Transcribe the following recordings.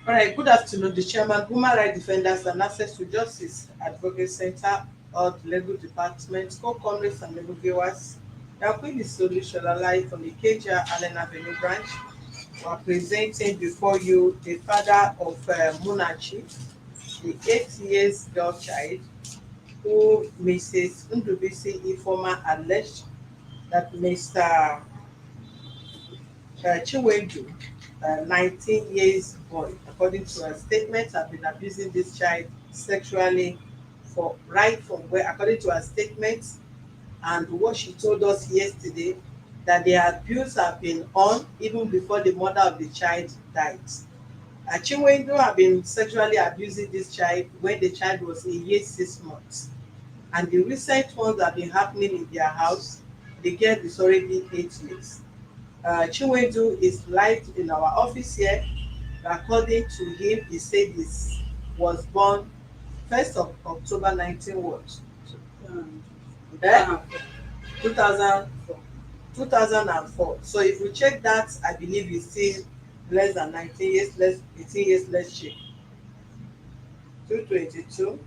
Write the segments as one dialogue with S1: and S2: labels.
S1: All right, good afternoon. The Chairman, Human Rights Defenders and Access to Justice Advocate Center of the Legal Department, co-comrades and legal viewers. The Queen is Solution Alive from the KJR Allen Avenue branch. We are presenting before you the father of Munachi, the 8 years girl child, who Mrs. Ndubisi Ifoma alleged that Mr. Chinwendu, 19 years boy, according to her statement, have been abusing this child sexually for right from where, according to her statement, and what she told us yesterday, that the abuse have been on even before the mother of the child died. Chinwendu have been sexually abusing this child when the child was a year 6 months, and the recent ones have been happening in their house. The girl is already 8 years. Chinwendu is live in our office here. According to him, he said he was born 1st of October 19 what? Eh? 2000, 2004. So if we check that, I believe he's still less than 19 years, less 18 years, let's check. 222.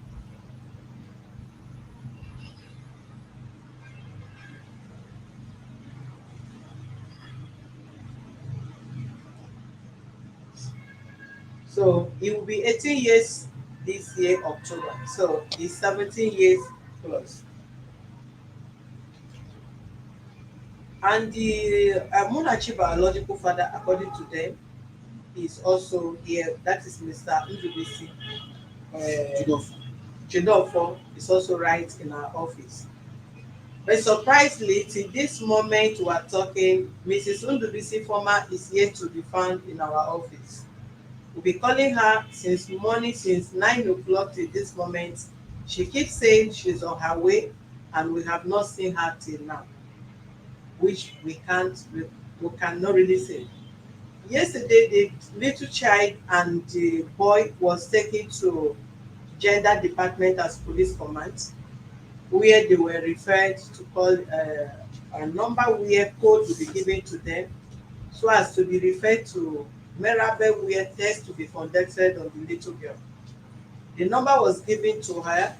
S1: So he will be 18 years this year, October. So he's 17 years plus. And the Munachi biological father, according to them, is also here. That is Mr. Ndubisi Jidofo is also right in our office. But surprisingly, till this moment we are talking, Mrs. Ndubisi former is yet to be found in our office. We'll be calling her since morning, since 9 o'clock till this moment. She keeps saying she's on her way, and we have not seen her till now, which we cannot really say. Yesterday, the little child and the boy was taken to gender department as police command, where they were referred to call a number where code will be given to them so as to be referred to Merabe where test to be conducted on the little girl. The number was given to her,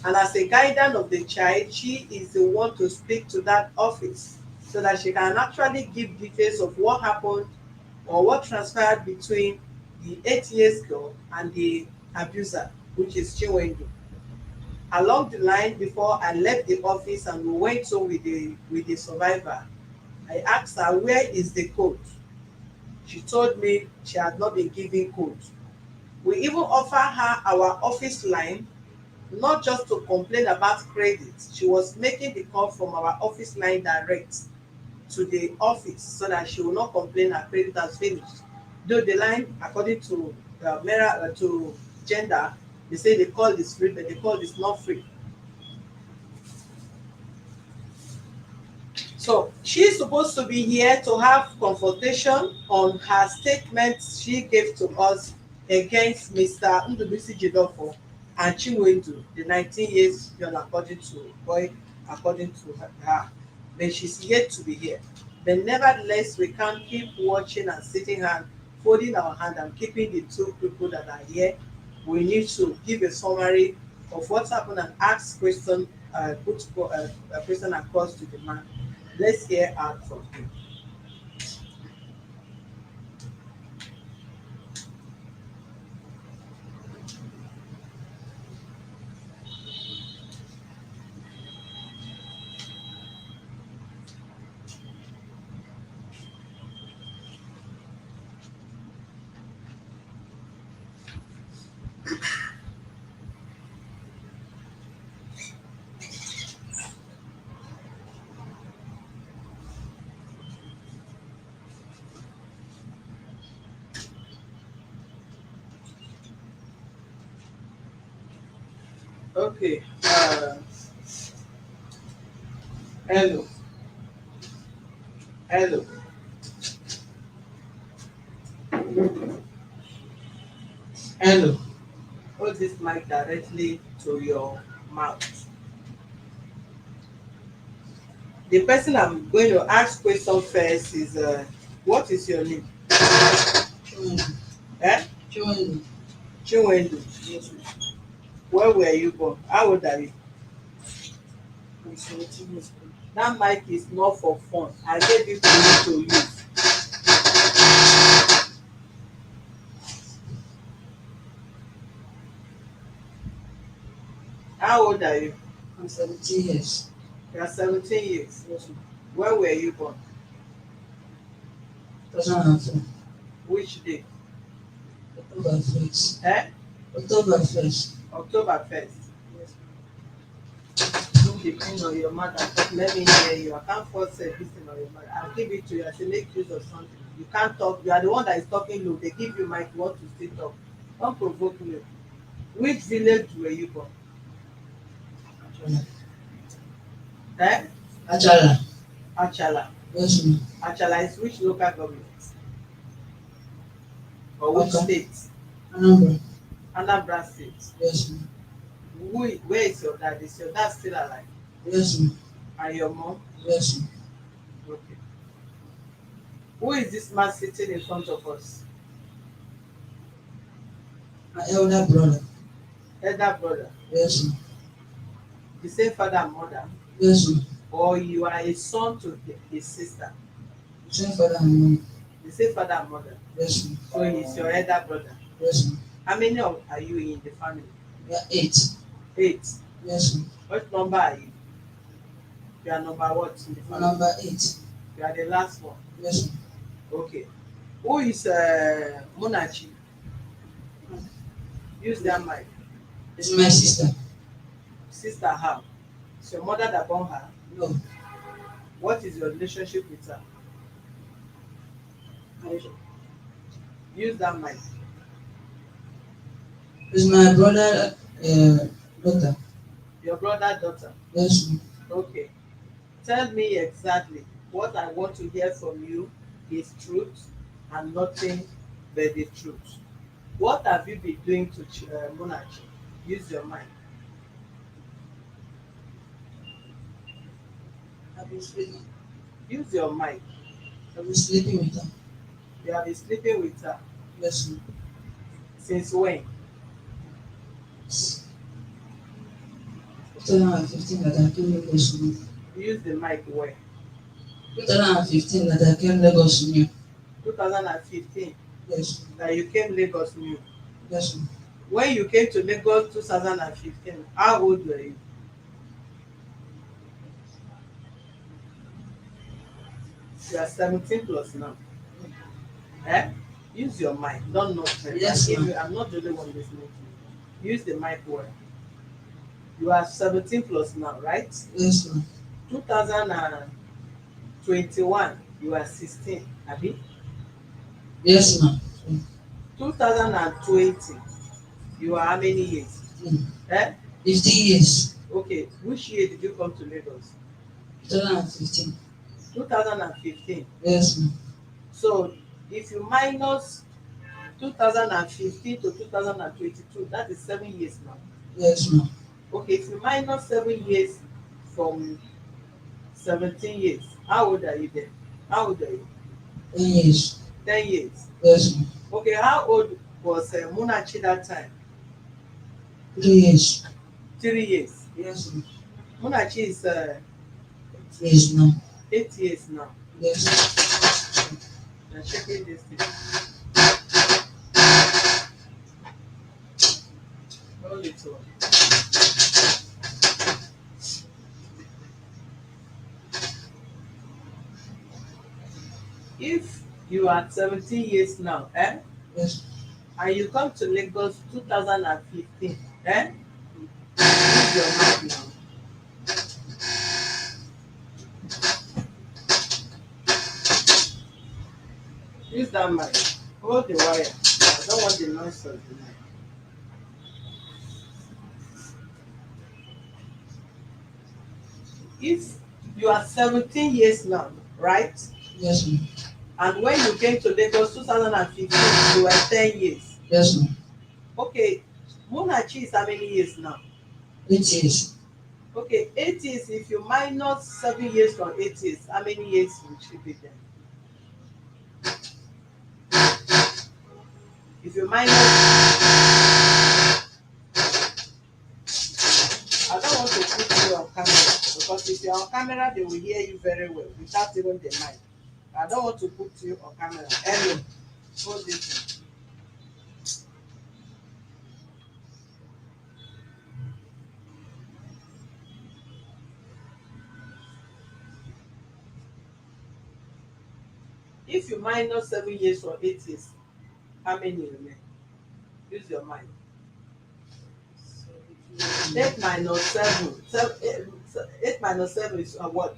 S1: and as a guardian of the child, she is the one to speak to that office so that she can actually give details of what happened or what transpired between the 8 years girl and the abuser, which is Chinwendu. Along the line, before I left the office and we went home with the survivor, I asked her where is the code. She told me she had not been given code. We even offer her our office line, not just to complain about credit. She was making the call from our office line direct to the office so that she will not complain her credit has finished. Though the line, according to to gender, they say the call is free, but the call is not free. So she's supposed to be here to have confrontation on her statement she gave to us against Mr. Ndubisi Jidofo and Chinwendu, the 19 years young, according to boy, according to her. But she's yet to be here. But nevertheless, we can't keep watching and sitting and folding our hand and keeping the two people that are here. We need to give a summary of what's happened and ask question, put a question across to the man. Let's hear out from him. Okay. Hello. Hello. Hello. Hold this mic directly to your mouth. The person I'm going to ask question first is what is your name? Eh?
S2: Chinwendu.
S1: Chinwendu.
S2: Yes, ma'am.
S1: Where were you born? How old are you?
S2: I'm 17 years old.
S1: That mic is not for fun. I gave it to you to use. How old are you?
S2: I'm 17 years.
S1: You are 17 years.
S2: Yes, ma'am.
S1: Where were you born?
S2: 2004.
S1: Which day?
S2: October 1st.
S1: Eh?
S2: October 1st.
S1: October 1st.
S2: Yes,
S1: Don't depend on your mother. Let me hear you. I can't force a listen on your mother. I'll give it to you. I say make use of something. You can't talk. You are the one that is talking low. They give you mic. You want to still talk. Don't provoke me. Which village were you born?
S2: ma'am.
S1: Eh?
S2: Achala.
S1: Achala.
S2: Yes, ma'am.
S1: Achala is which local government? Or which
S2: Okay.
S1: state?
S2: Anambra.
S1: Anambra State.
S2: Yes, ma'am.
S1: Where is your dad? Is your dad still alive?
S2: Yes, ma'am.
S1: And your mom?
S2: Yes, ma'am.
S1: Okay. Who is this man sitting in front of us?
S2: My elder brother.
S1: Elder brother.
S2: Yes, ma'am.
S1: The same father and mother?
S2: Yes, ma'am.
S1: Or you are a son to his sister?
S2: Same father and mother.
S1: The same father and mother?
S2: Yes, ma'am.
S1: So he's your elder brother.
S2: Yes, ma'am.
S1: How many are you in the family?
S2: We are 8.
S1: 8.
S2: Yes, ma'am.
S1: What number are you? You are number what in the
S2: My
S1: family?
S2: number 8.
S1: You are the last one.
S2: Yes, ma'am.
S1: Okay. Who is Munachi? Use that mic.
S2: It's my sister.
S1: Sister how? It's your mother that born her?
S2: No.
S1: What is your relationship with her? Use that mic.
S2: It's my brother daughter.
S1: Your brother daughter?
S2: Yes, ma'am.
S1: Okay. Tell me exactly what I want to hear from you is truth and nothing but the truth. What have you been doing to Munachi? Use your mind.
S2: I've been sleeping.
S1: Use your mind.
S2: I've been sleeping with her.
S1: You have been sleeping with her
S2: Yes, ma'am.
S1: since when?
S2: 2015 that I came Lagos new.
S1: Use the mic well.
S2: 2015 that I came Lagos new.
S1: 2015
S2: Yes,
S1: that you came Lagos new.
S2: yes, ma'am.
S1: When you came to Lagos 2015, how old were you? You are 17 plus now. Eh? Use your mic. Don't not me.
S2: Yes, ma'am.
S1: I'm not the only one listening to you. Use the mic well. You are 17 plus now, right?
S2: Yes, ma'am.
S1: 2021, you are 16, abi?
S2: Yes, ma'am.
S1: 2020, you are how many years?
S2: 15.
S1: Eh?
S2: 15 years.
S1: Okay, which year did you come to Lagos?
S2: 2015.
S1: 2015.
S2: Yes, ma'am.
S1: So if you minus 2015 to 2022, that is 7 years now.
S2: Yes, ma'am.
S1: Okay, if you minus 7 years from 17 years, how old are you then? How old are you?
S2: 10 years.
S1: 10 years.
S2: Yes, ma'am.
S1: Okay, how old was Munachi that time?
S2: 3 years.
S1: 3 years.
S2: Yes, ma'am.
S1: Munachi is
S2: 8 years now.
S1: 8 years now.
S2: Yes.
S1: I'm checking this thing. Hold it on. If you are 17 years now,
S2: Yes.
S1: and you come to Lagos 2015, use your mic now. Use that mic. Hold the wire. I don't want the noise of the mic. If you are 17 years now, right?
S2: Yes, ma'am.
S1: And when you came to Lagos 2015, you were 10 years.
S2: Yes, ma'am.
S1: Okay, Munachi is how many years now?
S2: 8 years.
S1: Okay, 8 years. If you minus 7 years from 8 years, how many years will she be then? If you minus, I don't want to put you on camera because if you're on camera, they will hear you very well without even the mic. I don't want to put you on camera. Hello, hold this. If you minus 7 years or 8 years, how many remain? Use your mind. 8 minus 7. 8 minus 7 is what?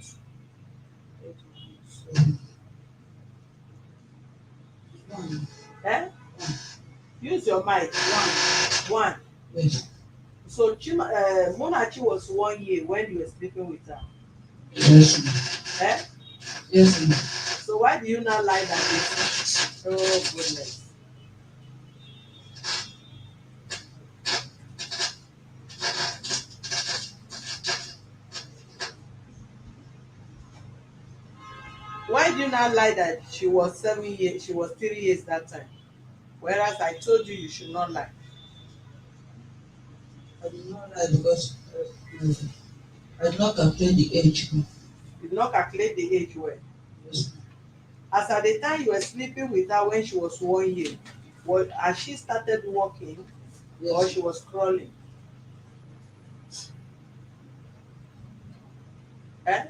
S2: One.
S1: Eh? Use your mind. One.
S2: Yes.
S1: So Monachi was 1 year when you were sleeping with her.
S2: Yes, ma'am.
S1: Eh?
S2: Yes, ma'am.
S1: So why do you not lie that this? Oh goodness. Why do you not lie that she was 7 years, she was 3 years that time? Whereas I told you you should not lie.
S2: I did not lie because I did not calculate the age, ma'am.
S1: You did not calculate the age well.
S2: Yes, ma'am.
S1: As at the time you were sleeping with her when she was 1 year, has she started walking or
S2: Yes.
S1: she was crawling? Eh?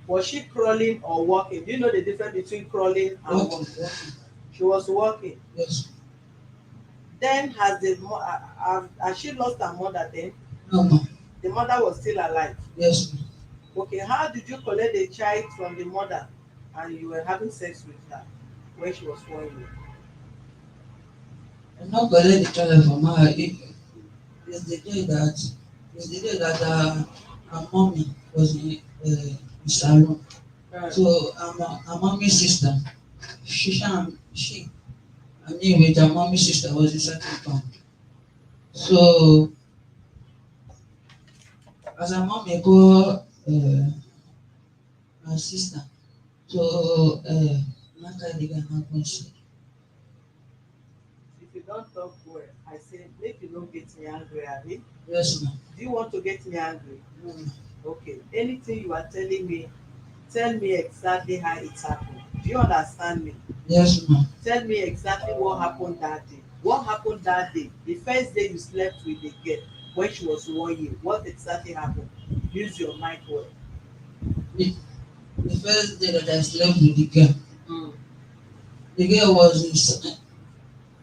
S1: Was she crawling or walking? Do you know the difference between crawling and
S2: Walking,
S1: walking?
S2: walking.
S1: She was walking.
S2: Yes.
S1: Then has she lost her mother then?
S2: No, ma'am.
S1: The mother was still alive.
S2: Yes, ma'am.
S1: Okay, how did you collect the child from the mother and you were having sex with her when she was 1 year?
S2: I did not collect the child from her. It's the day that her mommy was in salon. So her mommy's sister, she I mean with her mommy's sister was inside compound. So as her mommy go her sister, so Naka the guy not going to.
S1: If you don't talk well, I say make you don't get me angry, Abi.
S2: Yes, ma'am.
S1: Do you want to get me angry?
S2: No, ma'am.
S1: Okay. Anything you are telling me, tell me exactly how it happened. Do you understand me?
S2: Yes, ma'am.
S1: Tell me exactly what happened that day. What happened that day? The first day you slept with the girl when she was 1 year. What exactly happened? Use your mic well.
S2: The, the first day that I slept with the girl,
S1: Mm.
S2: the girl was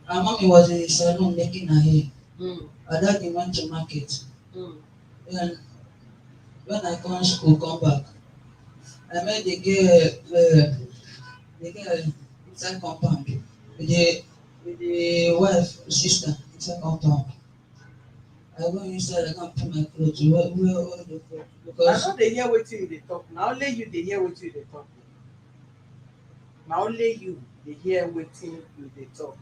S2: her mommy was in the salon making her hair.
S1: Mm.
S2: Her daddy went to market.
S1: Mm.
S2: And when I come school, come back, I met the girl inside compound with the wife, sister inside compound. I go inside, I go put my clothes. Where all the clothes?
S1: Na
S2: Because
S1: no dey hear wetin you dey talk. Na only you dey hear wetin you dey talk. Na only you dey hear wetin you dey talk.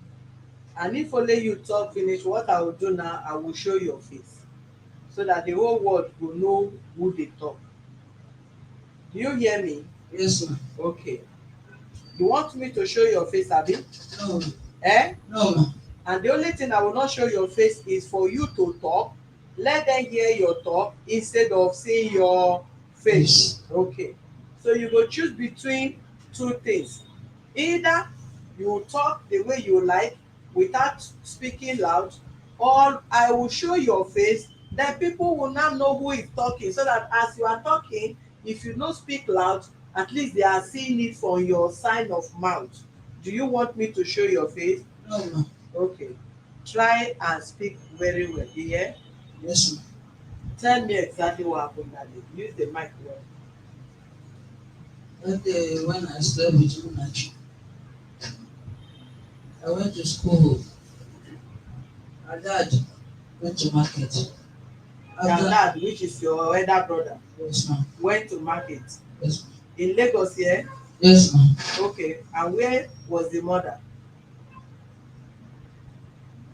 S1: And if only you talk finish, what I will do now, I will show your face so that the whole world go know who dey talk. Do you hear me?
S2: yes, ma'am.
S1: Okay. You want me to show your face, abi?
S2: No,
S1: Eh?
S2: no, ma'am.
S1: And the only thing I will not show your face is for you to talk. Let them hear your talk instead of seeing your face. Okay. So you go choose between two things. Either you talk the way you like without speaking loud, or I will show your face, then people will now know who is talking, so that as you are talking, if you no speak loud, at least they are seeing it from your sign of mouth. Do you want me to show your face?
S2: No, ma'am.
S1: Okay. Try and speak very well. You hear?
S2: Yes, ma'am.
S1: Tell me exactly what happened that day. Use the mic well.
S2: That day when I slept with Munachi, I went to school. Her dad went to market.
S1: Your
S2: After,
S1: dad, which is your elder brother,
S2: yes, ma'am.
S1: went to market
S2: Yes, ma'am.
S1: in Lagos here.
S2: Yes, ma'am.
S1: Okay. And where was the mother?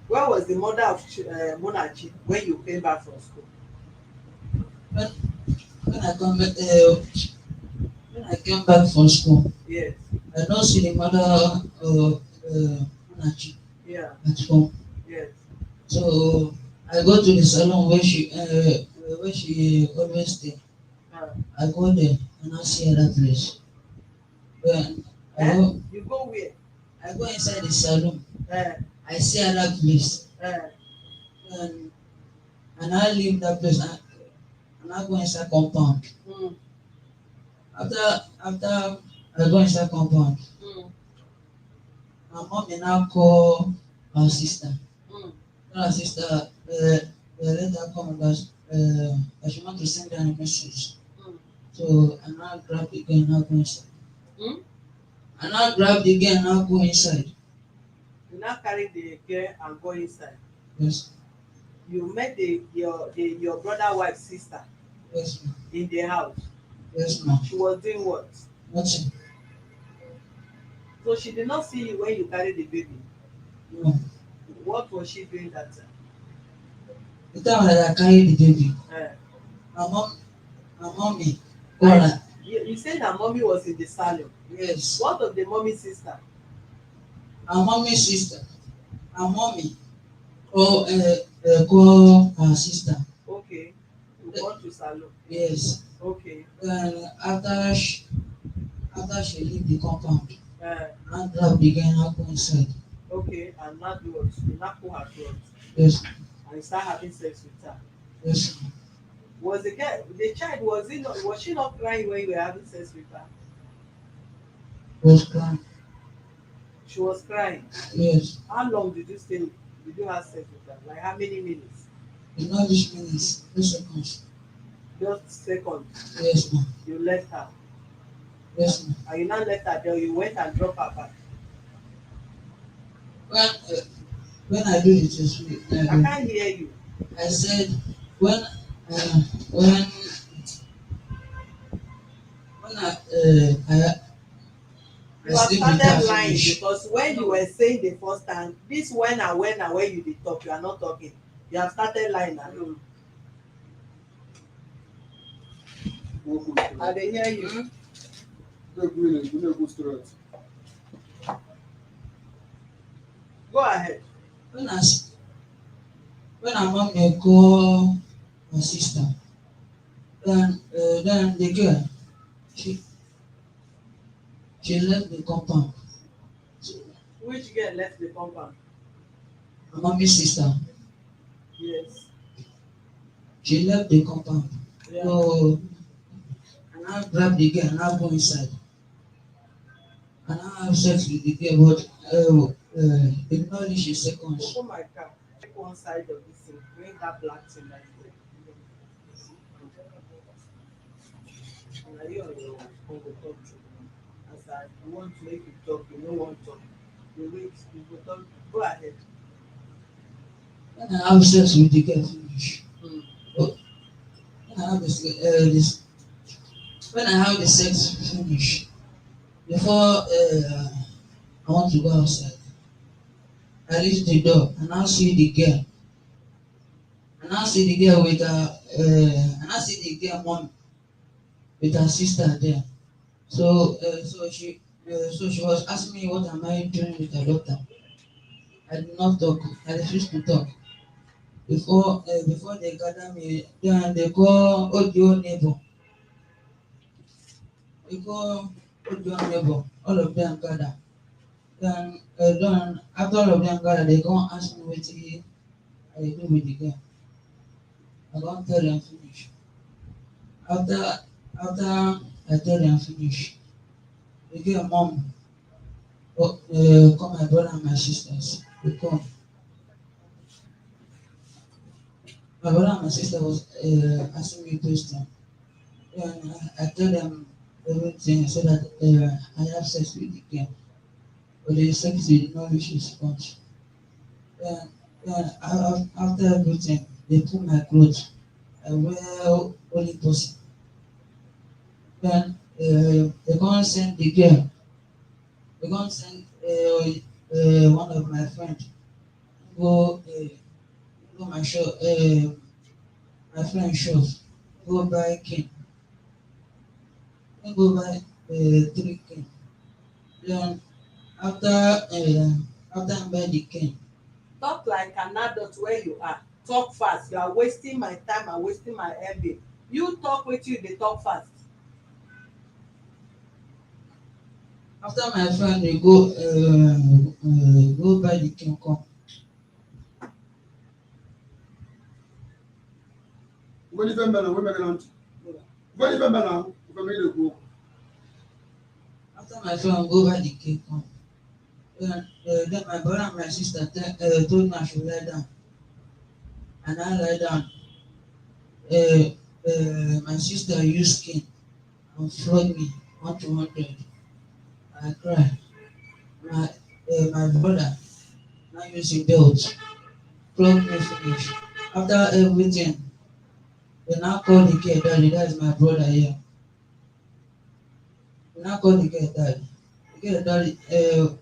S1: Where was the mother of Munachi when you came back from school?
S2: When, when I come back, when I came back from school,
S1: Yes.
S2: I don't see the mother of Munachi
S1: Yeah.
S2: at home.
S1: Yes.
S2: So I go to the salon where she always stay.
S1: Uh,
S2: I go there and I see her that place. When I
S1: eh?
S2: go
S1: You go where?
S2: I go inside the salon,
S1: Uh,
S2: I see her that place.
S1: uh,
S2: And I leave that place and I go inside compound.
S1: mm,
S2: After I go inside compound,
S1: mm,
S2: my mom may now call her sister.
S1: mm,
S2: Tell her sister, let her come that she want to send her a message.
S1: mm,
S2: So I now grab the girl and I go inside.
S1: mm.
S2: I now grab the girl and I go inside.
S1: You now carry the girl and go inside.
S2: Yes,
S1: You met your brother wife sister
S2: yes, ma'am.
S1: in the house.
S2: Yes, ma'am.
S1: She was doing what?
S2: Nothing.
S1: So she did not see you when you carried the baby.
S2: No.
S1: What was she doing that time?
S2: The time that I carry the baby,
S1: Uh,
S2: my mom, my mommy, call
S1: and
S2: her.
S1: you said that mommy was in the salon.
S2: Yes.
S1: What of the mommy sister?
S2: Her mommy sister, her mommy, call her sister.
S1: Okay. You gone to salon.
S2: Yes.
S1: Okay.
S2: Then after she leave the compound,
S1: Uh,
S2: I grab the girl and I go inside.
S1: okay. And now do what? You now pull her clothes
S2: Yes,
S1: and you start having sex with her.
S2: yes,
S1: Was the child was she not crying when you were having sex with her?
S2: was crying.
S1: She was crying.
S2: Yes,
S1: How long did you have sex with her? Like how many minutes?
S2: it's not this minutes, 2 seconds.
S1: Just seconds.
S2: Yes, ma'am.
S1: You left her.
S2: Yes, ma'am.
S1: And you now left her there, you went and dropped her back.
S2: When I do the test,
S1: I can't hear you.
S2: I said when uh, when when I
S1: You have
S2: sleep with her
S1: started lying
S2: finish.
S1: because when you
S2: No,
S1: were saying the first time, this when you dey talk, you are not talking. You have started lying now.
S2: no.
S1: I dey hear you.
S2: Hmm?
S1: Go ahead.
S2: When I s- when her mom dey call my sister, then the girl she she left the compound. So
S1: Which girl left the compound?
S2: my mommy's sister,
S1: Yes.
S2: she left the compound.
S1: Yeah.
S2: So and I grab the girl and I go inside and I have sex with the girl, but ignore she seconds.
S1: Open my car. Check one side of this thing. Bring that black thing like this. Na you on your own go talk to me. As I want to make you talk, you no wan talk. You wait, you go talk. Go ahead.
S2: When I have sex with the girl finish,
S1: Mm.
S2: but when I have when I have the sex finish, before I want to go outside, I reach the door and I see the girl. And I see the girl with her, and I see the girl mom with her sister there. So she was asking me what am I doing with her daughter. I did not talk. I refused to talk. Before they gather me, then they call audio neighbor. They call audio neighbor. All of them gather. Then after all of them gather, they come ask me what I do with the girl. I don't tell them finish. After I tell them finish, the girl mom call my brother and my sisters. They come. My brother and my sister was asking me question. Then I tell them everything so that I have sex with the girl. But the sex did not reach response. Then after everything, they put my clothes. I wear only pussy. Then they can't send the girl. They can't send one of my friends go go my shop. My friend shop go buy cane. Go buy 3 cane. Then after After I buy the cane,
S1: Talk like an adult where you are. Talk fast. You are wasting my time and wasting my MB. You talk wetin you dey talk fast.
S2: after my friend dey go buy the cane come.
S3: Ngoni fẹ́ mbẹ́ náà, wọ́n mẹ́kẹ́ náà ntì. Ngoni fẹ́ mbẹ́ náà, wọ́n mẹ́kẹ́ náà kú.
S2: After my friend go buy the cane come, then my brother and my sister told me I should lie down, and I lie down. My sister use cane and flog me 1 to 100. I cry. My brother now use a belt flog me finish. After everything, they now call the girl daddy. That is my brother here. They now call the girl daddy. The girl daddy. Uh,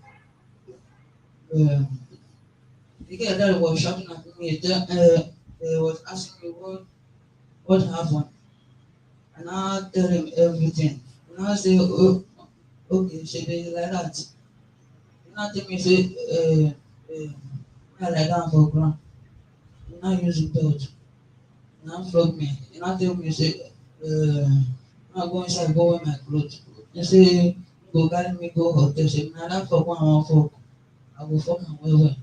S2: the girl daddy was shouting at me. Was asking me what happened, and I tell him everything. And I say, oh, okay, she dey like that. You now tell me say, I lie down for ground. You now use the belt. You now flog me. You now tell me say, now go inside, go wear my clothes. You say, go carry me go hotel. Say, na that fuck one I wan fuck. I go fuck am well well.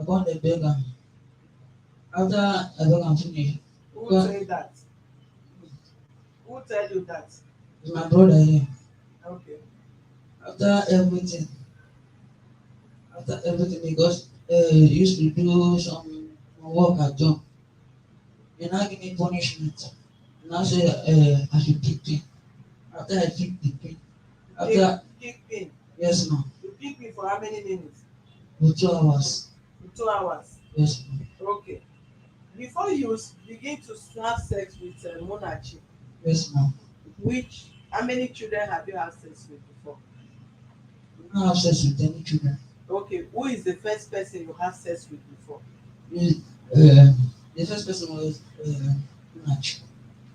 S2: I come dey beg am. After I beg am finish,
S1: Who say that? Who tell you that?
S2: it's my brother here.
S1: Okay.
S2: After everything, because he used to do some work at job. He now give me punishment. He now say I should pick pin. After I pick the pin, after
S1: Pick pin.
S2: yes ma'am,
S1: You pick pin for how many minutes?
S2: for 2 hours.
S1: For 2 hours.
S2: Yes ma'am.
S1: Okay. Before you begin to have sex with Monachi,
S2: Yes ma'am.
S1: how many children have you had sex with before?
S2: I don't have sex with any children.
S1: Okay, who is the first person you had sex with before?
S2: The, uh, the first person was Nach.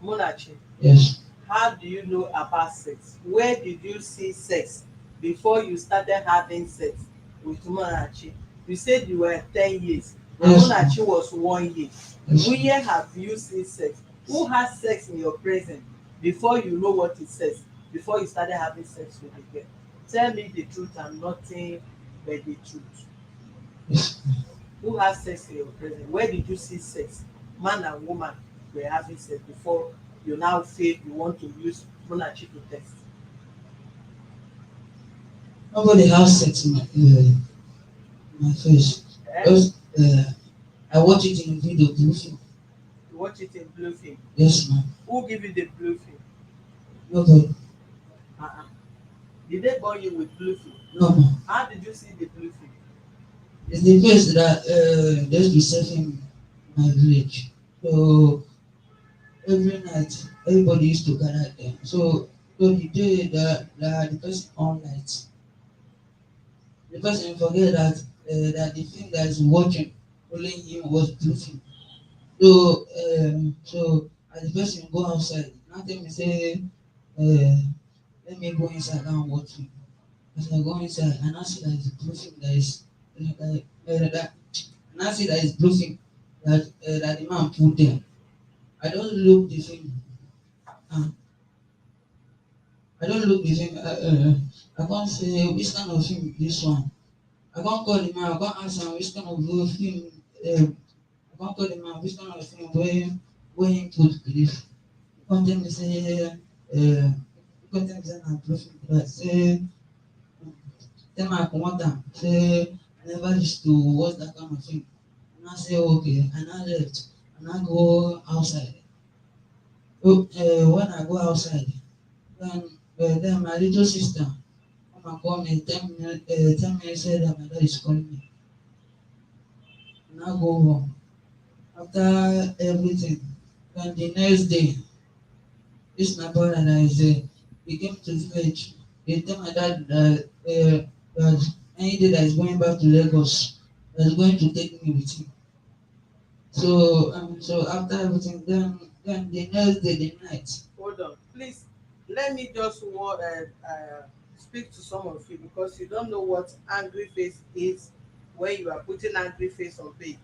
S1: Monachi.
S2: Yes.
S1: How do you know about sex? Where did you see sex before you started having sex with Monachi? You said you were 10 years and
S2: Yes.
S1: Monachi was 1 year.
S2: Yes.
S1: Where have you seen sex? Who has sex in your presence before you know what is sex? Before you started having sex with the girl? Tell me the truth and nothing but the truth.
S2: Yes.
S1: Who has sex in your presence? Where did you see sex? Man and woman were having sex before you now feel you want to use Monachi to test.
S2: Nobody has sex in my face.
S1: Eh?
S2: Just I watch it in video blue film.
S1: You watch it in blue film.
S2: Yes ma'am.
S1: Who give you the blue film?
S2: Nobody.
S1: Uh-uh. Did they born you with blue film?
S2: No ma'am.
S1: How did you see the blue film?
S2: It's the place that they used to serve in my village. So every night everybody used to gather there. So the day that the person on light, the person forget that the thing that is watching only him was blue film. So as the person go outside, nothing me say let me go inside and watch him. As I go inside and I see that it's blue film that and I see that it's blue film that the man put there. I don't look the film. Uh, I don't look the film. I can't say which kind of film this one. I can't call the man. I can't ask him which kind of film. I can't call the man which kind of film where he put this. You can't tell me say you can't tell me say na blue film that say tell me I come out am say I never used to watch that kind of film. And I say okay, and I left and I go outside. So when I go outside, then my little sister come and call me, tell me say that my dad is calling me. And I go home. After everything, then the next day, this my brother that is he came to village. He tell my dad that any day that is going back to Lagos, that's going to take me with him. So after everything, then the next day, the night.
S1: Hold on. Please, let me just speak to some of you because you don't know what angry face is when you are putting angry face on page.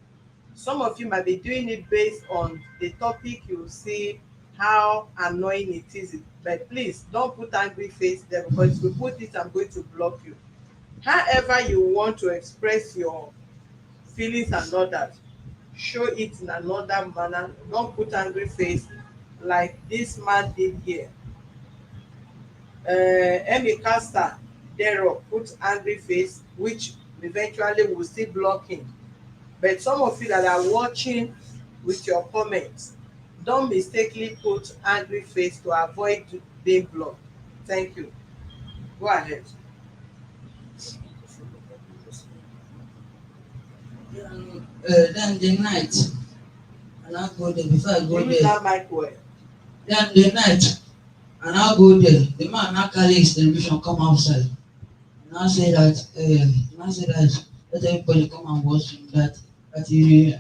S1: Some of you might be doing it based on the topic. You see how annoying it is, but please don't put angry face there, because if you put it, I'm going to block you. However you want to express your feelings and all that, show it in another manner. Don't put angry face like this man did here. Emmy Caster Dero put angry face, which eventually will still block him. But some of you that are watching with your comments, don't mistakenly put angry face to avoid being blocked. Thank you. Go ahead.
S2: Then the night, and I go there. Before I go
S1: Use
S2: there,
S1: that mic well.
S2: then the night, and I go there. The man now carry his television come outside. And I say that, let everybody come and watch him. That he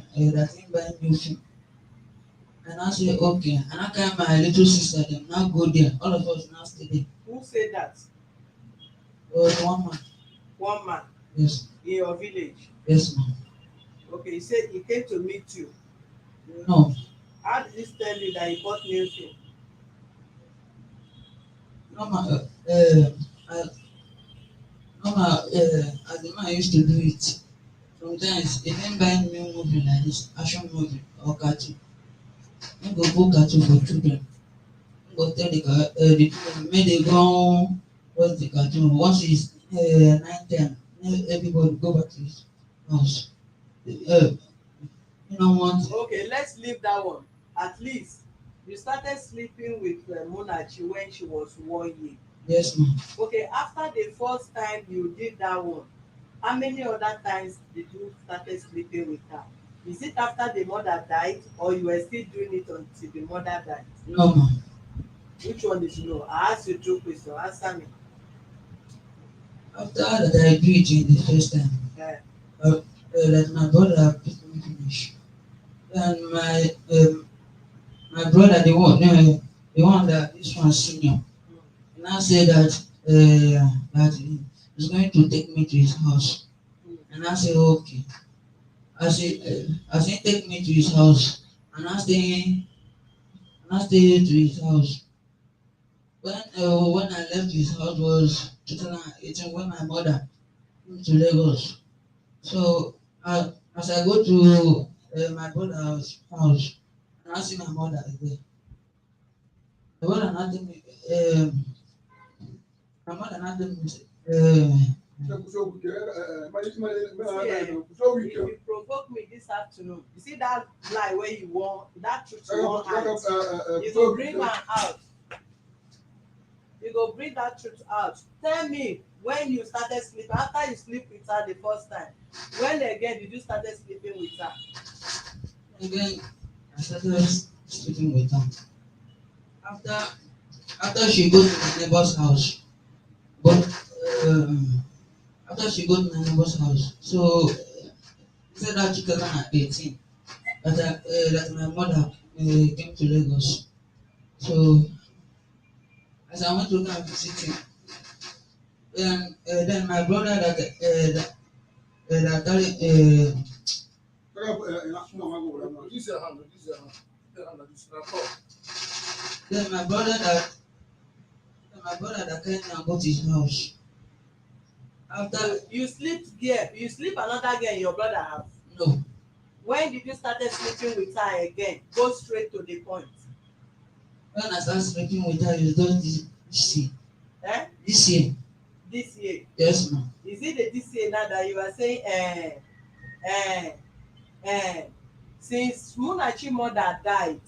S2: buy new film. And I say okay. And I carry my little sister. Them now go there. All of us now stay there.
S1: Who said that?
S2: One man.
S1: One man
S2: Yes.
S1: in your village.
S2: Yes, ma'am.
S1: Okay, he said he came to meet you.
S2: No.
S1: How did he tell you that he bought new film?
S2: No, ma. I, no, ma. As the man used to do it. Sometimes he didn't buy new movie like this, action movie or cartoon. He go book cartoon for children. He go tell the children make they go watch the cartoon. Once it's 9, 10, everybody go back to his house. You know what?
S1: Okay, let's leave that one. At least you started sleeping with Munachi when she was 1 year.
S2: Yes, ma'am.
S1: Okay, after the first time you did that one, how many other times did you started sleeping with her? Is it after the mother died, or you were still doing it until the mother died?
S2: No, ma'am.
S1: Which one is no? I asked you two questions. Answer me.
S2: After that I do it in the first time,
S1: Yeah.
S2: that my brother pick me finish. And my brother, the one that this one senior, and I say that he's going to take me to his house. And I say okay. I say take me to his house, and I stay to his house. When I left his house was 2018 when my mother came to Lagos. So as I go to my brother's house, and I see my mother is there. My mother not tell me, my mother not tell me,
S1: See, if you provoke me this afternoon, you see that lie where you want, that truth you want out, you go bring am out. You go bring that truth out. Tell me when you started sleeping, after you sleep with her the first time, when again did you started sleeping with her?
S2: again I started sleeping with her. After after she go to my neighbor's house, but after she go to my neighbor's house, so said that 2018 that my mother came to Lagos. So as I went to go and visit him, then my brother that carry then my brother that carry me and go to his house. After
S1: You sleep there, you sleep another girl in your brother house.
S2: no,
S1: When did you started sleeping with her again? Go straight to the point.
S2: when I start sleeping with her, it's just this year.
S1: Eh?
S2: This year,
S1: This year.
S2: yes, ma'am.
S1: Is it the this year now that you are saying since Munachi mother died,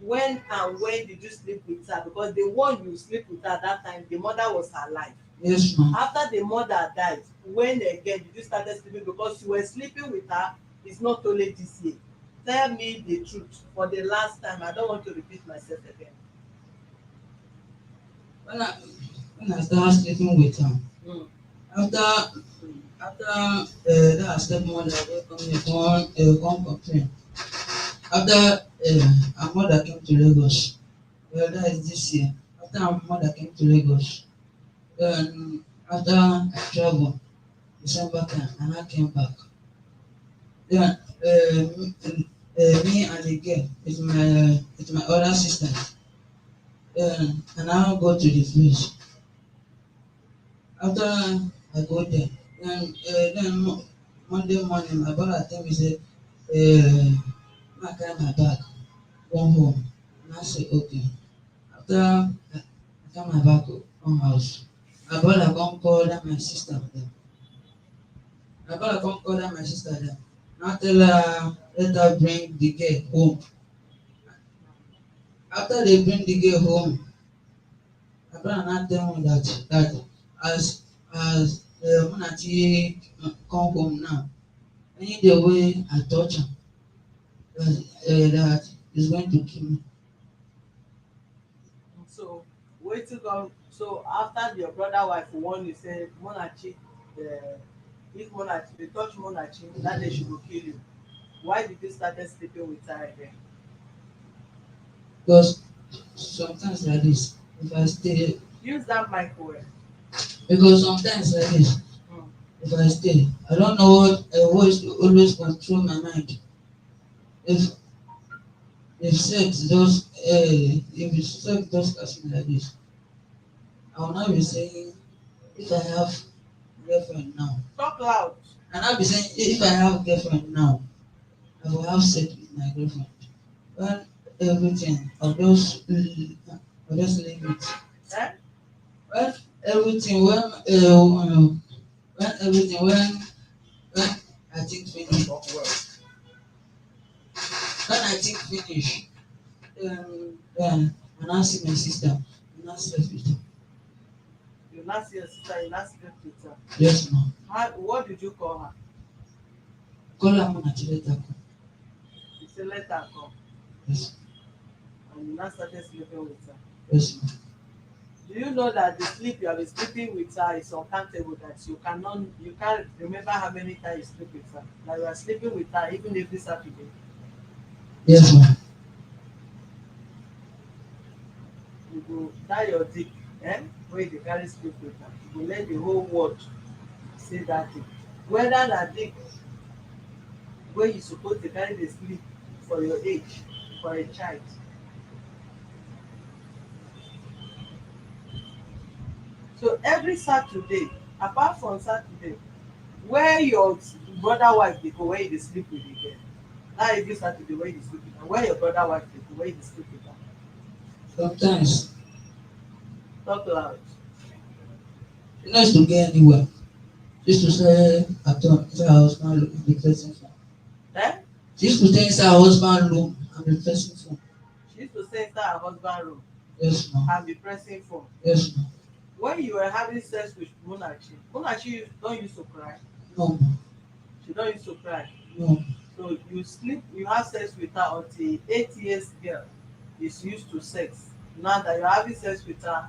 S1: when and when did you sleep with her? Because the one you sleep with her that time, the mother was alive.
S2: Yes, ma'am.
S1: After the mother died, when again did you started sleeping? Because you were sleeping with her, it's not only this year. Tell me the truth for the last time. I don't want to repeat myself again.
S2: When I when I start sleeping with her,
S1: Mm.
S2: after that stepmother wey come here come complain. After her mother came to Lagos, that is this year. After her mother came to Lagos, then after I travel, December time, and I came back. Then me and the girl with my other sister. And I go to the place. After I go there, Monday morning, my brother tell me say, "Ma carry my bag, go home." And I say, "Okay." After I carry my bag come house, my brother come call that my sister dem. My brother come call that my sister dem. Now tell her let her bring the girl home. After they bring the girl home, my brother now tell me that as Munachi come home now, any the way I touch am, that is going to kill me.
S1: So wetin come so after your brother wife warn you say Munachi if Munachi dey touch Munachi that day she go kill you, why did you started sleeping with her again?
S2: Because sometimes like this, if I stay,
S1: Use that mic well.
S2: because sometimes like this,
S1: Mm.
S2: if I stay, I don't know what always control my mind. If if sex just catch me like this, I will not be saying if I have girlfriend now.
S1: Talk loud.
S2: And I'll be saying if I have girlfriend now, I will have sex with my girlfriend. When everything, I'll just leave it.
S1: Eh?
S2: When everything, when everything, when I think finish, when I think finish, and I see my sister, and I sleep with her.
S1: You not see your sister, you not sleep with her.
S2: Yes, ma'am.
S1: What did you call her?
S2: Call her mama to let her come.
S1: You say let her come
S2: Yes,
S1: and you not started sleeping with her.
S2: yes, ma'am.
S1: Do you know that the sleep you have been sleeping with her is uncountable, that you can't remember how many times you sleep with her? That you are sleeping with her even every Saturday.
S2: Yes, ma'am.
S1: You go tie your dick, wey you dey carry sleep with her. You go let the whole world see that thing. Whether na dick wey you suppose dey carry dey sleep for your age, for a child. So every Saturday, apart from Saturday, where your brother wife dey go, where you dey sleep with the girl? Not every Saturday where you dey sleep with her, where your brother wife dey go, where you dey sleep with her?
S2: Sometimes
S1: Talk loud.
S2: she knows to get anywhere. She used to say at home, inside her husband room, I'm replacing phone.
S1: Eh?
S2: She used to stay inside her husband room, I'm replacing phone.
S1: She used to stay inside her husband room
S2: Yes, ma'am.
S1: and be pressing phone.
S2: Yes, ma'am.
S1: When you were having sex with Munachi don use to cry.
S2: No, ma'am.
S1: She don use to cry.
S2: No.
S1: So you have sex with her until 8 years girl is used to sex. Now that you're having sex with her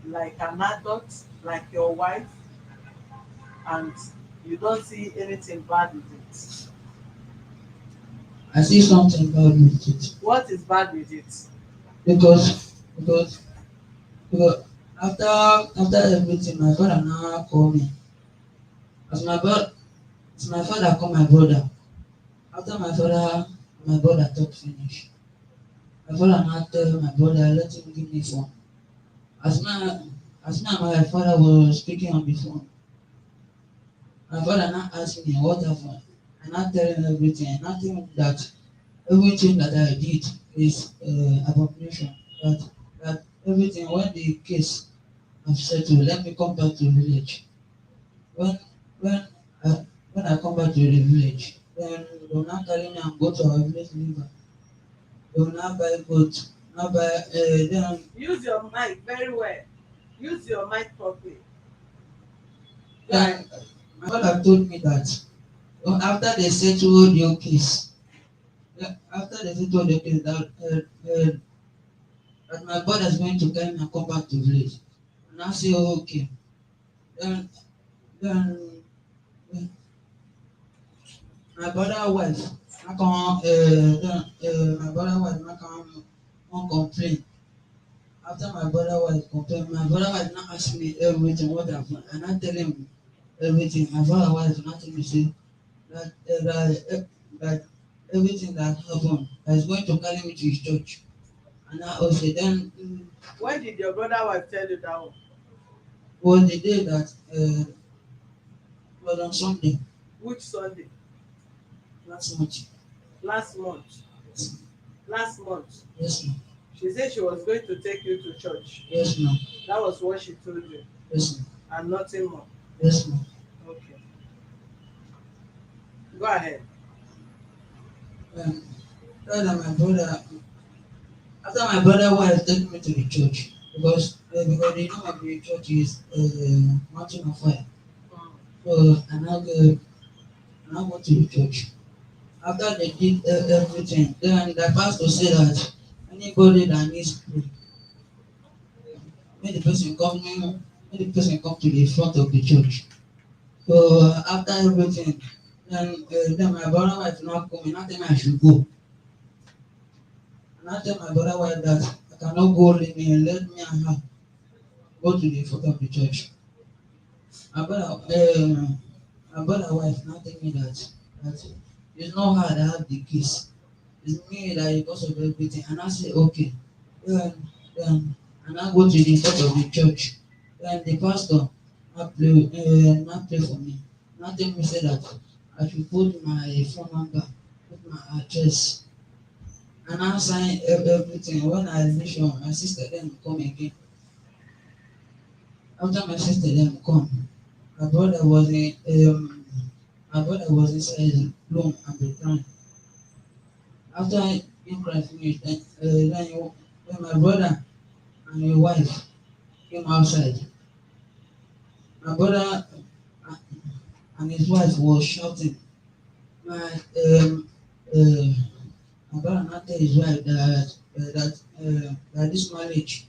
S1: like an adult, like your wife, and you don't see anything bad with it.
S2: I see something bad with it.
S1: What is bad with it?
S2: Because because after everything, my father now call me. As my brother, as my father call my brother. After my brother talk finish. My father now tell my brother let him give me phone. As my as me and my father was speaking on the phone, my father now ask me what happened. I now tell him everything. Nothing that everything that I did is abomination. That everything when the case have settled, let me come back to the village. When when when I come back to the village, then they will now carry me and go to our village river. They will now buy goat, now buy then
S1: Use your mic very well. Use your mic properly.
S2: then my father told me that after they settle the case, after they settle the case that my brother is going to carry me and come back to village. And I say okay. Then then my brother wife na come my brother wife na come wan complain. After my brother wife complain, my brother wife now ask me everything what happen, and I tell him everything. My father was nothing to say that that everything that happened is going to carry me to his church. And I also then
S1: When did your brother wife tell you that one?
S2: was the day that was on Sunday
S1: Which Sunday?
S2: last month.
S1: Last month.
S2: Yes,
S1: Last month.
S2: yes, ma'am.
S1: She said she was going to take you to church.
S2: Yes, ma'am.
S1: That was what she told you,
S2: Yes, ma'am.
S1: and nothing more.
S2: Yes, ma'am.
S1: Okay. Go ahead.
S2: Um, After my brother, after my brother wife take me to the church because the name of the church is Mountain of Fire.
S1: Mm.
S2: So I now go to the church. After they did everything, then the pastor said that anybody that needs prayer, make the person come make the person come to the front of the church. So after everything, then my brother wife now come and tell me I should go. And I tell my brother wife that I cannot go let me and her go to the front of the church. My brother, my brother wife now tell me that it's not her that have the keys. It's me that because of everything. And I say okay. Then and I go to the front of the church. Then the pastor now pray for me. Now tell me say that I should put my phone number, put my address, and I sign everything. When I reach home, my sister then come again. After my sister then come, my brother was in my brother was inside the room and be crying. After he cried finish, then my brother and his wife came outside. My brother and his wife was shouting. My uh, my brother now tell his wife that this marriage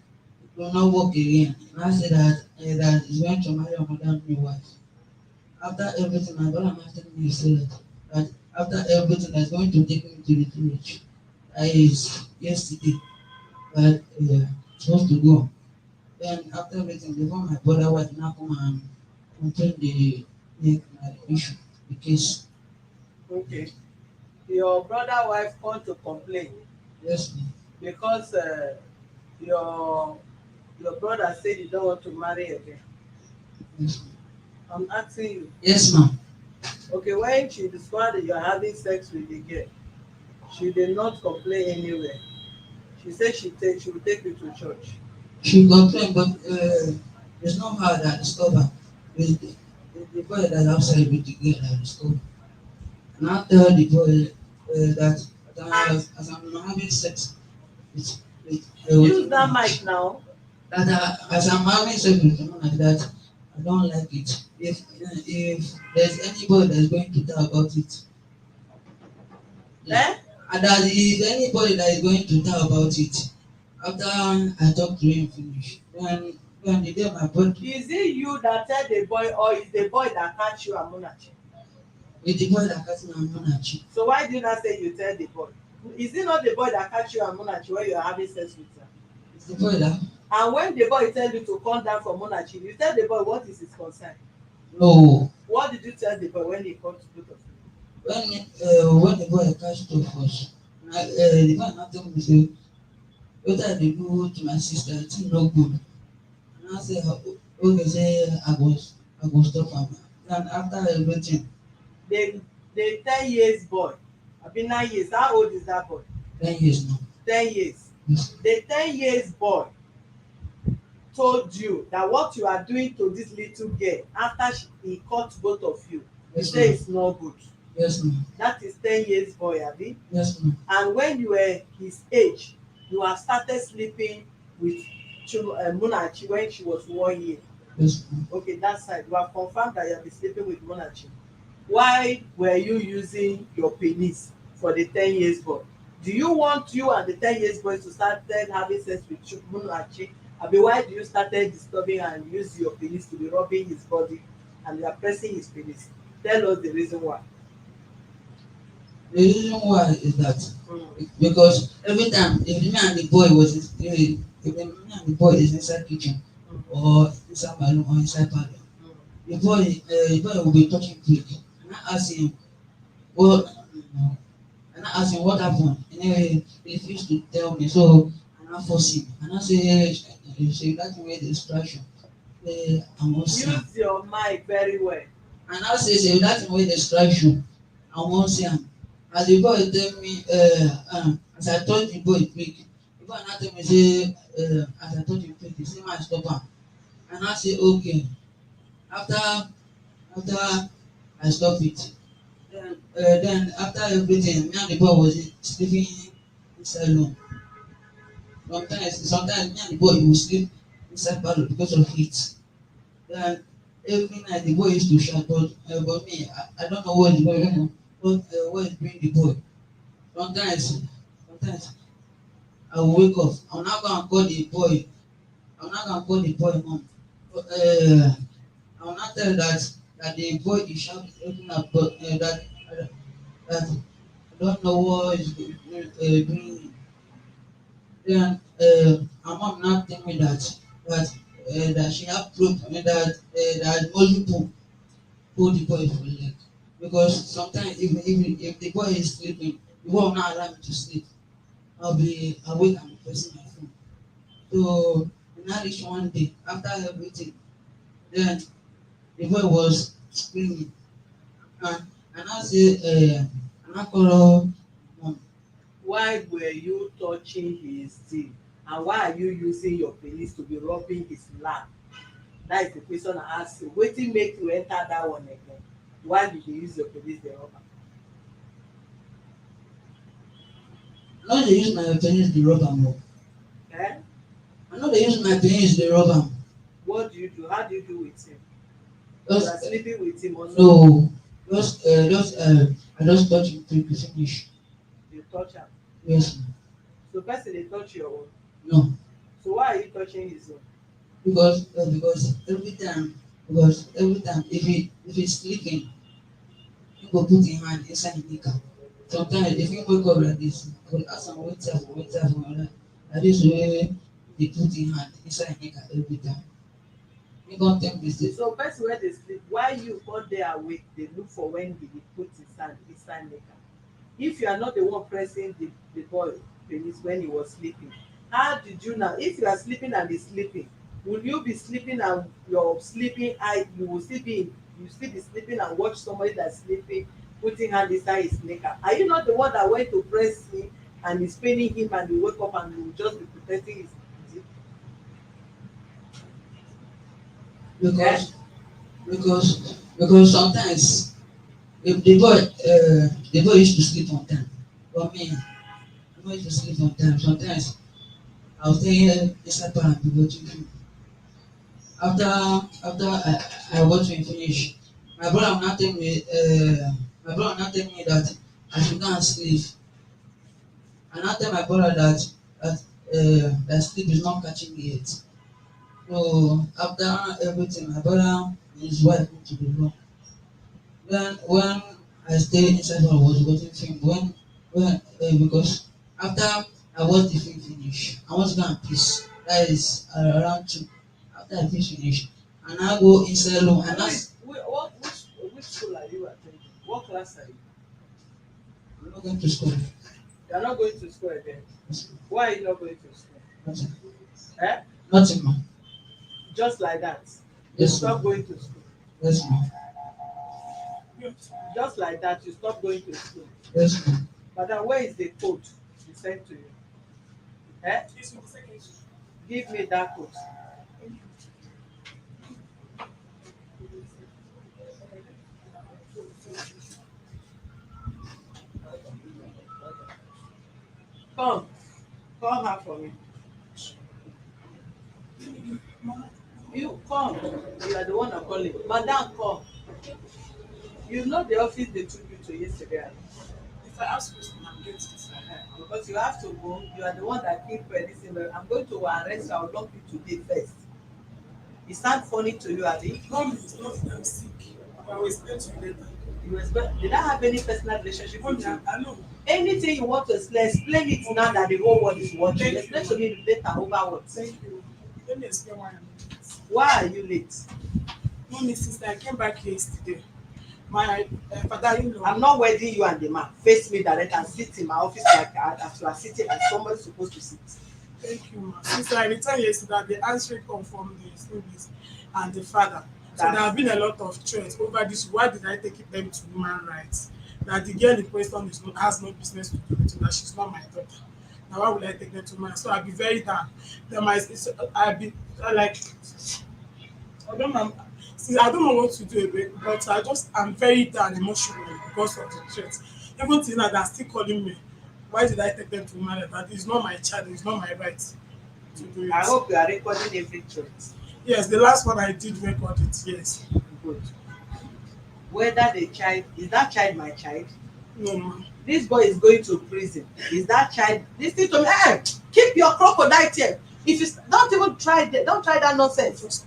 S2: will not work again. And I said that he's going to marry another new wife. After everything, my brother now tell me say that after everything that's going to take me to the village. That is yesterday that supposed to go. Then after everything, before my brother wife now come and complain the issue, the case.
S1: Okay. Your brother wife come to complain
S2: Yes, ma'am.
S1: because your your brother said he don't want to marry again.
S2: Yes, ma'am.
S1: I'm asking you.
S2: Yes, ma'am.
S1: Okay, when she discovered that you're having sex with the girl, she did not complain anywhere. She said she will take you to church.
S2: She complained, but it's not her that discovered. It's the boy that outside with the girl that discovered. And I tell the boy as I'm having sex
S1: Use
S2: with
S1: that
S2: woman,
S1: mic now.
S2: that as I'm having sex with woman like that, I don't like it. If there's anybody that's going to tell about it,
S1: Eh?
S2: and that if anybody that is going to tell about it, after I talk to him finish, when the day my body
S1: Is it you that tell the boy or is the boy that catch you and Munachi?
S2: with the boy that catch me and Monachi,
S1: So why do you not say you tell the boy? Is it not the boy that catch you and Munachi when you are having sex with her?
S2: it's the boy that
S1: And when the boy tell you to come down from Munachi, you tell the boy what is his concern.
S2: no.
S1: What did you tell the boy when he come to both of you?
S2: When the boy catch two of us, the man now tell me say wetin I dey do to my sister, the thing no good. And I say okay say I go stop am. And after everything,
S1: The 10 years boy, abi 9 years, how old is that boy?
S2: 10 years now.
S1: 10 years.
S2: Yes,
S1: The 10 years boy told you that what you are doing to this little girl after he caught both of you, you
S2: yes,
S1: say
S2: ma'am.
S1: it's not good.
S2: Yes, ma'am.
S1: That is 10 years boy, abi?
S2: Yes, ma'am.
S1: And when you were his age, you have started sleeping with Munachi when she was 1 year.
S2: Yes, ma'am.
S1: Okay, that side. You have confirmed that you have been sleeping with Munachi. Why were you using your penis for the 10 years boy? Do you want you and the 10 years boy to start having sex with Munachi? Abi why do you started disturbing and use your penis to be rubbing his body and you are pressing his penis? Tell us the reason why.
S2: The reason why is that
S1: Mm.
S2: because every time if me and the boy was if me and the boy is inside kitchen
S1: Mm.
S2: or inside my room or inside parlour,
S1: Mm.
S2: the boy will be talking quick. And I ask him, what, and I ask him what happened. And he refused to tell me. So and I force him. And I say, say that way the distraction. I must say,
S1: Use your mic very well.
S2: and I say that way the distraction. I won't see him. As the boy tell me, as I told the boy quick, the boy now tell me say, as I told him quick, he say my stop am. And I say okay. After I stop it, then after everything, me and the boy was sleeping inside room. Sometimes me and the boy will sleep inside parlour because of heat. Then every night the boy used to shout, but me, I don't know what is going on. What is doing the boy? Sometimes I will wake up. I'm not gonna call the boy. I'm not gonna call the boy mom. I will not tell that the boy is shouting everything up, but that I don't know what is doing. Then my mom now tell me that she have proof that multiple pull the boy for leg because sometimes if the boy is sleeping, the boy will not allow me to sleep. I'll be awake and pressing my phone. So now reach one day after everything, then the boy was screaming and I say and I call mom.
S1: Why were you touching his teeth? And why are you using your penis to be rubbing his lap? That is the question I ask you. Wetin make you enter that one again? Why did you use your penis dey rub am?
S2: I no dey use my penis dey rub am o.
S1: Eh?
S2: I no dey use my penis dey rub am.
S1: What do you do? How do you do with him? You
S2: Just
S1: are sleeping with him or not?
S2: no, just I just touch him till he finish.
S1: You touch am.
S2: Yes,
S1: So person dey touch your own.
S2: no,
S1: So why are you touching his own?
S2: because every time if he's sleeping, he go put him hand inside him nika. Sometimes if he wake up like this, I go ask am wetin happen like this way he put him hand inside him nika every time. He come tell me say
S1: So person wey dey sleep, why you come dey awake dey look for when he dey put his hand inside nika? If you are not the one pressing the boy penis when he was sleeping, how did you now? If you are sleeping and he's sleeping, will you be sleeping and your sleeping eye you will still be you still be sleeping and watch somebody that's sleeping putting hand inside his nika? Are you not the one that went to press him and is paining him and you wake up and you will just be protecting his dick? Eh?
S2: because sometimes if the boy used to sleep on time, but me the boy used to sleep on time. Sometimes I was staying inside parlour and be watching film. After I watch him finish, my brother will now tell me that I should go and sleep. And I tell my brother that sleep is not catching me yet. So after everything, my brother and his wife go to the room. Then when I stay inside I was watching film because after I watch the film finish, I want to go and piss. That is around 2. After I finish, and I go inside room and ask.
S1: Which school are you attending? What class are you?
S2: I'm not going to school.
S1: You are not going to school again. Why are you not going to school?
S2: Nothing.
S1: Eh?
S2: Nothing, ma.
S1: Just like that. You
S2: Yes,
S1: stop
S2: ma.
S1: going to school.
S2: Yes, ma.
S1: Just like that, you stop going to school.
S2: Yes, ma.
S1: Madam, where is the code he sent to you? Eh? Give me that code. Come, call her for me. You come. You are the one I'm calling. Madam, come. You know the office they took you to yesterday. Abi?
S4: If I ask question, I'm getting it.
S1: Because you have to go. You are the one that keep this email. I'm going to arrest you. I'll lock you today first. It sound funny to you, Abby?
S4: No, it's not. I'm sick. I will explain to you later.
S1: You expect, did I have any personal relationship with
S4: Mommy,
S1: you?
S4: I know.
S1: Anything you want to explain it now that the whole world is watching.
S4: Thank
S1: Explain
S4: you.
S1: to me later over what?
S4: Thank you. Let me explain why I'm late.
S1: Why are you late?
S4: Mommy, sister, I came back yesterday. My father-in-law.
S1: I'm not wedding you and the man. Face me direct and sit in my office like as you are sitting as somebody supposed to sit.
S4: Thank you, ma. Since I returned yesterday, the answering come from the siblings and the father. So there have been a lot of threats over this. Why did I take them to human rights? That the girl in question has no business to do with it, that she's not my daughter. Now why would I take them to human rights? So I'll be very down. Then I'll be like, I don't know. See, I don't know what to do, but I'm very down emotionally because of the threats. Even till now, they're still calling me. Why did I take them to marry? That is not my child. It's not my right to do it.
S1: I hope you are recording every truth.
S4: Yes, the last one I did record it. Yes.
S1: Good. Whether the child is that child my child?
S4: No, ma.
S1: This boy is going to prison. Is that child? Listen to me. Hey, keep your crocodile here. If you don't even try that, don't try that nonsense.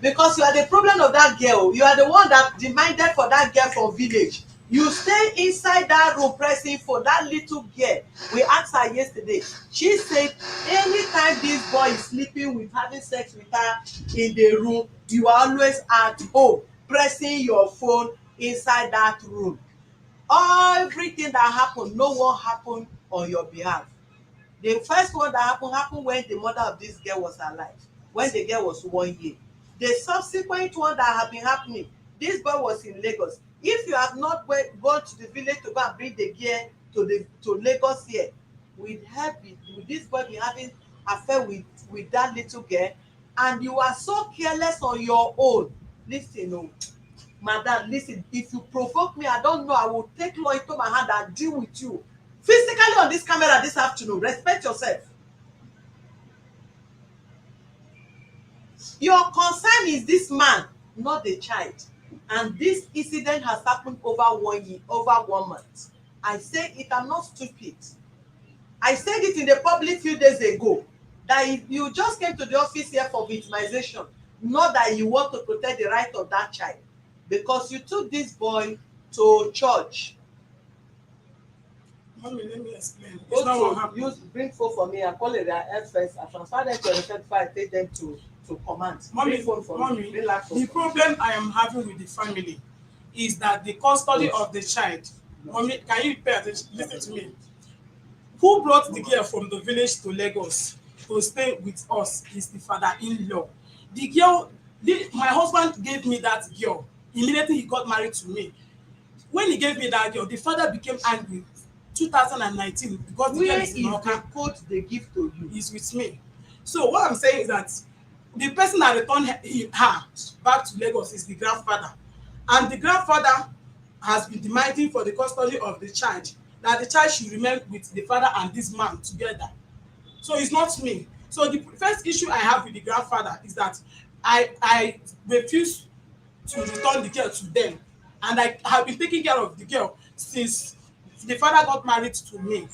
S1: Because you are the problem of that girl. You are the one that demanded for that girl from village. You stay inside that room pressing for that little girl. We asked her yesterday. She said anytime this boy is sleeping with having sex with her in the room, you are always at home pressing your phone inside that room. Everything that happened, no one happened on your behalf. The first one that happened when the mother of this girl was alive, when the girl was 1 year. The subsequent one that have been happening, this boy was in Lagos. If you have not gone to the village to go and bring the girl to Lagos here, would this boy be having affair with that little girl? And you are so careless on your own. Listen, oh, madam, listen, if you provoke me, I don't know, I will take law into my hand and deal with you physically on this camera this afternoon. Respect yourself. Your concern is this man, not the child. And this incident has happened over 1 year, over 1 month. I say it, I'm not stupid. I said it in the public few days ago that you just came to the office here for victimization, not that you want to protect the right of that child, because you took this boy to church.
S4: Mommy, let me explain.
S1: Go
S4: It's not what
S1: to
S4: happened.
S1: use bring phone for me and call it their head first. I transfer them to the before I take them to command.
S4: Mommy,
S1: Bring phone for me. Bring laptop
S4: the
S1: for me.
S4: problem I am having with the family is that the custody of the child. Mommy, can you pay attention? Listen to me. Who brought the girl from the village to Lagos to stay with us is the father-in-law. The girl, my husband gave me that girl immediately he got married to me. When he gave me that girl, the father became angry. 2019 because the girl
S1: Where
S4: is
S1: is
S4: in
S1: the
S4: Oka.
S1: code they give to you?
S4: Is with me. So what I'm saying is that the person that returned her back to Lagos is the grandfather, and the grandfather has been demanding for the custody of the child, that the child should remain with the father and this man together. So it's not me. So the first issue I have with the grandfather is that I refuse to return the girl to them, and I have been taking care of the girl since the father got married to me.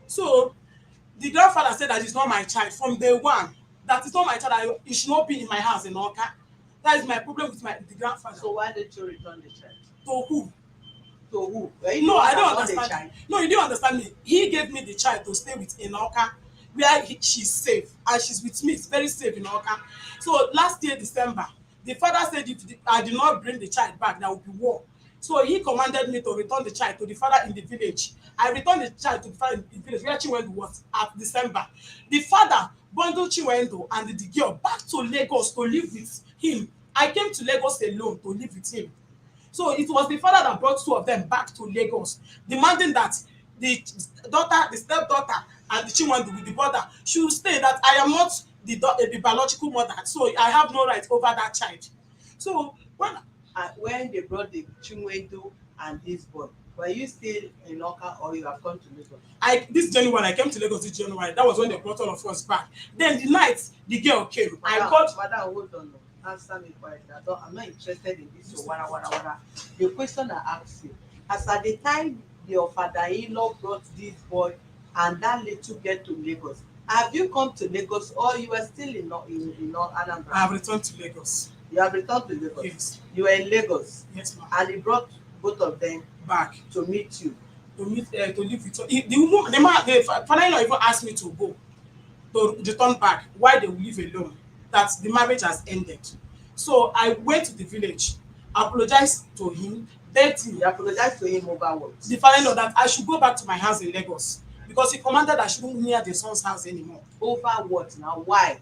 S4: So the grandfather said that it's not my child from day one, that it's not my child, it should not be in my house in Oka. That is my problem with the grandfather.
S1: So why don't you return the child?
S4: To who?
S1: To who? Were you the
S4: No,
S1: one
S4: I
S1: that
S4: don't
S1: want the
S4: understand.
S1: child?
S4: No, you didn't understand me. He gave me the child to stay with in Oka, where she's safe, and she's with me. It's very safe in Oka. So last year, December, the father said if I did not bring the child back, there will be war. So he commanded me to return the child to the father in the village. I returned the child to the father in the village where Chinwendu was at December. The father bundled Chinwendu and the girl back to Lagos to live with him. I came to Lagos alone to live with him. So it was the father that brought two of them back to Lagos, demanding that the the stepdaughter, and the Chinwendu with the brother should stay, that I am not the biological mother, so I have no right over that child. So
S1: When they brought the Chinwendu and this boy, were you still in Oka or you have come to Lagos?
S4: This January, I came to Lagos this January. That was when they brought all of us back. Then the night the girl came, I called.
S1: Madam, hold on. Answer me quietly. I'm not interested in this. So, wara. The question I asked you, as at the time your father-in-law brought this boy and that little girl to Lagos, have you come to Lagos or you are still in Anambra?
S4: I have returned to Lagos.
S1: You have returned to Lagos?
S4: Yes.
S1: You were in Lagos?
S4: Yes, ma'am.
S1: And he brought both of them
S4: Back
S1: to meet you?
S4: to live with the father-in-law even asked me to return back. Why they will live alone? That the marriage has ended. So I went to the village, apologized to him, begged him.
S1: You apologize to him over what?
S4: The father-in-law that I should go back to my house in Lagos because he commanded I shouldn't near the son's house anymore.
S1: Over what now? Why?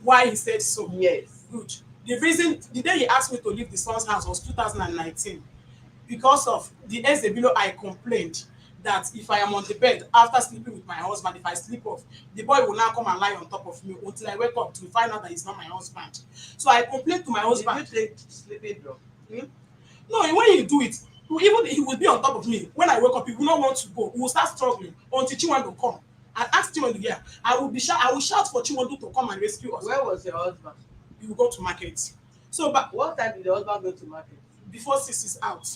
S4: Why he said so?
S1: Yes.
S4: Good. The reason, the day he asked me to leave the son's house was 2019 because of the ex-below I complained that if I am on the bed after sleeping with my husband, if I sleep off, the boy will now come and lie on top of me until I wake up to find out that he's not my husband. So I complained to my husband.
S1: Did you take sleeping drug?
S4: No, when you do it, even he will be on top of me. When I wake up, he will not want to go. We will start struggling until Chinwendu come. And ask Chinwendu here. I will shout for Chinwendu to come and rescue us.
S1: Where was your husband?
S4: He will go to market. So, but
S1: What time did the husband go to market?
S4: before 6 is out.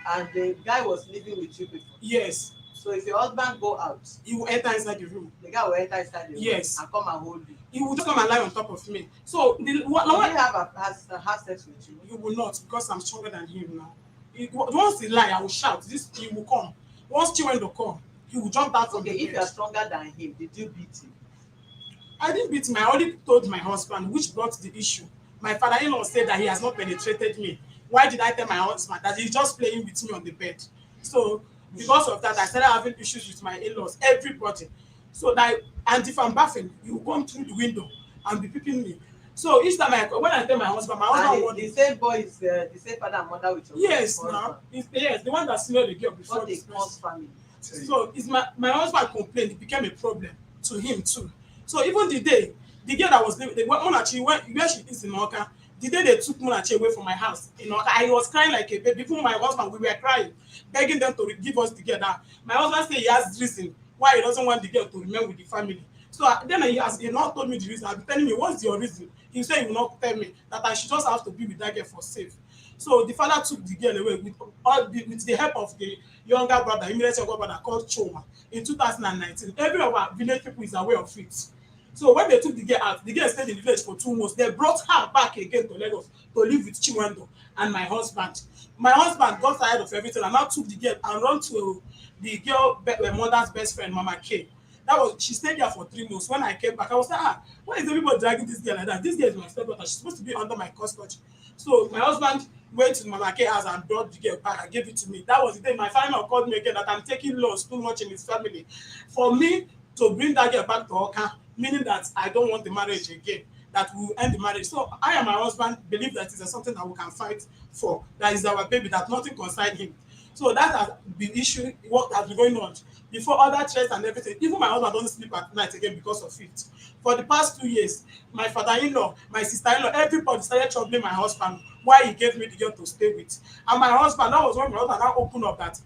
S1: And the guy was living with you people.
S4: Yes,
S1: So if your husband go out,
S4: he will enter inside the room.
S1: the guy will enter inside the room
S4: Yes.
S1: and come and hold you.
S4: He will just come and lie on top of me. So
S1: Will he have sex with you?
S4: you will not because I'm stronger than him now. Once he lie, I will shout. He will come. Once Chinwendu come, he will jump out from
S1: Okay,
S4: the
S1: if you are
S4: bed.
S1: stronger than him, did you beat him?
S4: I didn't beat him. I already told my husband, which brought the issue. My father-in-law said that he has not penetrated me. Why did I tell my husband that he's just playing with me on the bed? So because of that, I started having issues with my in-laws, everybody. So that, and if I'm bathing, he will come through the window and be peeping me. So each time when I tell my husband
S1: And
S4: wants
S1: the same boy is the same father and mother with your
S4: yes,
S1: husband.
S4: now yes, the one that smelled the girl before
S1: What a
S4: this person.
S1: close family.
S4: So it's my husband complained, it became a problem to him too. So even the day, the girl that was living, Munachi, where she is in Oka, the day they took Munachi away from my house in Oka, I was crying like a baby. Even my husband, we were crying, begging them to give us the girl. That my husband said he has reason why he doesn't want the girl to remain with the family. So then he not told me the reason. I'll be telling me, what's your reason? He said he will not tell me that I should just have to be with that girl for safe. So the father took the girl away with the help of the younger brother, immediate younger brother called Choma in 2019. Every of our village people is aware of it. So when they took the girl out, the girl stayed in the village for 2 months. They brought her back again to Lagos to live with Chinwendu and my husband. My husband got tired of everything and now took the girl and run to the girl mother's best friend, Mama K. She stayed there for 3 months. When I came back, I was like, why is everybody dragging this girl like that? This girl is my stepdaughter. She's supposed to be under my custody. So my husband went to Mama K house and brought the girl back and gave it to me. That was the day my father called me again that I'm taking loans too much in his family. For me to bring that girl back to Oka, meaning that I don't want the marriage again, that we will end the marriage. So I and my husband believe that it's something that we can fight for. That is our baby, that nothing concerns him. So that has been issue, what has been going on. Before other threats and everything, even my husband doesn't sleep at night again because of it. For the past 2 years, my father-in-law, my sister-in-law, everybody started troubling my husband why he gave me the girl to stay with. And my husband, that was when my husband now opened up that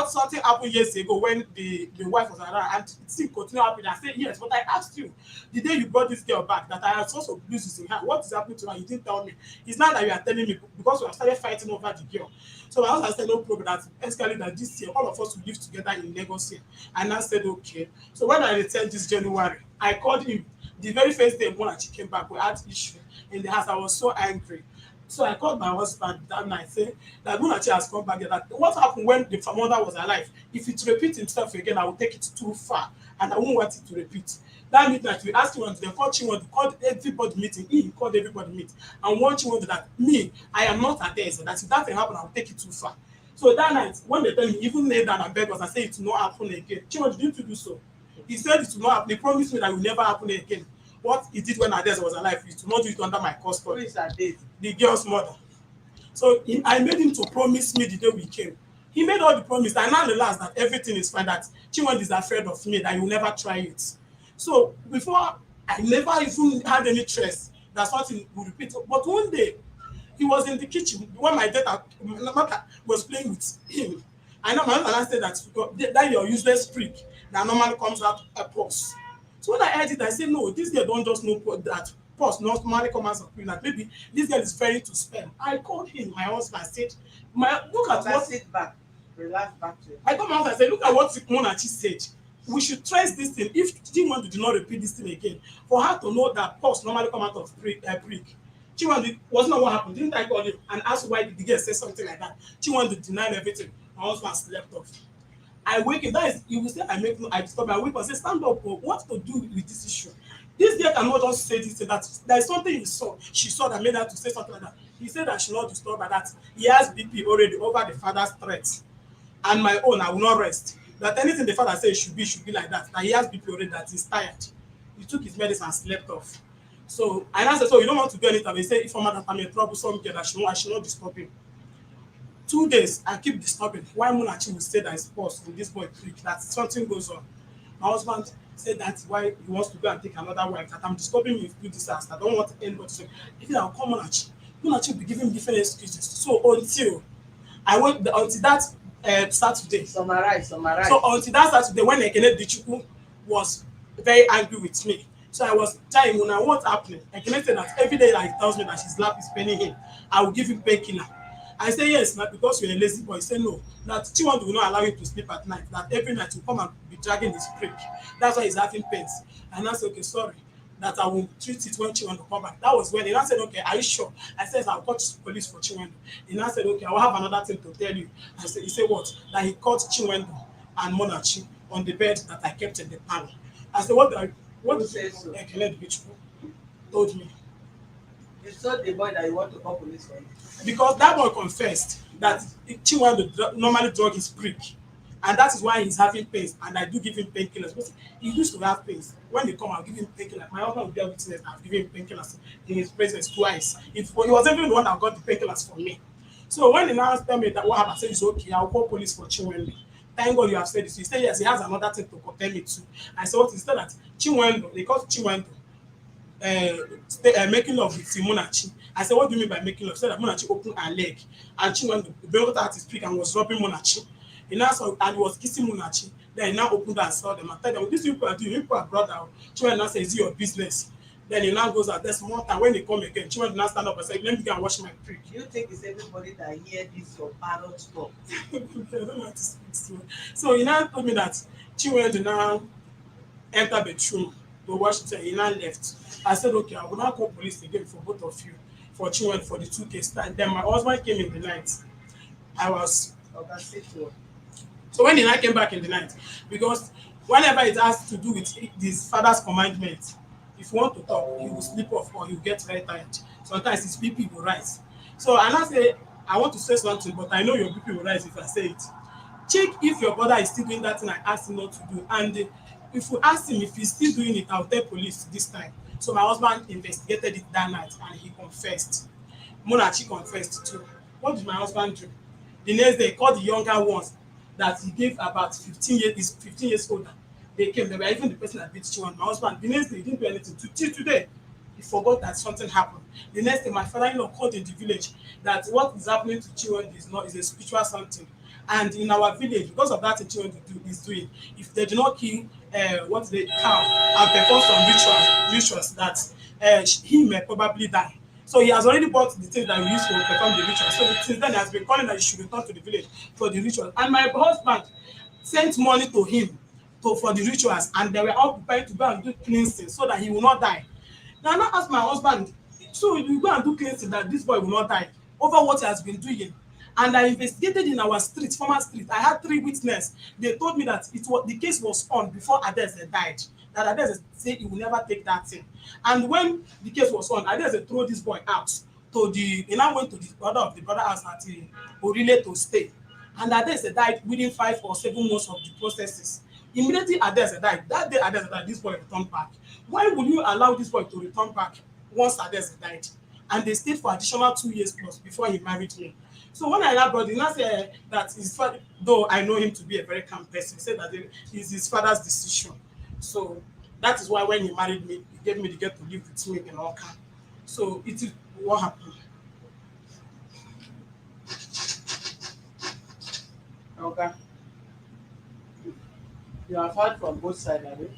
S4: something happened years ago when the wife was around and it still continued happening. I said, yes, but I asked you, the day you brought this girl back, that I had source of bruises in her, what is happening to her? You didn't tell me. It's not that you are telling me because we have started fighting over the girl. So my husband said, no problem, that escalated that this year, all of us will live together in Lagos here. And I said, okay. So when I returned this January, I called him the very first day when she came back. We had issue in the house. I was so angry. So I called my husband that night, saying that Munachi has come back here. That what happened when the mother was alive? If it repeats himself again, I will take it too far, and I won't want it to repeat. That midnight, we asked Chinwendu, they called Chinwendu, called everybody meeting. He called everybody meet, and warned Chinwendu that me, I am not at there. So that if that thing happen, I will take it too far. So that night, when they tell me, even lay down and beg us and say it will not happen again, Chinwendu, didn't you do so? He said it will not happen. He promised me that it will never happen again. What he did when Ades was alive is to not do it under my custody.
S1: Who is Ades?
S4: The girl's mother. So I made him to promise me the day we came. He made all the promise, and now realized that everything is fine, that Chinwendu is afraid of me, that he will never try it. So before, I never even had any trust that something would repeat. But one day, he was in the kitchen when my daughter was playing with him. I know my husband said that your useless freak that normally comes out a pause. So when I heard it, I said, no, this girl don't just know that pause normally comes out of pregnant. Maybe this girl is very to sperm. I called him, my husband, said, look at what.
S1: Sit back, relax back to it.
S4: I told my husband, I said, look at what Munachi said. We should trace this thing. If Chinwendu did not repeat this thing again, for her to know that pause normally come out of prick. Chinwendu was not what happened. Didn't I call him and ask why the girl said something like that? Chinwendu denied everything. My husband slept off. I wake him. That is, you will say I disturb. I wake up and say, stand up. What to do with this issue? This girl cannot just say this, say that. There is something you saw, she saw that made her to say something like that. He said that she not disturb her, that he has BP already over the father's threats. And my own, I will not rest. That anything the father says should be like that. That he has BP already, that he's tired. He took his medicine and slept off. So I now said, so you don't want to do anything. He said, if that I'm a troublesome girl, I should not disturb him. 2 days, I keep disturbing. Why Munachi will say that it's pause in this boy preach, that something goes on. My husband said that's why he wants to go and take another wife, that I'm disturbing you with this house. I don't want anybody to say, if I'll call Munachi, Munachi will be giving me different excuses. So I went until that Saturday.
S1: Summarize.
S4: So until that Saturday, when Ekene Dichuku was very angry with me, so I was telling him, what's happening? Ekene said that every day that he tells me that his lap is paining him, I will give him painkiller. I say yes, not because you're a lazy boy. He said no, that Chinwendu will not allow him to sleep at night, that every night you come and be dragging his prick. That's why he's having pains. And I said, okay, sorry, that I will treat it when Chinwendu come back. That was when he now said, okay, are you sure? I said, I'll call police for Chinwendu. He now said, okay, I will have another thing to tell you. He said what? That he caught Chinwendu and Monachi on the bed that I kept in the parlor. I said, what
S1: Who says so?
S4: Ekele Dibichukwu told me.
S1: You told the boy that you want to call police for him.
S4: Because that boy confessed that Chinwendu normally drug his prick, and that is why he's having pains, and I do give him painkillers. But he used to have pains. When they come, I'll give him painkillers. My husband will be a witness. I've given him painkillers in his presence twice. He was even the one that got the painkillers for me. So when he now tell me that what happened, I said it's okay. I'll call police for Chinwendu. Thank God you have said this. He said yes. He has another thing to compare me to. I said what? He said that Chinwendu, they call Chinwendu. Making love with Munachi. I said, what do you mean by making love? He said that Munachi opened her leg and Chinwendu brought out his prick and was rubbing Munachi. He now saw and he was kissing Munachi. Then he now opened her and saw them and told them, this people are doing, you people are brother. Chinwendu now says, is it your business? Then he now goes out. There's more time when they come again. Chinwendu now stand up and say, let me go and wash my prick.
S1: Do you think it's everybody that hear this your parrot talk?
S4: I don't like to speak to. So he now told me that Chinwendu now enter the bedroom to wash it. He now left. I said, okay, I will now call police again for both of you, for Chinwendu, for the 2 cases. And then my husband came in the night. I was. So when he now came back in the night, because whenever it has to do with his father's commandment, if you want to talk, he will sleep off or he will get very tired. Sometimes his BP will rise. So I now say, I want to say something, but I know your BP will rise if I say it. Check if your brother is still doing that thing I asked him not to do. And if you ask him if he's still doing it, I'll tell police this time. So my husband investigated it that night and he confessed. Munachi confessed too. What did my husband do? The next day, he called the younger ones that he gave about 15 years, is 15 years older. They came, they were even the person that beat Chinwendu. My husband, the next day, he didn't do anything. Till today, he forgot that something happened. The next day, my father-in-law called in the village that what is happening to Chinwendu is a spiritual something. And in our village, because of that thing Chinwendu is doing, if they do not kill the cow and perform some rituals that he may probably die. So he has already bought the things that we use to perform the ritual. So since then, he has been calling that he should return to the village for the ritual. And my husband sent money to him for the rituals, and they were all prepared to go and do cleansing so that he will not die. Now, I now ask my husband, so you go and do cleansing that this boy will not die over what he has been doing. And I investigated in our street, former street. I had 3 witnesses. They told me that the case was on before Adese died. That Adese said he will never take that thing. And when the case was on, Adese threw this boy out to he now went to the brother of the brother house at Ually to stay. And Adese died within 5 or 7 months of the processes. Immediately Adese died. That day Adese died, this boy returned back. Why would you allow this boy to return back once Adese died? And they stayed for additional 2 years plus before he married me. So when I now brought him, I said that his father, though I know him to be a very calm person, he said that it is his father's decision. So that is why when he married me, he gave me the get to live with me in Oka. So it is what happened.
S1: Okay. You have heard from both sides, have you?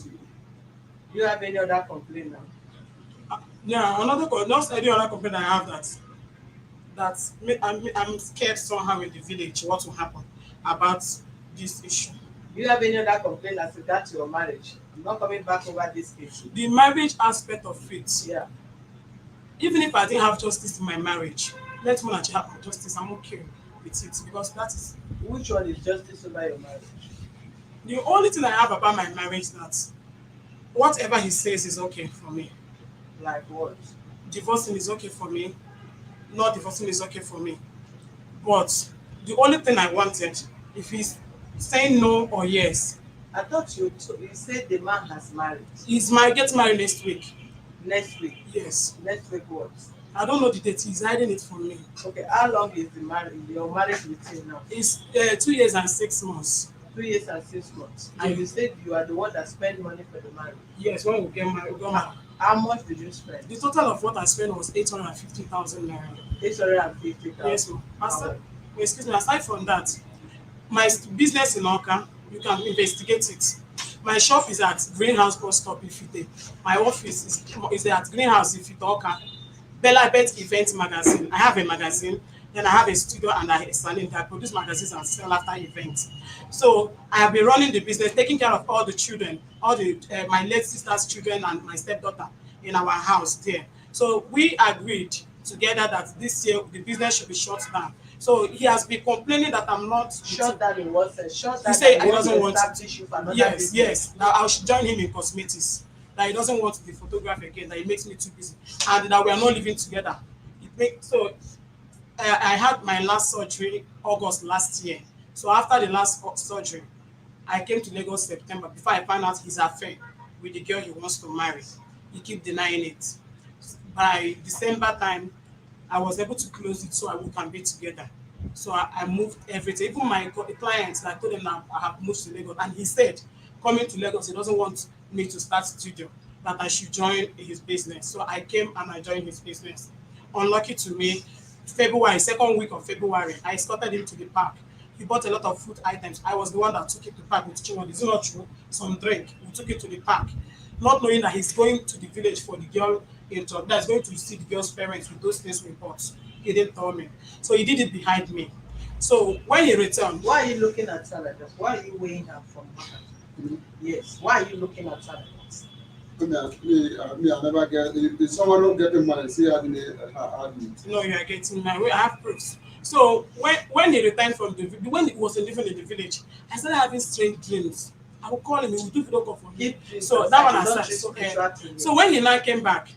S1: Do you have any other complaint now?
S4: Yeah, not any other complaint I have I'm scared somehow in the village what will happen about this issue.
S1: Do you have any other complaint as regards your marriage? I'm not coming back over this case.
S4: The marriage aspect of it.
S1: Yeah.
S4: Even if I didn't have justice in my marriage, let Munachi have my justice. I'm okay with it because that is.
S1: Which one is justice over your marriage?
S4: The only thing I have about my marriage is that Whatever he says is okay for me.
S1: Like what?
S4: Divorcing is okay for me. Not divorcing is okay for me. But the only thing I wanted, if he's saying no or yes,
S1: I thought you said the man has married.
S4: he's married, get married next week.
S1: Next week.
S4: Yes.
S1: Next week what?
S4: I don't know the date. He's hiding it from me.
S1: Okay, how long is your marriage with him now?
S4: It's 2 years and 6 months.
S1: 2 years and 6 months.
S4: Yeah.
S1: And you said you are the one that spent money for the marriage.
S4: Yes, when we get married, we got married.
S1: How much did you spend?
S4: The total of what I spent was 850,000 naira.
S1: 850,000.
S4: Yes, ma'am. Excuse me. Aside from that, my business in Oka, you can investigate it. My shop is at Greenhouse Bus Stop Ifite. My office is at Greenhouse Ifite Oka. Bella Bet Event Magazine. I have a magazine, then I have a studio and I selling. I produce magazines and sell after events. So I have been running the business, taking care of all the children, all the my late sister's children and my stepdaughter in our house there. So we agreed together that this year the business should be shut down. So he has been complaining that I'm not
S1: Shut down in what sense? Shut
S4: He
S1: down
S4: said
S1: that
S4: he doesn't want
S1: establish you for another
S4: Yes,
S1: business.
S4: yes. That I should join him in cosmetics. That he doesn't want the photograph again. That he makes me too busy, and that we are not living together. I had my last surgery August last year. So after the last surgery, I came to Lagos September before I found out his affair with the girl he wants to marry. He keep denying it. By December time, I was able to close it so we can be together. So I moved everything. Even my clients, I told them that I have moved to Lagos, and he said, coming to Lagos, he doesn't want me to start studio, that I should join his business. So I came and I joined his business. Unlucky to me, February, second week of February, I escorted him to the park. He bought a lot of food items. I was the one that took him to the park with Chinwend. Is it not true? Some drink. We took him to the park, not knowing that he's going to the village for the girl that's going to see the girl's parents with those things we bought. He didn't tell me. So he did it behind me. So when he returned,
S1: Why are you looking at her like that? Why are you weighing her from her? Yes. Why are you looking at her like that?
S3: I never get. If someone don't get the money, see how they
S4: no, you are getting my way. I have proofs. So when he returned from when he was living in the village, I started having strange dreams. I would call him, he would do video call for me. So that one aside. So when he now came back,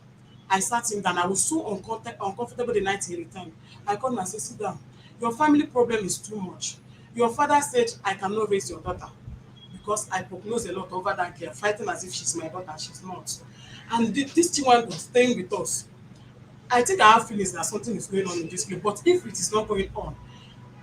S4: I sat him down. I was so uncomfortable the night he returned. I called him and said, sit down. Your family problem is too much. Your father said, I cannot raise your daughter because I prognose a lot over that girl, fighting as if she's my daughter. She's not. And this Chinwend was staying with us. I think I have feelings that something is going on in this place. But if it is not going on,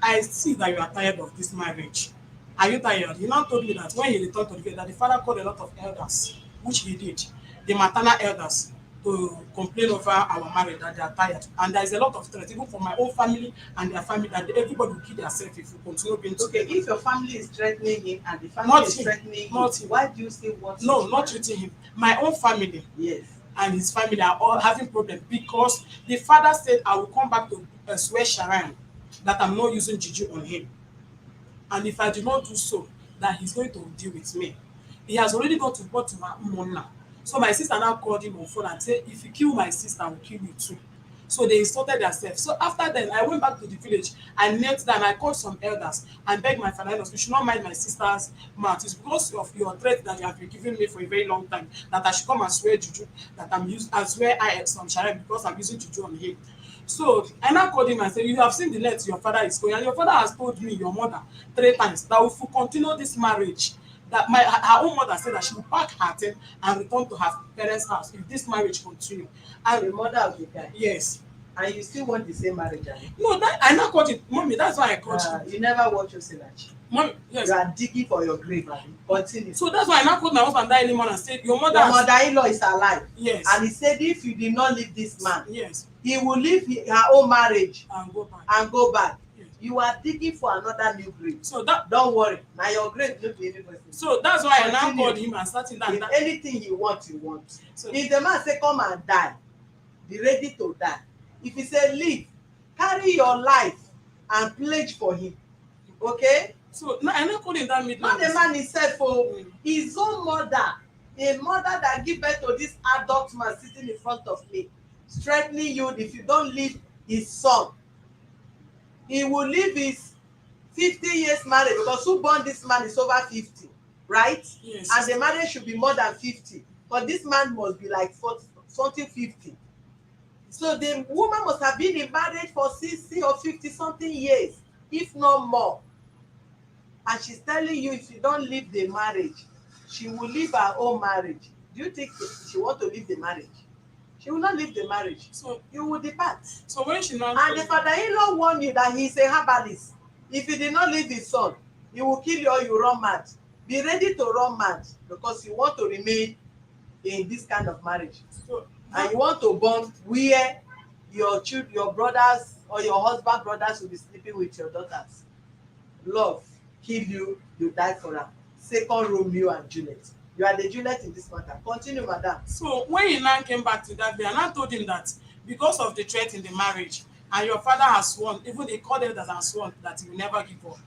S4: I see that you are tired of this marriage. Are you tired? He now told me that when he returned to the village, that the father called a lot of elders, which he did, the maternal elders, to complain over our marriage, that they are tired. And there is a lot of threat, even for my own family and their family, that everybody will kill themselves if we continue being together.
S1: Okay, if your family is threatening him and the family is threatening you, why do you still want to?
S4: No, not treating him. My own family.
S1: Yes.
S4: And his family are all having problems because the father said, I will come back to swear Sharon that I'm not using juju on him. And if I do not do so, that he's going to deal with me. He has already got to report to my mom now. So my sister now called him on phone and said, if you kill my sister, I will kill you too. So they insulted themselves. So after then, I went back to the village. I knelt down. I called some elders and begged my father-in-law, you should not mind my sister's mouth. It's because of your threat that you have been giving me for a very long time that I should come and swear juju, that I swear I am some Sharon because I'm using juju on him. So I now called him and said, you have seen the length your father is going, and your father has told me, your mother, 3 times, that if we continue this marriage, that her own mother said that she will pack her thing and return to her parents' house if this marriage continue. And
S1: the mother of the guy.
S4: Yes.
S1: And you still want the same marriage?
S4: No, that I now called it, mommy. That's why I called you.
S1: You never watch your Osinachi.
S4: Mommy, yes.
S1: You are digging for your grave, Abby. Continue.
S4: So that's why I now called my husband that early morning and said, your
S1: mother-in-law is alive.
S4: Yes.
S1: And he said, if you did not leave this man,
S4: yes,
S1: he will leave her own marriage
S4: and go back.
S1: Yes. You are digging for another new grave.
S4: So that
S1: don't worry. Now your grave no be anybody.
S4: So that's why I now called him and starting that.
S1: If anything you want, you want.
S4: So
S1: if the man say come and die, be ready to die. If he say leave, carry your life and pledge for him. Okay?
S4: So I now called him that midnight.
S1: Not the man himself for his own mother, a mother that give birth to this adult man sitting in front of me, threatening you if you don't leave his son. He will leave his 50 years marriage because who born this man is over 50, right?
S4: Yes.
S1: And the marriage should be more than 50. but this man must be like 40 something 50. So the woman must have been in marriage for 60 or 50 something years, if not more. And she's telling you if you don't leave the marriage, she will leave her own marriage. Do you think she want to leave the marriage? She will not leave the marriage.
S4: So
S1: You will depart.
S4: so when she now
S1: And the father-in-law warned you that he is a herbalist. If you did not leave his son, he will kill you or you run mad. Be ready to run mad because you want to remain in this kind of marriage.
S4: so
S1: And you want to bond where your children, your brothers or your husband brothers will be sleeping with your daughters. Love kill you, you die for her. Second Romeo and Juliet. You are the Juliet in this matter. Continue, madam.
S4: so when he now came back to that day, and I told him that because of the threat in the marriage, and your father has sworn, even the court elders has sworn that he will never give up.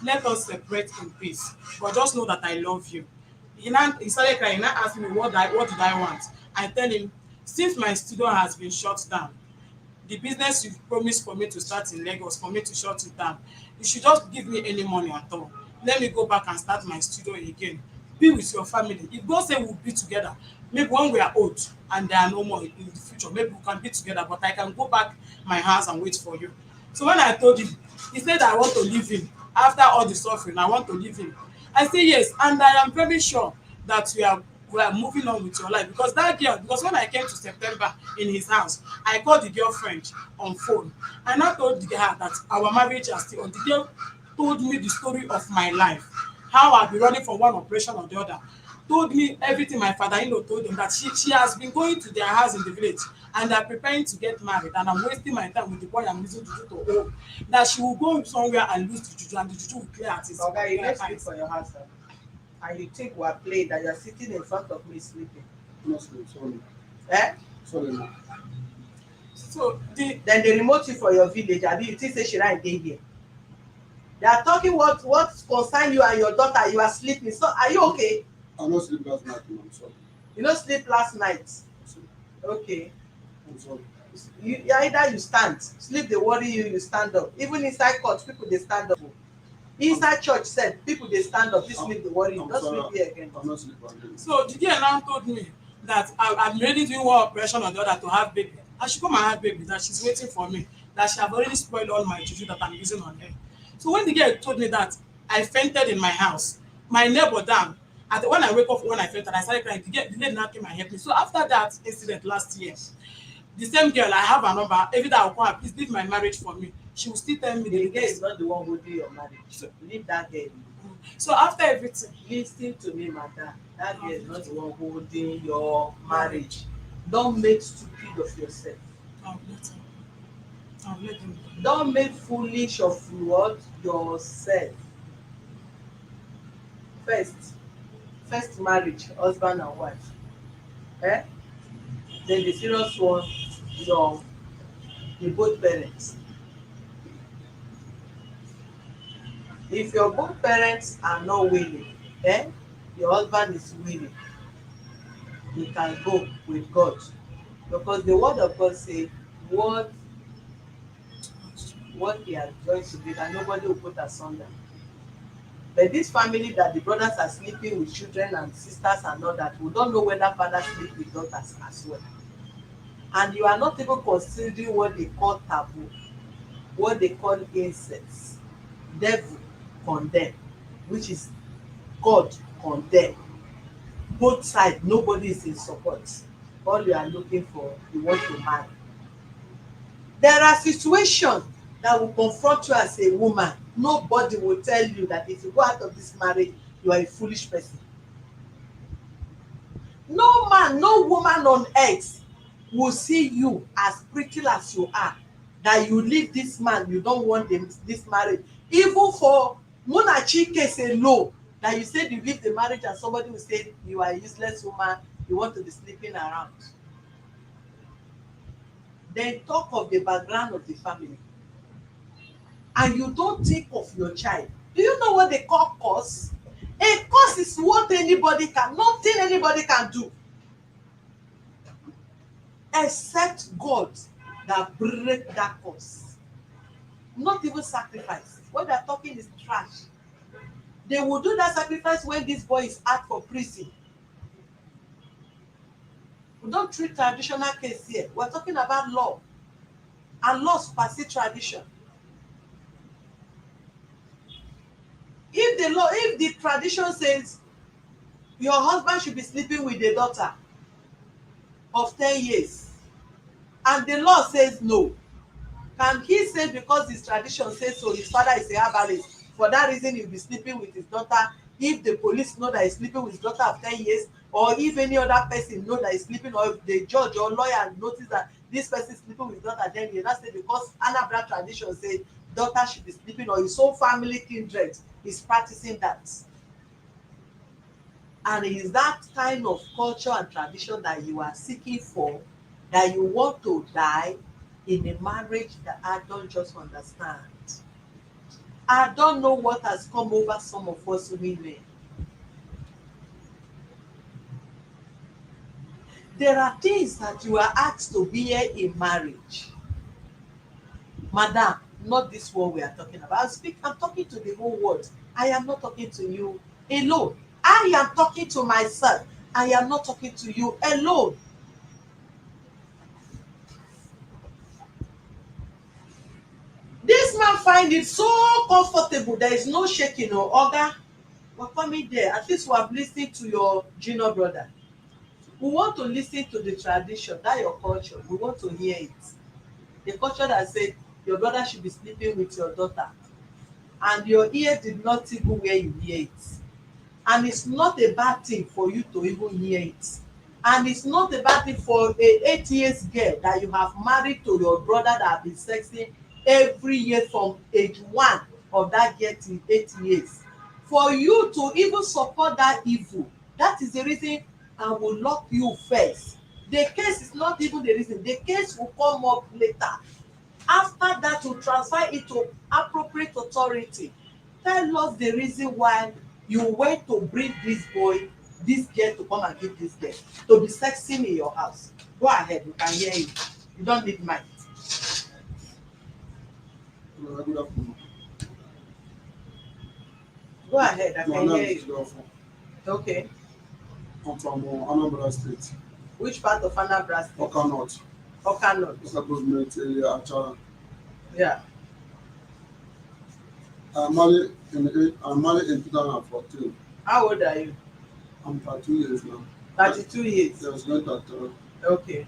S4: Let us separate in peace. But just know that I love you. He started crying. He now asked me what did I want. I tell him, since my studio has been shut down, the business you promised for me to start in Lagos, for me to shut it down, you should just give me any money at all. Let me go back and start my studio again. Be with your family. If God say we'll be together, maybe when we are old and there are no more in the future, maybe we can be together, but I can go back my house and wait for you. So when I told him, he said I want to leave him. After all the suffering, I want to leave him. I say yes, and I am very sure that we are moving on with your life, because that girl, because when I came to September in his house, I called the girlfriend on phone and I told her that our marriage is still on. The girl told me the story of my life, how I've been running from one operation or the other, told me everything. My father-in-law told them that she has been going to their house in the village and they're preparing to get married, and I'm wasting my time with the boy I'm using juju to hold, that she will go somewhere and lose the juju and the juju will clear at his
S1: Okay, you
S4: clear
S1: let's sleep
S4: eyes.
S1: for your husband. And you think we're playing that you're sitting in front of me sleeping.
S3: No sleep, sorry.
S1: Eh?
S3: Sorry, ma.
S4: So
S1: Then they remote you for your village. I mean, you think say she right dey here. They are talking what concern you and your daughter. You are sleeping. So are you okay?
S3: I no sleep last night, ma. I'm sorry.
S1: You no sleep last night.
S3: I'm sorry.
S1: Okay.
S3: I'm sorry.
S1: You either you stand, sleep dey worry you, you stand up. Even inside court, people dey stand up. Inside church sef, people dey stand up. You sleep dey worry you.
S3: I'm
S1: Don't
S3: sorry.
S1: sleep here again.
S3: I'm not sleep again.
S4: So the girl now told me that I'm ready doing one operation or the other to have baby. I should come and have baby, that she's waiting for me, that she have already spoiled all my juju that I'm using on her. So when the girl told me that, I fainted in my house. My neighbor down. When I wake up, when I fainted, I started crying. The lady now came and helped me. So after that incident last year, the same girl, I have her number. Every day I'll call her, please leave my marriage for me. She will still tell me
S1: The
S4: the
S1: girl
S4: case.
S1: is not the one who do your marriage. So leave that girl.
S4: So after everything,
S1: Listen to me, madam. That girl is not the one holding your marriage. Don't make stupid of yourself.
S4: I'll let her. I'll let him.
S1: Don't make foolish of what yourself. First marriage, husband and wife. Eh? Then the serious one, your the both parents. If your both parents are not willing, eh? Your husband is willing, you can go with God. Because the word of God say, what he has joined together, nobody will put asunder. But this family that the brothers are sleeping with children and sisters and all that, we don't know whether fathers sleep with daughters as well. And you are not even considering what they call taboo, what they call incest, devil condemn, which is God condemn. Both sides, nobody is in support. All you are looking for, you want to marry. There are situations that will confront you as a woman. Nobody will tell you that if you go out of this marriage, you are a foolish person. No man, no woman on earth will see you as pretty as you are, that you leave this man, you don't want this marriage. Even for Munachi case alone, that you said you leave the marriage and somebody will say you are a useless woman, you want to be sleeping around. Then talk of the background of the family. And you don't think of your child. Do you know what they call curse? A curse is what nothing anybody can do except God that break that curse. Not even sacrifice. What they are talking is trash. They will do that sacrifice when this boy is out for prison. We don't treat traditional case here. We're talking about law. And law supersede tradition. If the tradition says your husband should be sleeping with a daughter of 10 years, and the law says no, can he say because his tradition says so, his father is a herbalist, for that reason he'll be sleeping with his daughter? If the police know that he's sleeping with his daughter of 10 years, or if any other person know that he's sleeping, or if the judge or lawyer notice that this person is sleeping with his daughter, then you not say because Anambra tradition say daughter should be sleeping, or his whole family kindred is practicing that. And it is that kind of culture and tradition that you are seeking for, that you want to die in a marriage that I don't just understand. I don't know what has come over some of us women. There are things that you are asked to bear in marriage. Madam, not this one we are talking about. I'm talking to the whole world. I am not talking to you alone. I am talking to myself. I am not talking to you alone. This man find it so comfortable. There is no shaking or oga. We're coming there. At least we have listened to your junior brother. We want to listen to the tradition, that your culture. We want to hear it. The culture that said your brother should be sleeping with your daughter, and your ear did not even where you hear it. And it's not a bad thing for you to even hear it. And it's not a bad thing for a 8 years girl that you have married to your brother that have been sexing every year from age 1 of that girl till 8 years. For you to even support that evil, that is the reason I will lock you first. The case is not even the reason. The case will come up later. After that, we'll transfer it to appropriate authority. Tell us the reason why you went to bring this boy, this girl to come and give this girl to be sexing in your house. Go ahead, we can hear you. You don't need mic.
S3: Good afternoon.
S1: Go ahead, I
S3: My
S1: can
S3: name
S1: hear
S3: is
S1: you.
S3: Godfrey.
S1: Okay.
S3: I'm from Anambra State,
S1: Which part of Anambra State?
S3: Oka North,
S1: Oka North.
S3: local government area, Achara.
S1: Yeah.
S3: I'm married in 2014.
S1: How old are you?
S3: I'm 32 years now.
S1: 32 years.
S3: Yes, going to
S1: Okay.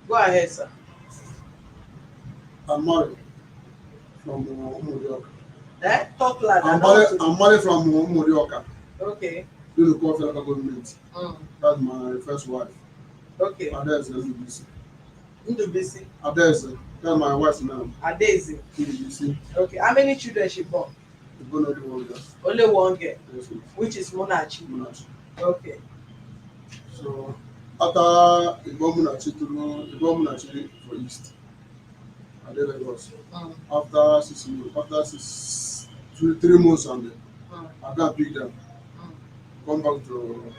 S1: Go ahead, sir.
S3: I'm married from Umudioka.
S1: Talk loud.
S3: I'm married from Umudioka.
S1: Okay.
S3: Local government.
S1: Mm.
S3: That's my first wife.
S1: Okay.
S3: Adeze Ndubisi.
S1: Ndubisi.
S3: Adeze. That's my wife now.
S1: Adeze.
S3: Ndubisi.
S1: Okay. How many children she born?
S3: She born only one girl.
S1: Only one girl.
S3: Yes,
S1: Which is Munachi.
S3: Munachi.
S1: Okay.
S3: So after Munachi for East, I did Lagos. After 3 months and then I got pick them, come back to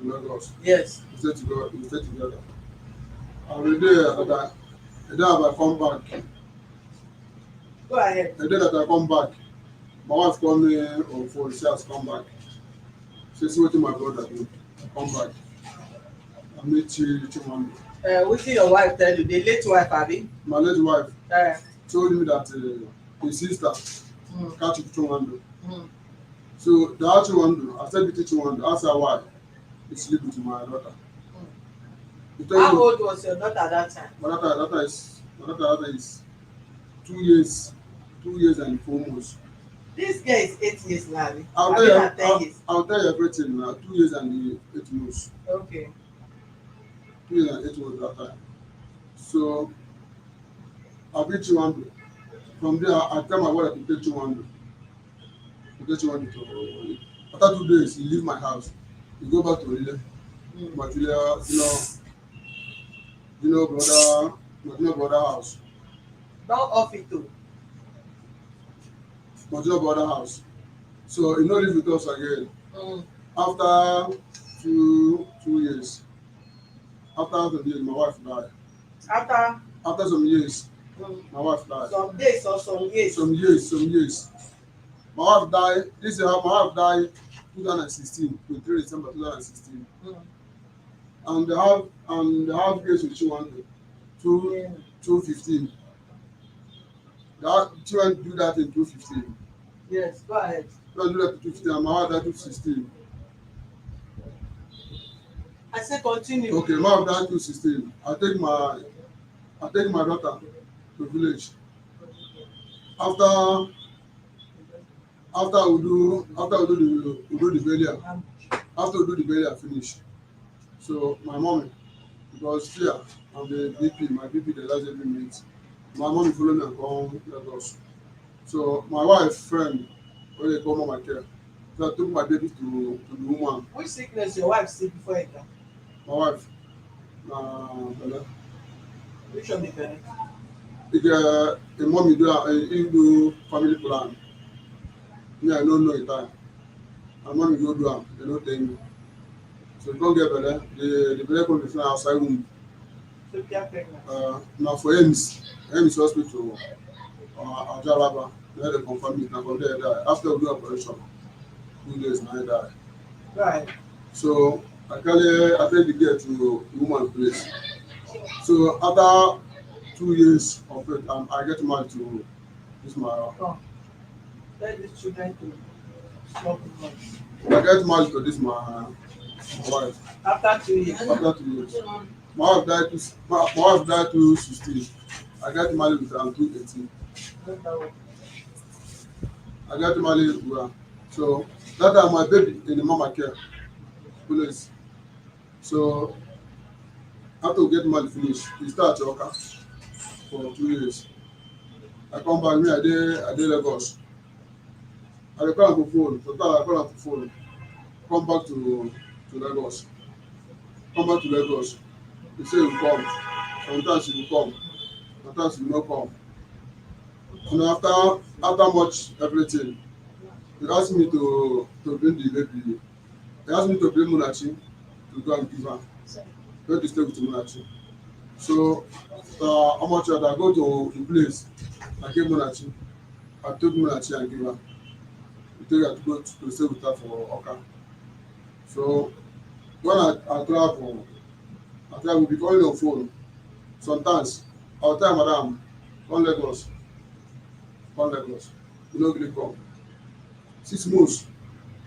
S3: Lagos.
S1: Yes.
S3: We stay together. And the day I come back.
S1: Go ahead.
S3: The day that I come back, my wife called me on phone. She has come back. She said, "What my brother do? I come back. I meet Chinwendu."
S1: What did your wife tell you? The late wife, Abi?
S3: My late wife told me that his sister catch Chinwendu. So the Chinwendu, I said to Chinwendu, ask her why he sleep with my daughter.
S1: How old was your daughter at that time?
S3: My daughter is 2 years and 4 months.
S1: This girl is 8 years now.
S3: I'll tell you everything now. 2 years and 8 months.
S1: Okay.
S3: 2 years and 8 months that time. So I beat Chinwendu. From there, I tell my wife to take Chinwendu. After 2 days, he leave my house. He go back to Ually. My brother house.
S1: Don't off it too.
S3: My brother house. So he no live with us again. After two years. After some years, my wife died. After some years, my wife died.
S1: Some days or some years?
S3: Some years. My wife died. My wife died 2016, 23 December 2016. and they have gates with Chinwendu, 215. That Chinwendu do that in 215.
S1: Yes, go ahead.
S3: Chinwendu do that in 215 and my wife died 216.
S1: I say continue.
S3: Okay, my wife died 216. I take my daughter to village. After we do the burial. After we do the burial finish. So my mommy, because fear and the BP, my BP dey rise every minute. My mommy follow me and come Lagos. So my wife friend wey dey call mama care, so I took my baby to the woman.
S1: Which sickness your wife see before you come?
S3: My wife na belle.
S1: Which one be belle?
S3: Im mommy do family plan. Me I no know the time. My mommy go do am, they no tell me. So you come get belle, the belle come dey fly outside womb.
S1: So you are pregnant.
S3: Na for Ems hospital Ajalaba, where they confirm it, na from there die. After we do operation, 2 days na die.
S1: Right.
S3: So I take the girl to the woman place. So after 2 years of it, I get married to this my
S1: Come. Let these children to smoke money.
S3: I get married to this my wife.
S1: After 2 years.
S3: After 2 years. My wife died 216. I got married with her in 218. I got married with her. So that time my baby in the mama care place. So after we get married finish, we start Oka for 2 years. I come back, me I dey Lagos. I dey call am for phone. Sometimes I call am for phone. Come back to Lagos. Come back to Lagos. He say he will come. Sometimes he will come. Sometimes he will not come. And after much everything, he asked me to bring the baby. He asked me to bring Munachi to go and give her. Go to stay with Munachi. So how much I go to the place, I gave Munachi. I took Munachi and give her. We take her to go to stay with her for Oka. So when I travel, we be calling on phone. Sometimes I'll tell madam, come Lagos. You no gree come. 6 months,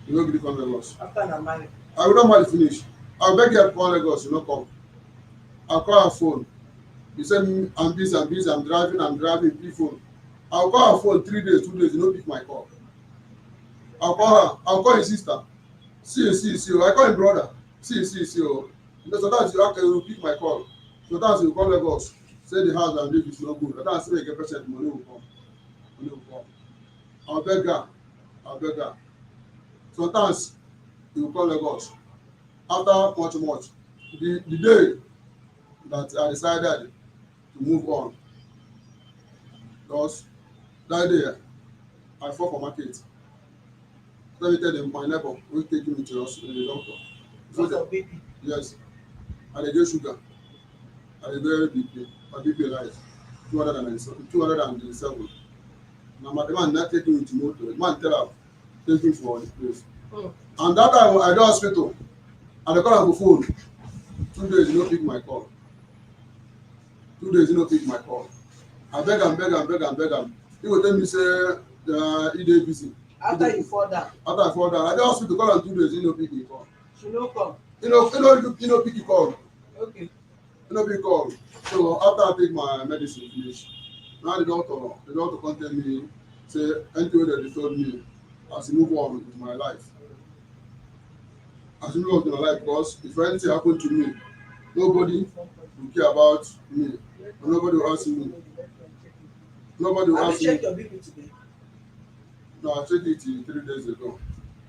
S3: you no gree come Lagos.
S1: After na married.
S3: I will not marry finish. I beg you to come Lagos, you no come. I call her phone. You say I'm busy, I'm driving, pick phone. I'll call her phone 3 days, 2 days, you no pick my call. I'll call her, I'll call his sister. See, I call him brother. See. Sometimes you will pick my call. Sometimes you call Lagos, say the house and live is no good. Sometimes say you get patient, money will come. I'll beg her. Sometimes you will call Lagos. After much, the day that I decided to move on, because that day I fall for market. Let me tell them my neighbor will take me to the doctor.
S1: Because of BP.
S3: Yes. And they get sugar. And they very BP. My BP rise 207. Now my man not taking me to motor. The man tell her take me for the place. And that time I go hospital and they call am for phone. 2 days he no pick my call. 2 days he no pick my call. I beg am. He go tell me say he dey busy.
S1: After you fall down.
S3: After I fall down, I dey hospital call am 2 days he no pick the call.
S1: She no come.
S3: He no pick the call.
S1: Okay.
S3: He no pick call. So after I take my medicine finish, now the doctor come tell me say anything wey dey told me as he move on with my life. As he move on with my life, because if anything happen to me, nobody will care about me. Nobody will ask me. Nobody will ask me.
S1: Have you checked your BP today?
S3: No, I checked it 3 days ago.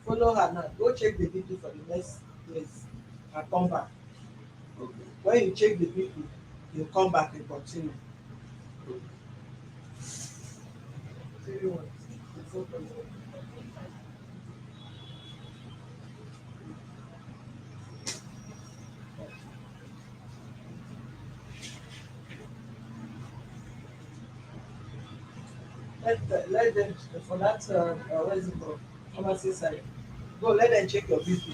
S1: Follow her now. Go check the BP for the next place and come back.
S3: Okay.
S1: When you check the BP, you come back and continue. Let them for that what is it called? Pharmacy side. Go let them check your BP.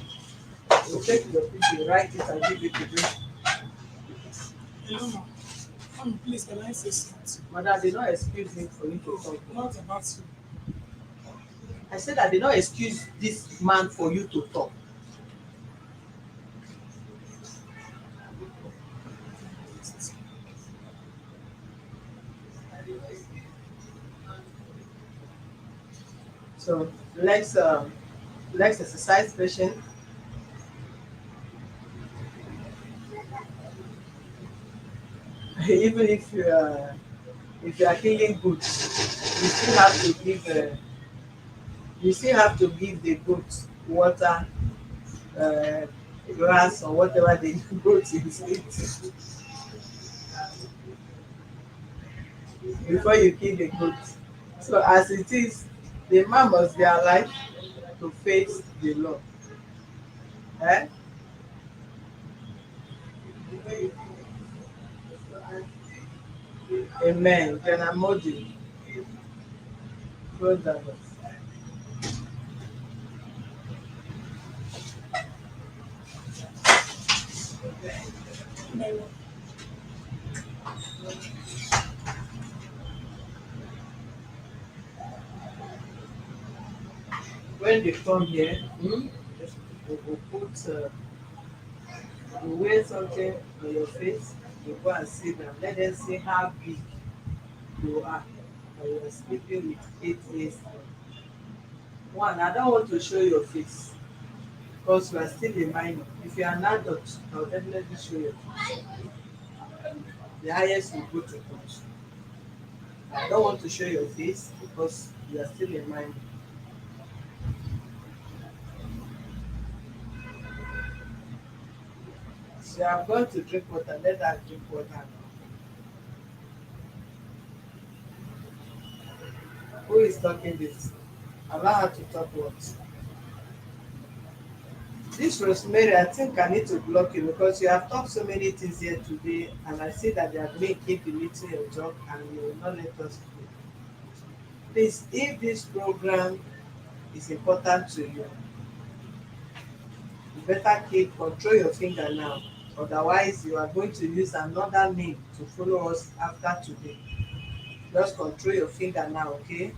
S1: You take your video, write it and give it to them.
S4: Hello, ma. Mom, please, can I say something?
S1: Mother, they not excuse me for you to talk.
S4: Not about you.
S1: I said I did not excuse this man for you to talk. So let's exercise patience. Even if you are feeling good, you still have to give the goat water, uh, grass or whatever the goat is eating before you kill the goat. So as it is, the man must be alive to face the law. Eh? Amen. General Modi, close that door. When they come here, we will put you wear something on your face, you go and sit down. Let them see how big you are. And you are sleeping with 8 years old. One, I don't want to show your face because you are still a minor. If you are an adult, I will definitely show your face. The highest you go to court. I don't want to show your face because you are still a minor. So I'm going to drink water. Let her drink water now. Who is talking this? Allow her to talk what? This Rosemary, I think I need to block you because you have talked so many things here today, and I see that they are going to keep limiting your talk and you will not let us go. Please, if this program is important to you, you better keep control your finger now. Otherwise, you are going to use another name to follow us after today. Just control your finger now, okay?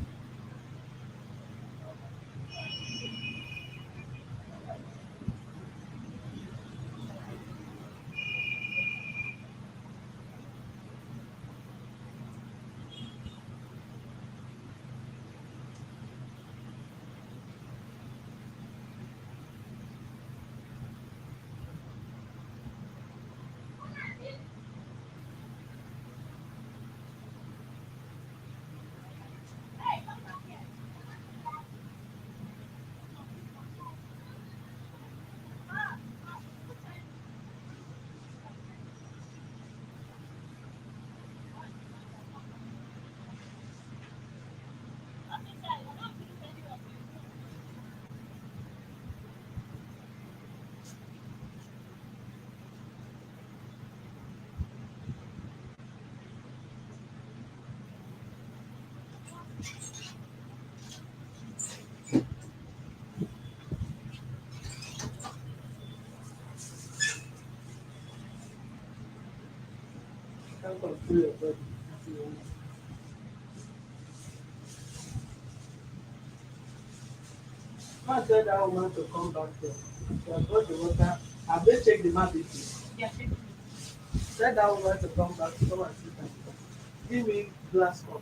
S1: You can control your body if you want. Man tell that woman to come back there. She has got the water. Have they checked the map with you?
S5: Yeah.
S1: Tell that woman to come back to come and sit down. Give me glass cup.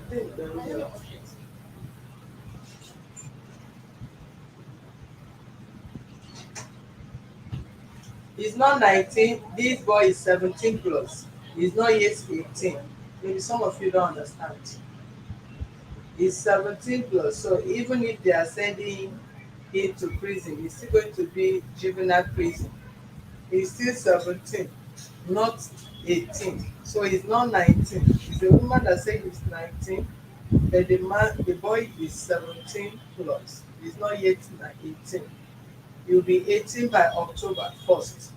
S1: Take them there. He's not 19. This boy is 17 plus. He's not yet 18. Maybe some of you don't understand. He's 17 plus. So even if they are sending him to prison, he's still going to be juvenile prison. He's still 17, not 18. So he's not 19. It's the woman that said he's 19, but the boy is 17 plus. He's not yet 18. He'll be 18 by October 1st.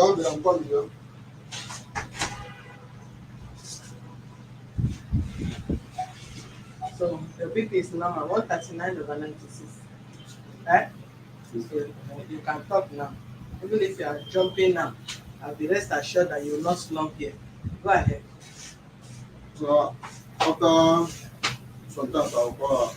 S3: down there, I'm coming here.
S1: So your BP is normal, 139/96. Eh? So you can talk now. Even if you are jumping now, I'll be rest assured that you will not slump here. Go ahead.
S3: So after sometimes I'll call her.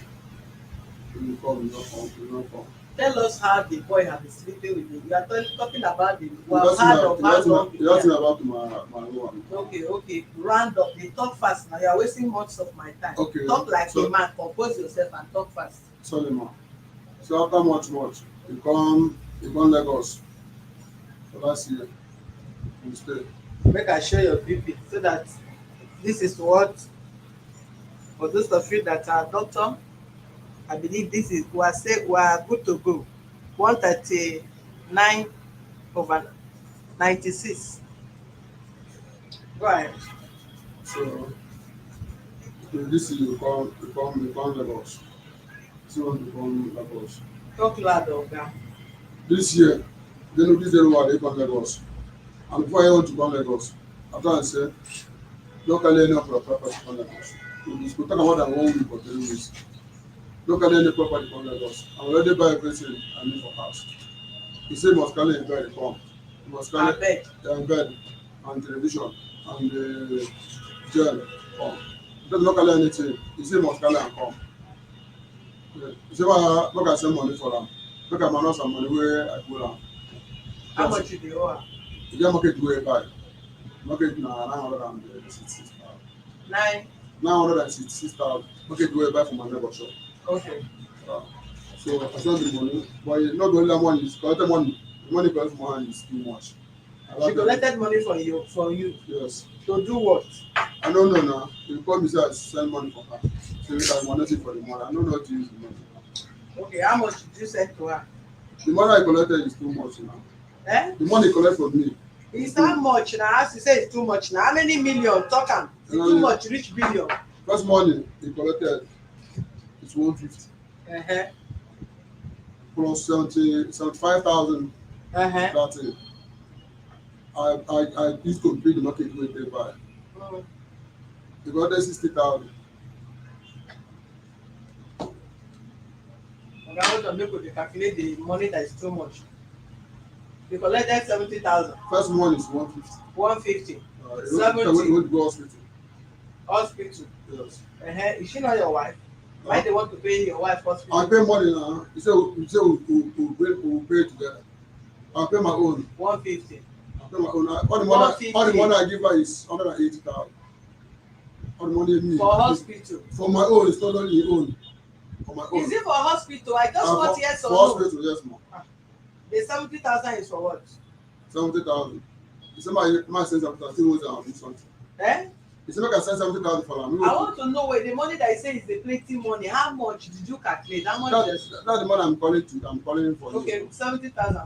S3: You come, you don't come, you don't come.
S1: Tell us how the boy has been sleeping with you. You are talking about the
S3: You ask me about my woman.
S1: Okay. Round up. They talk fast now. You are wasting much of my time.
S3: Okay.
S1: Talk like a man. Compose yourself and talk fast.
S3: Sorry, ma. So after much, you come Lagos. So last year, you stay.
S1: Make I show your BP so that this is what, for those of you that are doctor, I believe this is we are good to go. 139/96. Go ahead.
S3: So this year you come Lagos. This one you come Lagos.
S1: Talk loud, Oga.
S3: This year, this year they come Lagos. And before I want to come Lagos, after I say, don't carry any of your property come Lagos. We talk about that 1 week or 3 weeks. Don't carry any property come Lagos. I already buy everything I need for house. He say must carry a bed come. You must carry a bed and television and gel come. He doesn't not carry anything. He say must carry and come. He say why make I send money for them. Make I manage some money where I put am.
S1: How much you dey owe am?
S3: You get market wey buy. Market na 966,000. 966,000. Market wey buy for my neighbor shop.
S1: Okay.
S3: So I send the money, but not the only money is collected money. The money collected from her hand is too much.
S1: She collected money from you.
S3: Yes.
S1: To do what?
S3: I don't know now. He call me say I send money for her. So we can money for the money. I don't know how to use the money.
S1: Okay, how much did you send to her?
S3: The money I collected is too much now.
S1: Eh?
S3: The money collect from me.
S1: It's how much now? As you say, it's too much now. How many million? Talk am. It's too much. Reach billion.
S3: First money he collected is 150. Plus 75,000. That's it. I used to pay the market wey they buy. They got there 60,000.
S1: Okay, hold on, make we calculate the money that is too much. You collected 70,000.
S3: First money is 150.
S1: 150.
S3: 70. We go hospital.
S1: Hospital.
S3: Yes.
S1: Is she not your wife? Why they want to pay your wife hospital?
S3: I pay money now. You say we'll pay together. I pay my own.
S1: 150.
S3: I pay my own. All the money I give her is 180,000. All the money me.
S1: For hospital.
S3: For my own, it's not only your own. For my own.
S1: Is it for hospital? I just want yes or
S3: for
S1: no.
S3: For hospital, yes, ma'am.
S1: The 70,000 is for what?
S3: 70,000. You say my send 70,000. Still want to do something.
S1: Eh?
S3: You say make I send 70,000 for them.
S1: I want to know where the money that you say is the plenty money. How much did you calculate? How much?
S3: That's the money I'm calling for.
S1: Okay, 70,000.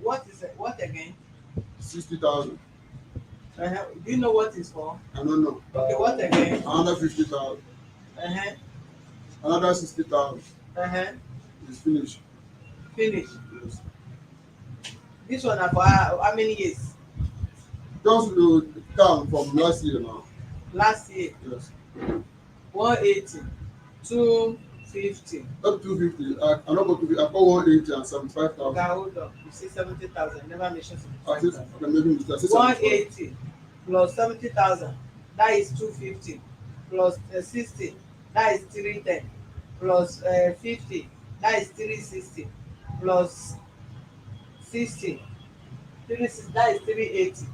S1: What is it? What again?
S3: 60,000.
S1: Do you know what it's for?
S3: I don't know.
S1: Okay, what again?
S3: Another 50,000. Another 60,000. It's finished.
S1: Finish.
S3: Yes.
S1: This one for how many years?
S3: Just to count from last year now.
S1: Last year.
S3: Yes.
S1: 180, 250.
S3: Not 250. I'm not going to. I call 180 and 75,000.
S1: Okay, hold on. You say 70,000. Never mention 75,000.
S3: Okay, maybe
S1: 180 plus 70,000. That is 250. Plus 60. That is 310. Plus 50. That is 360. Plus 60. 360. That is 380.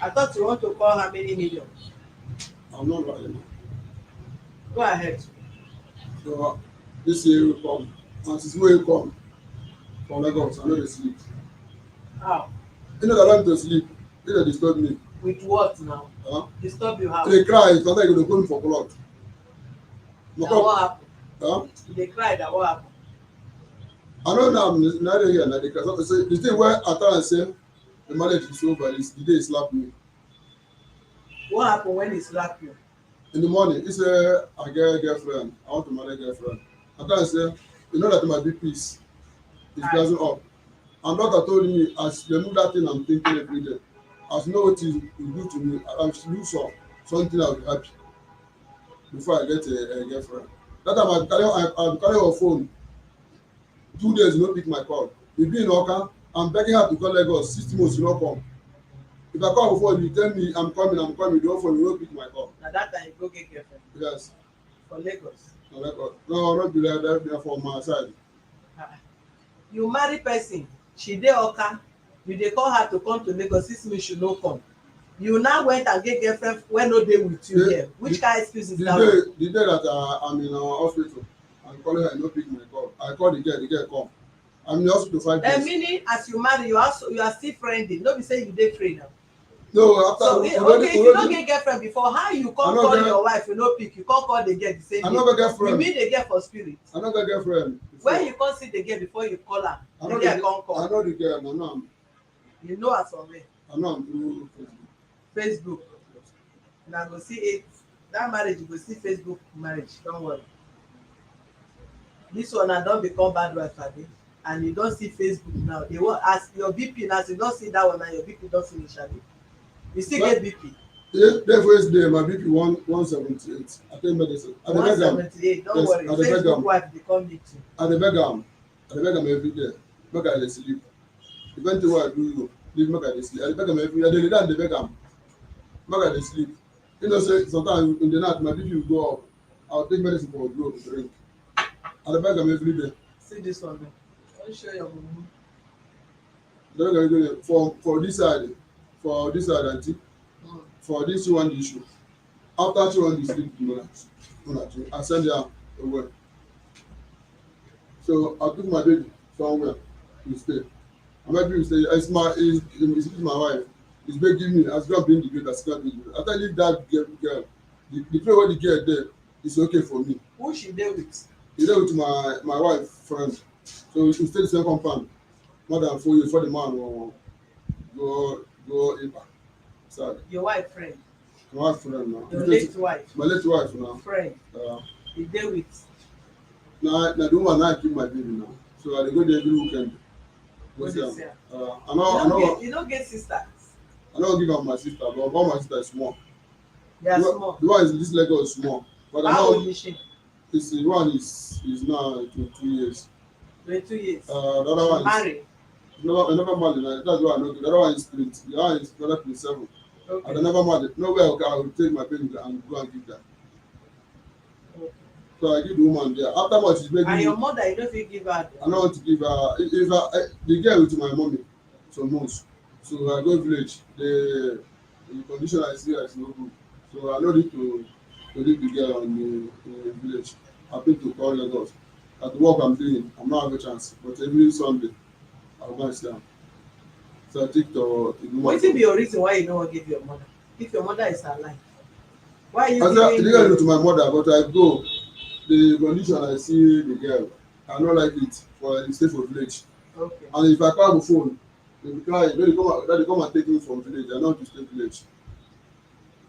S1: I thought you want to call how many million?
S3: I'm not lying.
S1: Go ahead.
S3: So this year will come. And since we will come from Lagos, I know they sleep.
S1: How?
S3: You know that I to sleep. They disturb me.
S1: With what now?
S3: Huh?
S1: Disturb you how?
S3: They cry. It's not like they go for blood.
S1: Now what happened?
S3: Huh?
S1: They cried. That what happened?
S3: I know now I'm not here now. So the thing where I try and say the marriage is over is the day he slap me.
S1: What happened when he slapped you?
S3: In the morning, he say I get a girlfriend. I want to marry a girlfriend. I try and say, you know that my BP is rising up. And daughter told me, as they know that thing I'm thinking every day, as you know what you do to me, I should do something I'll be happy before I get a girlfriend. That time I carry her phone 2 days, you no pick my call. You be in Oka, I'm begging her to call Lagos, 60 months, you no come. If I call her phone, you tell me I'm coming, you don't phone, you no pick my call.
S1: Na that time you go get girlfriend.
S3: Yes.
S1: For Lagos.
S3: For Lagos. No, not be like that, be for my side.
S1: You marry person, she dey Oka, you dey call her to come to Lagos, 6 months she no come. You now went and get girlfriend wey no dey with you here. Which kind excuse is that one?
S3: The day that I'm in our hospital, I'm calling her, no pick my call. I call the girl come. I'm in the hospital 5 days.
S1: Meaning as you marry, you are still friendly. No be say you dey free now.
S3: No, after
S1: so okay, if you no get girlfriend before, how you come call your wife, you no pick, you come call the girl the same day?
S3: I no get girlfriend.
S1: You meet the girl for spirit.
S3: I no get girlfriend.
S1: When you come see the girl before you call her, the girl come call.
S3: I know the girl, I know am.
S1: You know her from where?
S3: I know am through
S1: Facebook. Una go see it. That marriage you go see Facebook marriage. Don't worry. This one na don become bad wife abi, and you don see Facebook now. They want as your BP now, as you don see that one now, your BP don finish abi. You still get BP.
S3: The first day my BP 178. I take medicine.
S1: 178. Don't worry. Facebook wife dey come meet you.
S3: I dey beg am every day. Make I dey sleep. If anything wey I do, leave make I dey sleep. I dey beg am every day. I dey lay down dey beg am. Make I dey sleep. You know say sometimes in the night my BP will go up. I'll take medicine for blow to drink. I dey beg am every day.
S1: See this one now. Let me show your mumu.
S3: I dey beg am every day for this side. For this side, aunty. For this Chinwendu issue. After Chinwendu sleep, I send her away. So I took my baby somewhere to stay. And my baby stay. It's my wife. He's begging me. As God bring the gate, as God bring the gate. After I leave that girl, the place where the girl there is okay for me.
S1: Who she there with?
S3: He there with my wife friend. So we stay the same compound. More than 4 years for the man will go impact. Sorry.
S1: Your wife friend.
S3: My wife friend now.
S1: Your late wife.
S3: My late wife now.
S1: Friend. You there with?
S3: Now the woman now keep my baby now. So I dey go there every weekend. Go see am.
S1: You don't get sisters.
S3: I no give am my sister, but all my sister is small.
S1: They are small.
S3: The one is this Lagos is small. But
S1: how old is she?
S3: The one is now 22 years.
S1: 22 years.
S3: The other one is
S1: married.
S3: Never married. That's why I know. The other one is 20. The other one is 27.
S1: Okay.
S3: And I never married. Nowhere I will take my baby and go and give them.
S1: Okay.
S3: So I give the woman there. After what she's begging me.
S1: And your mother, you don't fit give her.
S3: I don't want to give her. If the girl with my mommy, some months. So I go village. The condition I see is no good. So I no need to leave the girl in the village. I think to call Lagos. At the work I'm doing, I'm not having a chance. But every Sunday, I'll go and see her. So I take to do my.
S1: What be your reason why you don't want to give your mother? If your mother is alive, why you
S3: giving? I didn't go to my mother, but I go. The condition I see the girl, I don't like it for the state for village.
S1: Okay.
S3: And if I call the phone, they will cry. They come and take me from village. I not to stay village.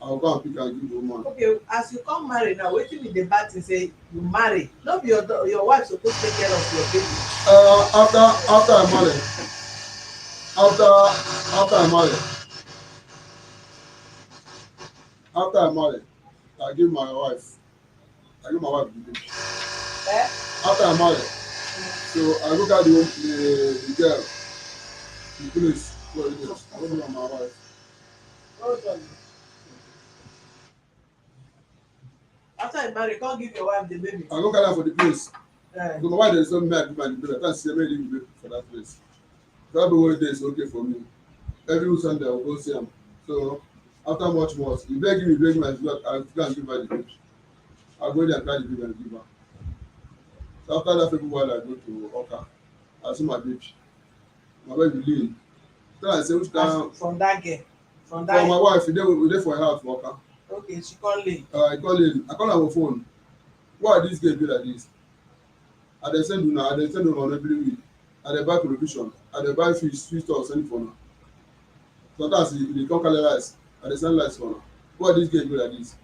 S3: I'll go and pick and give the woman.
S1: Okay, as you come marry now, wetin be the bad thing say you marry? No be your wife supposed to take care of your baby.
S3: After I marry, I give my wife the baby. After I marry, so I go carry the girl, the place where it is. I go give my wife.
S1: Hold on. After you marry, come give your wife the baby.
S3: I go carry her for the place. Because my wife is not mad with my baby. I can't see me leave the baby for that place. So every one day is okay for me. Every Sunday I will go see him. So after much more, he beg me, I go and give her the baby. I go there and carry the baby and give her. So after that February, I go to Oka. I see my baby. My baby lean. So I say, which kind?
S1: From that girl.
S3: From my wife, we dey for her house for Oka.
S1: Okay, she call in.
S3: I call her on phone. Why this girl be like this? I dey send una on every week. I dey buy provision. I dey buy fish store send for una. Sometimes e dey come carry rice. I dey send rice for una. Why this girl be like this?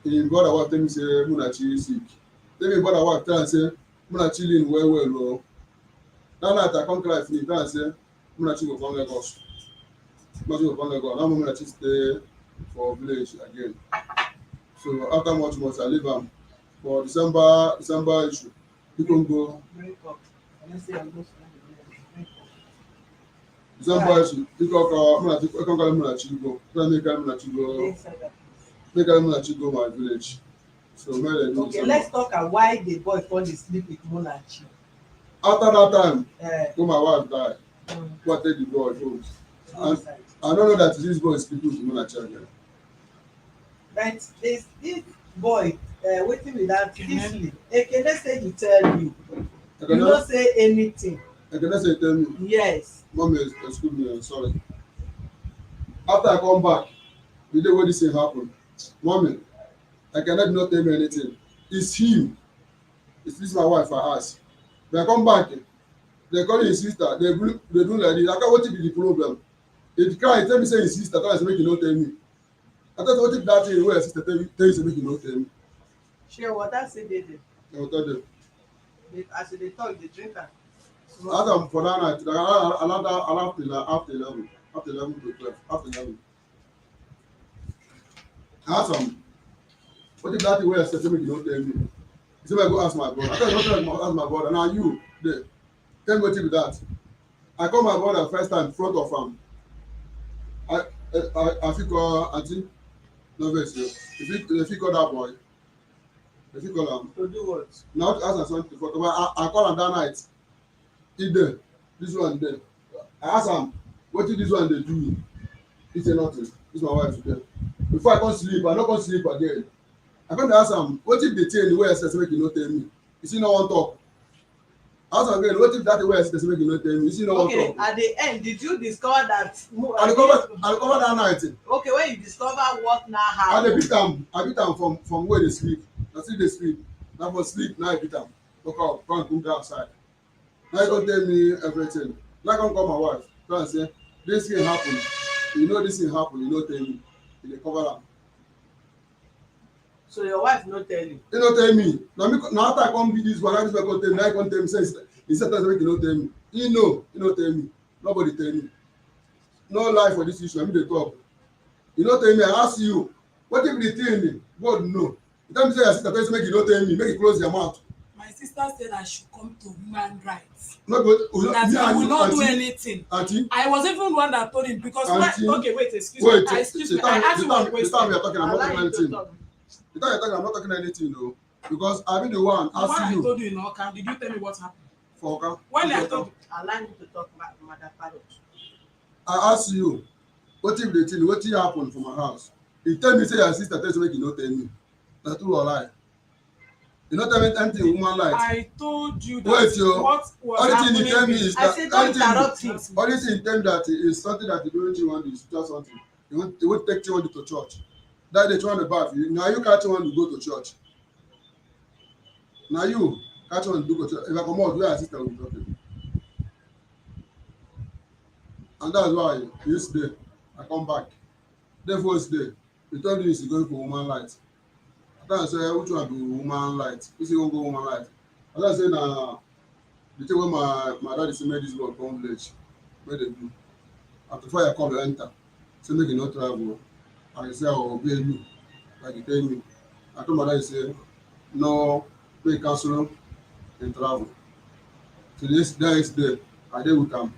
S3: Him brother wife tell me say Munachi sick. Tell me brother wife tell am say Munachi lean well o. That night I come cry finish. Then I say, Munachi go come Lagos. Munachi go come Lagos. Now Munachi stay for village again. So after much, I leave am for December issue. He can go
S1: Break up. Let's say I go to break up.
S3: December issue. He come carry Munachi go. Then make carry Munachi go.
S1: Inside that place.
S3: Make carry Munachi go my village. So make dem do
S1: Okay,
S3: December.
S1: let's talk about why the boy fall dey sleep with Munachi.
S3: After that time,
S1: Uh,
S3: when my wife die,
S1: mm,
S3: go take the boy home. And
S1: inside.
S3: I don't know that this boy is sleeping with Munachi again.
S1: But this boy, wetin be that?
S4: Ekene.
S1: Sleep. Ekene say he tell you. You
S3: Ekene
S1: no say anything.
S3: Ekene say tell me,
S1: Yes.
S3: Mommy, excuse me, I'm sorry. After I come back, the day wey this thing happen, Mommy, Ekene did not tell me anything. It's him. It's this my wife I ask. When I come back, they call his sister, they do like this. I can't wetin be the problem. He cry, he tell me say his sister tell am say make he no tell me. I thought wetin be that thing wey his sister tell you say make he no tell me.
S1: Share water say dey there.
S3: I go tell them.
S1: As you dey talk, dey drink am.
S3: As I'm for that night, I after 11 to 12, after 11. I ask am, what if that thing wey I say make you no tell me? He say make I go ask my brother. I tell him no ask my brother. Na you there. Tell me wetin be that. I call my brother first time in front of am. I fit call aunty, no vex o. If fit call that boy, if fit call am.
S1: To do what?
S3: Na to ask am something for I call am that night. He there, this one there. I ask am, wetin this one dey do? He say nothing. This my wife there. Before I come sleep, I no come sleep again. I come dey ask am, wetin be the thing wey I say make you no tell me? You see no wan talk. I ask am again, wetin be that thing wey I say make you no tell me? You see no wan
S1: Okay,
S3: talk.
S1: at the end, did you discover that?
S3: I dey cover that night.
S1: Okay, when you discover what now
S3: I dey
S1: happen.
S3: beat am from where dey sleep. Na still dey sleep. Na for sleep na I beat am. Wake up, come go outside. Na he come tell me everything. Na I come call my wife. Tell am say this thing happen. You know this thing happen. You no tell me. You dey cover am.
S1: So your wife no tell you.
S3: He no tell me. Na after I come be this one, na this one come tell me. Na he come tell me say he said make he no tell me. He no tell me. Nobody tell me. No lie for this issue. I mean dey talk. You no tell me. I ask you. Wetin be the thing? God know. You tell me say your sister tell you say make you no tell me. Make you close your mouth.
S4: My sister said I should come to human rights.
S3: No go.
S4: That
S3: Me
S4: he
S3: and
S4: will
S3: you,
S4: not do
S3: aunty,
S4: anything.
S3: aunty.
S4: I was even the one that told him because
S3: Auntie,
S4: okay, wait, excuse
S3: Wait,
S4: me. Excuse
S3: the
S4: me. I asked you one
S3: time we
S4: question.
S3: are talking, I'm not
S1: Allow
S3: talking
S1: you to
S3: anything.
S1: talk.
S3: The time you're talking, I'm not talking anything though. Because I've been the one
S4: The one I
S3: asking you
S4: told you in Oka, did you tell me what happened?
S3: for okay?
S4: When I told you,
S1: Allow me to talk, Madam Parrot.
S3: I asked you, what if the thing, what happened for my house? He tell me say your sister tell you make you no tell me. That's true or lie? You not tell me anything woman like.
S4: I told you that
S3: Wait, yo.
S4: what was
S3: Only thing
S4: happening
S3: he tell me
S4: with-
S3: is
S1: I
S3: that
S1: said don't interrupt him.
S3: only thing he tell me that is something that he don't want to do is just something. He won't take Chinwendu to church. That day Chinwendu bath. Now you catch Chinwendu to go to church. Now you catch Chinwendu to go to church. If I come out, where I sister will be talking. And that's why yesterday I come back. Day first day, he told me he's going for woman light. I thought I say which one be woman light? He say he wan go woman light. I thought I say na the thing wey my daddy say make this boy come village. Make dem do. After fire come enter. Say make he no travel. I say I will obey you. Like he tell me. I told my daddy say no make he cancel him travel. So this day I dey with am.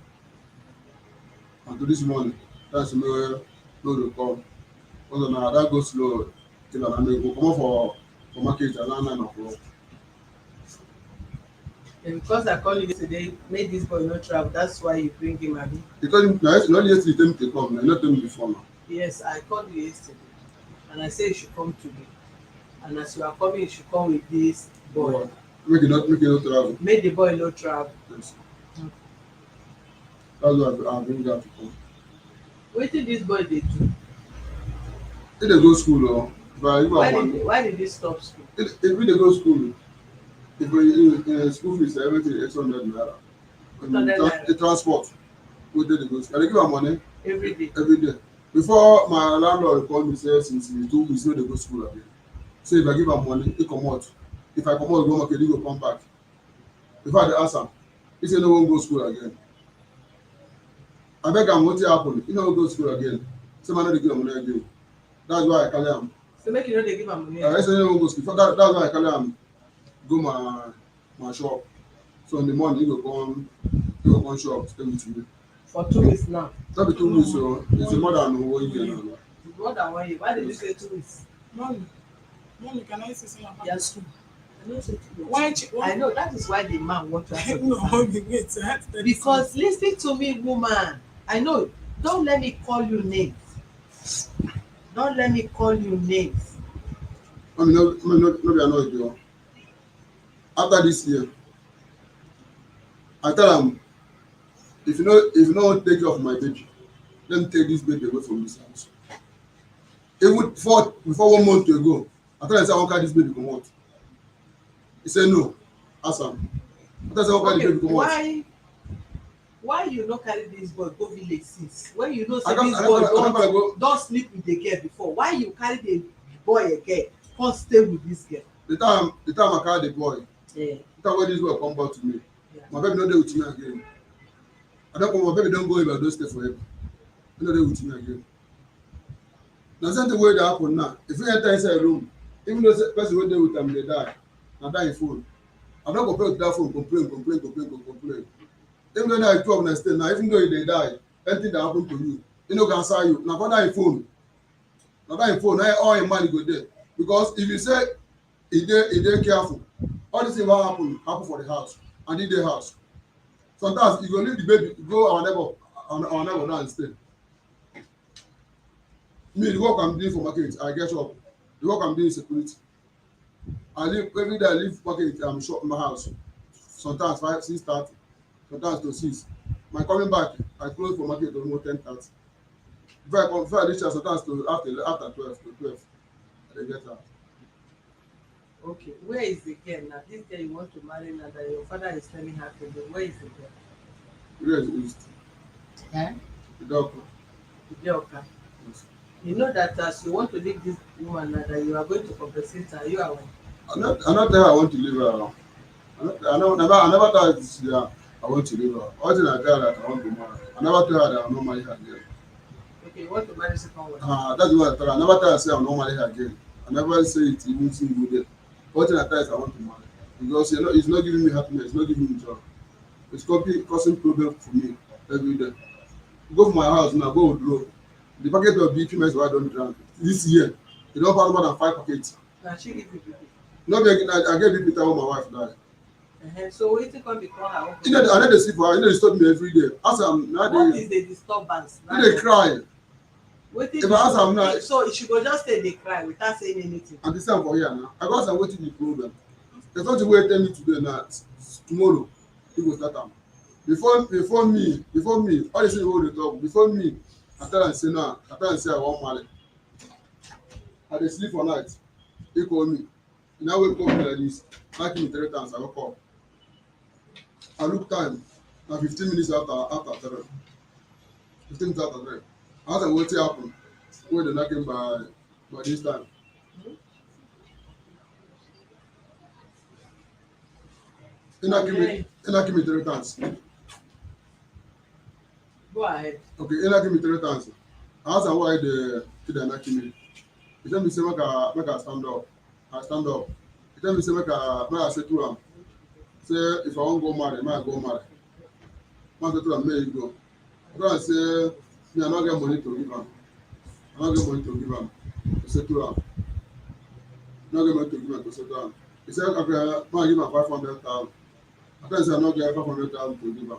S3: And to this morning, that's me wey no dey come. Because na that go slow till I go comot for market around 9 o'clock.
S1: And because I called you yesterday, make this boy no travel. That's why you bring him, abi?
S3: He told me na yesterday he tell me to come, na not tell me before now.
S1: Yes, I called you yesterday, and I said you should come today. And as you are coming, you should come with this boy.
S3: Make he not travel.
S1: Make the boy no travel.
S3: Yes. That's why I bring that to come.
S1: Wetin this boy dey do?
S3: He dey go school oo. If I give am money,
S1: Why did he stop school?
S3: if he dey go school, if school fees everything 800 naira.
S1: 800 naira.
S3: The transport wey dey go school. I dey give am money
S1: Every day.
S3: every day. Before my landlord call me say since he 2 weeks no dey go school again. So if I give am money, he comot. If I comot go market, he go come back. Before I dey ask am, He say no wan go school again. I beg am wetin happen? He no wan go school again. Say man no dey give am money again. That's why I carry am.
S1: So make you no dey give am money.
S3: He say he no wan go school. That's why I carry am go my shop. So in the morning he go come shop stay with me.
S1: For 2 weeks now.
S3: No be 2 weeks o. It's more than 1 year now.
S1: It's more than 1 year. Why did you say 2 weeks?
S4: Mommy, can I say something about
S1: Yes.
S4: the school?
S1: I know say 2 weeks.
S4: Why?
S1: I know that is why the man want to have
S4: No, mommy, wait. I had to tell you
S1: because listen to me, woman. I know. Don't let me call you names. Don't let me call you names.
S3: Mommy no be annoyed o. After this year, I tell am if you no wan take care of my baby, let me take this baby away from this house. Even before 1 month ago, I tell am say I wan carry this baby comot. He say no. Ask am. I tell am say I wan carry the baby comot.
S1: Why you no carry this boy go village since when you know say
S3: I don
S1: this boy
S3: go.
S1: don sleep with the girl before? Why you carry the boy again come stay with this girl?
S3: The time I carry the boy,
S1: Yeah.
S3: the time wey this boy come back to me,
S1: Yeah.
S3: my baby no dey with me again. I don come, my baby don go Ibadan stay for heaven. He no dey with me again. Na same thing wey dey happen now. If you enter inside room, even though say person wey dey with am dey die, na die him phone. I don complain to that phone, complain. Even though na 12 na stay now, even though he dey die, anything that happen to you, he no go answer you. Na for that him phone. Na that him phone, na all him mind go there. Because if you say he dey careful, all this thing wey happen for the house and he dey house. Sometimes you go leave the baby go our neighbor down and stay. Me, the work I'm doing for market, I get up. The work I'm doing is security. I live every day. I leave market shop in my house. Sometimes 5, 6:30, sometimes to 6. My coming back, I close for market almost 10:30. Before I reach out, sometimes to after 12 to 12, I dey get out.
S1: Okay, where is the girl now? This girl you want to marry now that your father is telling her to do. Where is the girl?
S3: Where is East?
S1: Eh?
S3: The doctor.
S1: The girl can.
S3: Yes.
S1: You know that as you want to leave this woman now that you are going to compensate her, you are aware.
S3: I not tell her I want to leave her. I never tell her this year I want to leave her. All thing I tell her that I want to marry. I never tell her that I'm not marry her again.
S1: Okay, you want to marry second wife.
S3: That's what I tell her. I never tell her say I'm not marry her again. I never say it even single day. All thing I tell her is I want to marry. Because it's not giving me happiness, it's not giving me joy. It's causing problem for me every day. Go for my house now, go withdraw. The packet of BP mess I don't drink. This year, you don't pass more than 5 packets.
S1: Now she give you baby.
S3: No be again, I get BP time when my wife died.
S1: So wetin come dey call her?
S3: I no dey sleep for her, you no dey disturb me every day. As I'm now
S1: What is the disturbance?
S3: you dey cry.
S1: Wetin
S3: If I ask am now,
S1: so she go just stay dey cry without saying anything.
S3: and the same for here now. I go ask am wetin be the problem. There's something wey tell me today na tomorrow he go start am. Before me, all the things wey we dey talk, before me, I tell am say no, I tell am say I wan marry. I dey sleep for night. He call me. He now wake up me like this. Knack me 3 times, I wake up. I look time. Na 15 minutes after 3. 15 minutes after 3. I ask am wetin happen. Wey dey knack him by this time. He knack me 3 times.
S1: Go ahead.
S3: Okay, he knack me 3 times. I ask am why dey knack me. He tell me say make I stand up. I stand up. He tell me say make I settle am. Say if I wan go marry, make I go marry. Make I settle am, make he go. I tell am say me I no get money to give am. I no get money to give am to settle am. No get money to give am to settle am. He say okay, make I give am 500,000. I tell him say I no get 500,000 to give am.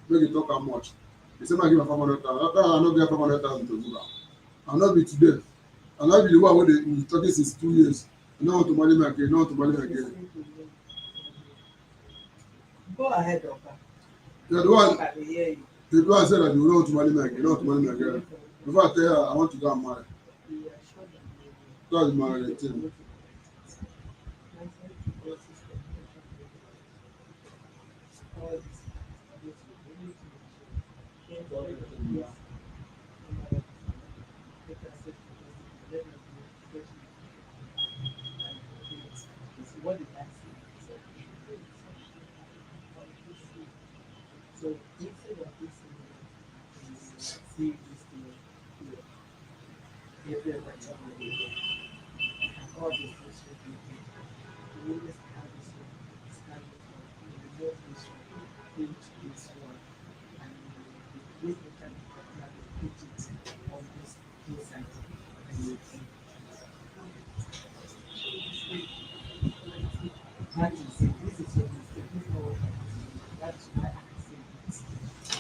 S3: Make he talk how much. He say make I give am 500,000. After I no get 500,000 to give am. I no be today. I no be the one wey dey talking since 2 years. You no want to marry me again, you no want to marry me again.
S1: Go ahead, Oga.
S3: You're the one.
S1: I dey hear you.
S3: The one said that you don't want to marry me again, you don't want to marry me again. Before I tell her I want to go and marry. That's my thing.
S1: What did I say? instead of this, see this thing here, every other channel we get, and all the things we do, we always have this one, scan this one, remove this one, print this one, and we place the time and put it on this inside, and you see. That is it. This is your mistake. This is not what I do. That's why I say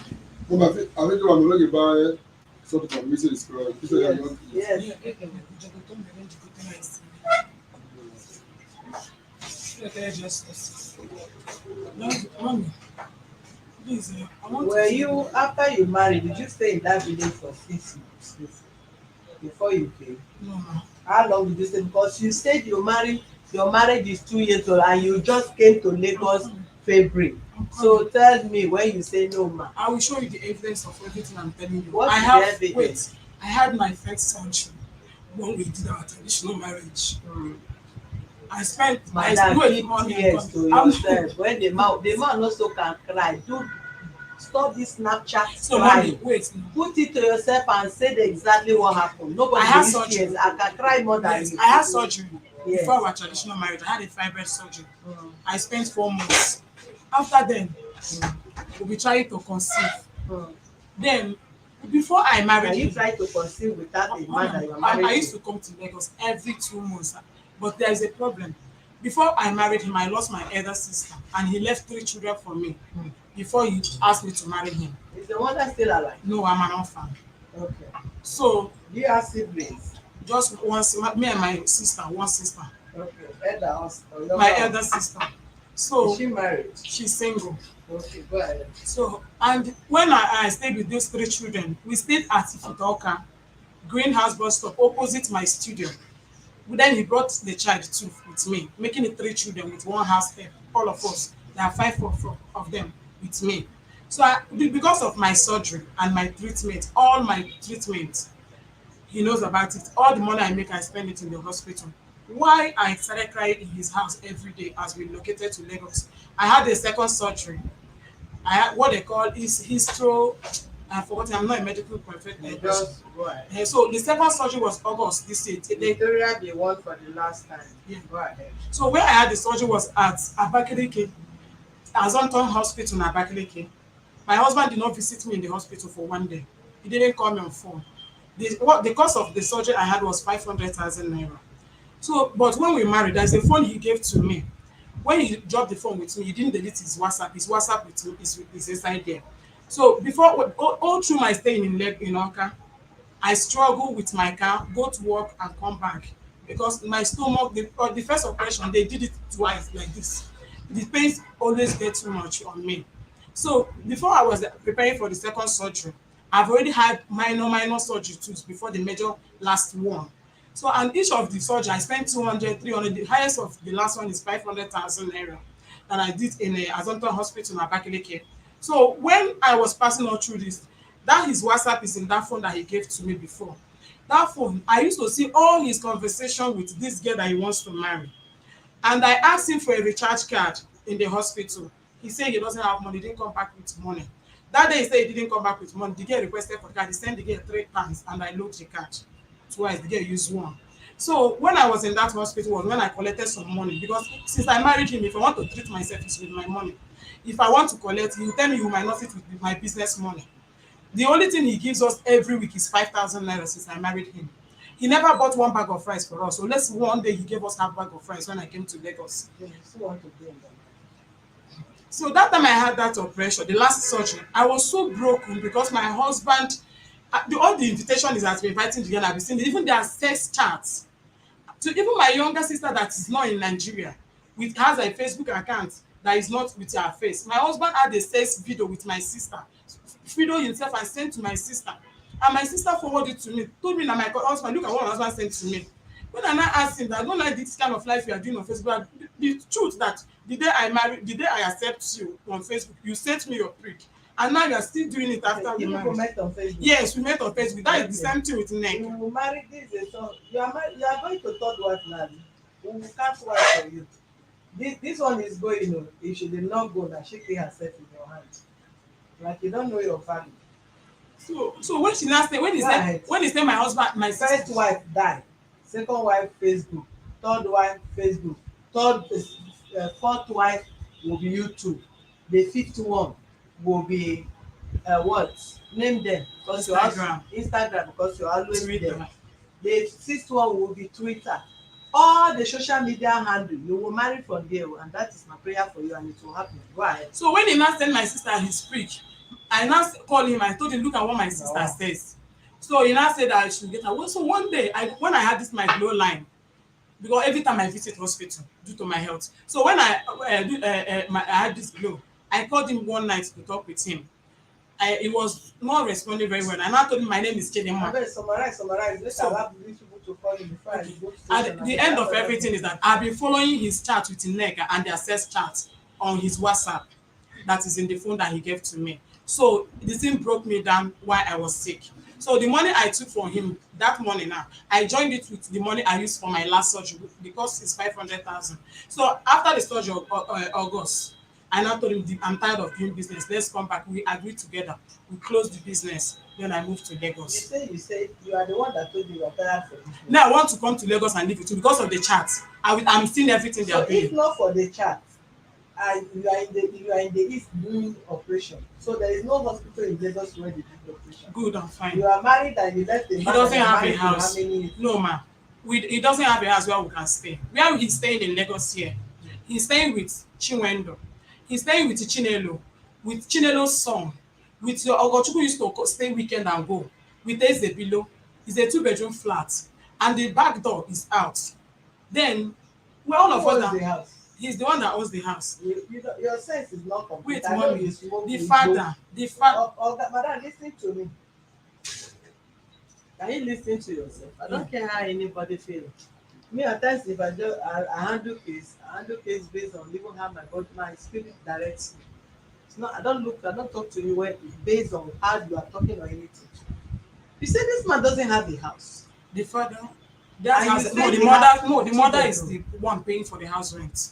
S1: it.
S3: Well, I think I'm going to buy something from Mr. Describe.
S1: Yes.
S4: Mommy, please, I want
S1: Were
S4: to
S1: you after you married? Did you stay in that village for 6 months before you came?
S4: No, ma.
S1: How long did you stay? Because you said you married. Your marriage is 2 years old, and you just came to Lagos February. So tell me when you say no, ma.
S4: I will show you the evidence of everything I'm telling you.
S1: What
S4: I
S1: is
S4: have
S1: the evidence?
S4: wait. I had my first surgery when we did our traditional marriage. I spent
S1: Madam,
S4: wait,
S1: keep
S4: mommy,
S1: tears to yourself. When the man also can cry. Do stop this Snapchat
S4: so
S1: crying.
S4: mommy, wait.
S1: Put it to yourself and say exactly what happened. Nobody
S4: I had
S1: use
S4: surgery.
S1: tears. I can cry more than
S4: Yes,
S1: you.
S4: I had surgery
S1: Yes.
S4: before our traditional marriage. I had a fibroid surgery. I spent 4 months. After then, we'll be trying to conceive. Then, before I married
S1: Can you
S4: him,
S1: try to conceive without the man that you are married
S4: I used
S1: to?
S4: to come to Lagos every 2 months. But there is a problem. Before I married him, I lost my elder sister, and he left 3 children for me before he asked me to marry him.
S1: Is the mother still alive?
S4: No, I'm an orphan.
S1: Okay.
S4: So,
S1: Do you have siblings?
S4: just me and my sister, one sister,
S1: Okay. Elder house or younger
S4: my
S1: one?
S4: elder sister. So,
S1: Is she married?
S4: she's single.
S1: Okay, go ahead.
S4: So, and when I stayed with these 3 children, we stayed at Ifitoka, Greenhouse bus stop, opposite my studio. Then he brought the child too with me, making it 3 children with one house help. All of us, there are 5 of them with me. So, because of my surgery and my treatment, all my treatment, he knows about it. All the money I make, I spend it in the hospital. Why I started crying in his house every day as we located to Lagos. I had a second surgery. I had what they call is histro. I forgot. I'm not a medical
S1: You
S4: person.
S1: just go ahead.
S4: So the second surgery was August this year.
S1: Victoria, the one for the last time.
S4: Yeah.
S1: Go ahead.
S4: So where I had the surgery was at Abakaliki, Azonton Hospital in Abakaliki. My husband did not visit me in the hospital for 1 day. He didn't call me on phone. The cost of the surgery I had was 500,000 naira. So, but when we married, there's a phone he gave to me. When he dropped the phone with me, he didn't delete his WhatsApp. His WhatsApp with me is inside there. So before all through my stay in Oka, I struggle with my car, go to work and come back because my stomach. The first operation they did it twice like this. The pains always get too much on me. So before I was preparing for the second surgery, I've already had minor surgery too before the major last one. So and each of the surgery I spent 200, 300. The highest of the last one is 500,000 naira that I did in a Azonto hospital in Abakaliki. So when I was passing on through this, that his WhatsApp is in that phone that he gave to me before. That phone, I used to see all his conversation with this girl that he wants to marry. And I asked him for a recharge card in the hospital. He said he doesn't have money, he didn't come back with money. That day he said he didn't come back with money. The girl requested for the card. He sent the girl 3 times and I loaded the card twice. The girl used one. So when I was in that hospital was when I collected some money because since I married him, if I want to treat myself, it's with my money. If I want to collect, he will tell me you might not fit with my business money. The only thing he gives us every week is 5,000 naira since I married him. He never bought 1 bag of rice for us. So let's one day he gave us half bag of rice when I came to Lagos.
S1: You still want to be in that.
S4: So that time I had that operation, the last surgery, I was so broken because my husband, all the invitation is has been inviting the girl I've been seeing, even their sex chats. So even my younger sister that is not in Nigeria, has a Facebook account that is not with her face. My husband had a sex video with my sister, video himself and sent to my sister. And my sister forwarded it to me, told me that my husband, look at what my husband sent to me. When I now asked him that I don't like this kind of life you are doing on Facebook, the truth that the day I married, the day I accept you on Facebook, you sent me your prick. And now you are still doing it after we married.
S1: Met on Facebook.
S4: Yes, we met on Facebook. That is the same thing with Nick.
S1: You married this, so you are going to third wife now. We can't wife for you. This one is going, if she did not go, now she take herself in your hand. Like you don't know your value.
S4: So when she now say
S1: Right.
S4: when he say my husband my sister.
S1: First wife die, second wife Facebook, third wife Facebook, fourth wife will be YouTube, the fifth one will be what, name them, because you also
S4: Instagram.
S1: Instagram, because you're always
S4: Twitter.
S1: there. The sixth one will be Twitter. All the social media handle you will marry from there, and that is my prayer for you, and it will happen. Go ahead.
S4: So when he now send my sister his speech, I now call him. I told him, look at what my sister
S1: Wow.
S4: says. So he now said that I should get her. Well, so one day, when I had this my glow line, because every time I visit hospital due to my health. So when I had this glow, I called him one night to talk with him. He was not responding very well. And I told him my name is Chidinma.
S1: Abeg summarize. Let's
S4: So-
S1: allow these people to call you before I go to
S4: At
S1: station
S4: the
S1: and
S4: end
S1: start
S4: of everything is that I've been following his chat with Nneka and the access chat on his WhatsApp that is in the phone that he gave to me. So the thing broke me down while I was sick. So the money I took from him that morning now, I joined it with the money I used for my last surgery because it's 500,000. So after the surgery of August, I now told him I'm tired of doing business. Let's come back. We agreed together. We closed the business. Then I moved to
S1: You
S4: Lagos.
S1: say you are the one that told me you are tired for this.
S4: Now I want to come to Lagos and live with you because of the chat. I'm seeing everything they
S1: So
S4: are doing.
S1: if not for the chat, and you are in the east doing operation, so there is no hospital in Lagos where they do the operation.
S4: Good and fine.
S1: You are married and you left the
S4: He
S1: man
S4: doesn't
S1: and you are
S4: have a
S1: married to
S4: house.
S1: how many years?
S4: No, ma. He doesn't have a house where we can stay. Where he's staying in Lagos here. He's staying with Chinwendu. He's staying with Chinelo, with Chinelo's son, with your Ogochukwu used to stay weekend and go. With Eze below. It's a 2-bedroom flat. And the back door is out. Then, well, all of
S1: Who
S4: us
S1: owns the
S4: that
S1: house?
S4: he's the one that owns the house.
S1: Your sense is not complete.
S4: Wait,
S1: I know
S4: mommy.
S1: you smoke
S4: The
S1: weed,
S4: father, the father.
S1: Madam, listen to me. Can you listen to yourself? I don't care how anybody feel. Me at times if I handle case based on even how my spirit directs me. It's not I don't talk to you when based on how you are talking or anything. You say this man doesn't have a house.
S4: The father, that
S1: And
S4: house,
S1: you
S4: no,
S1: say
S4: the
S1: they
S4: mother,
S1: have
S4: no, the mother is the
S1: children.
S4: one paying for the house rent.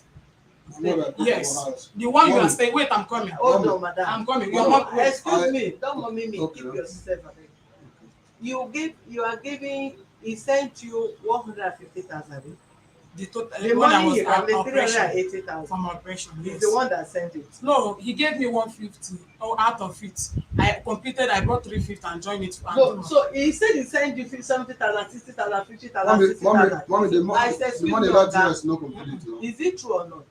S3: Mother,
S4: Yes,
S3: house.
S4: the one you are
S3: Mommy.
S4: staying. Wait, I'm coming.
S1: Hold
S3: Mommy.
S1: on, madam.
S4: I'm coming. Your
S3: Mommy.
S4: mom, wait.
S1: Excuse me, don't mommy me.
S3: Okay.
S1: Keep yourself abeg. You are giving. He sent you 150,000.
S4: The
S1: The
S4: one that
S1: money
S4: was
S1: you have, the
S4: operation
S1: 380,000.
S4: from operation.
S1: He's
S4: Yes.
S1: the one that sent it.
S4: No, he gave me 150. Oh, out of it, I completed. I brought 350 and joined it.
S1: No, so he said he sent you 70,000, 60,000, 50,000,
S3: Mommy,
S1: 60,000.
S3: mommy,
S1: I said,
S3: the money
S1: excuse me,
S3: that
S1: Oga,
S3: is not complete. No?
S1: is it true or not?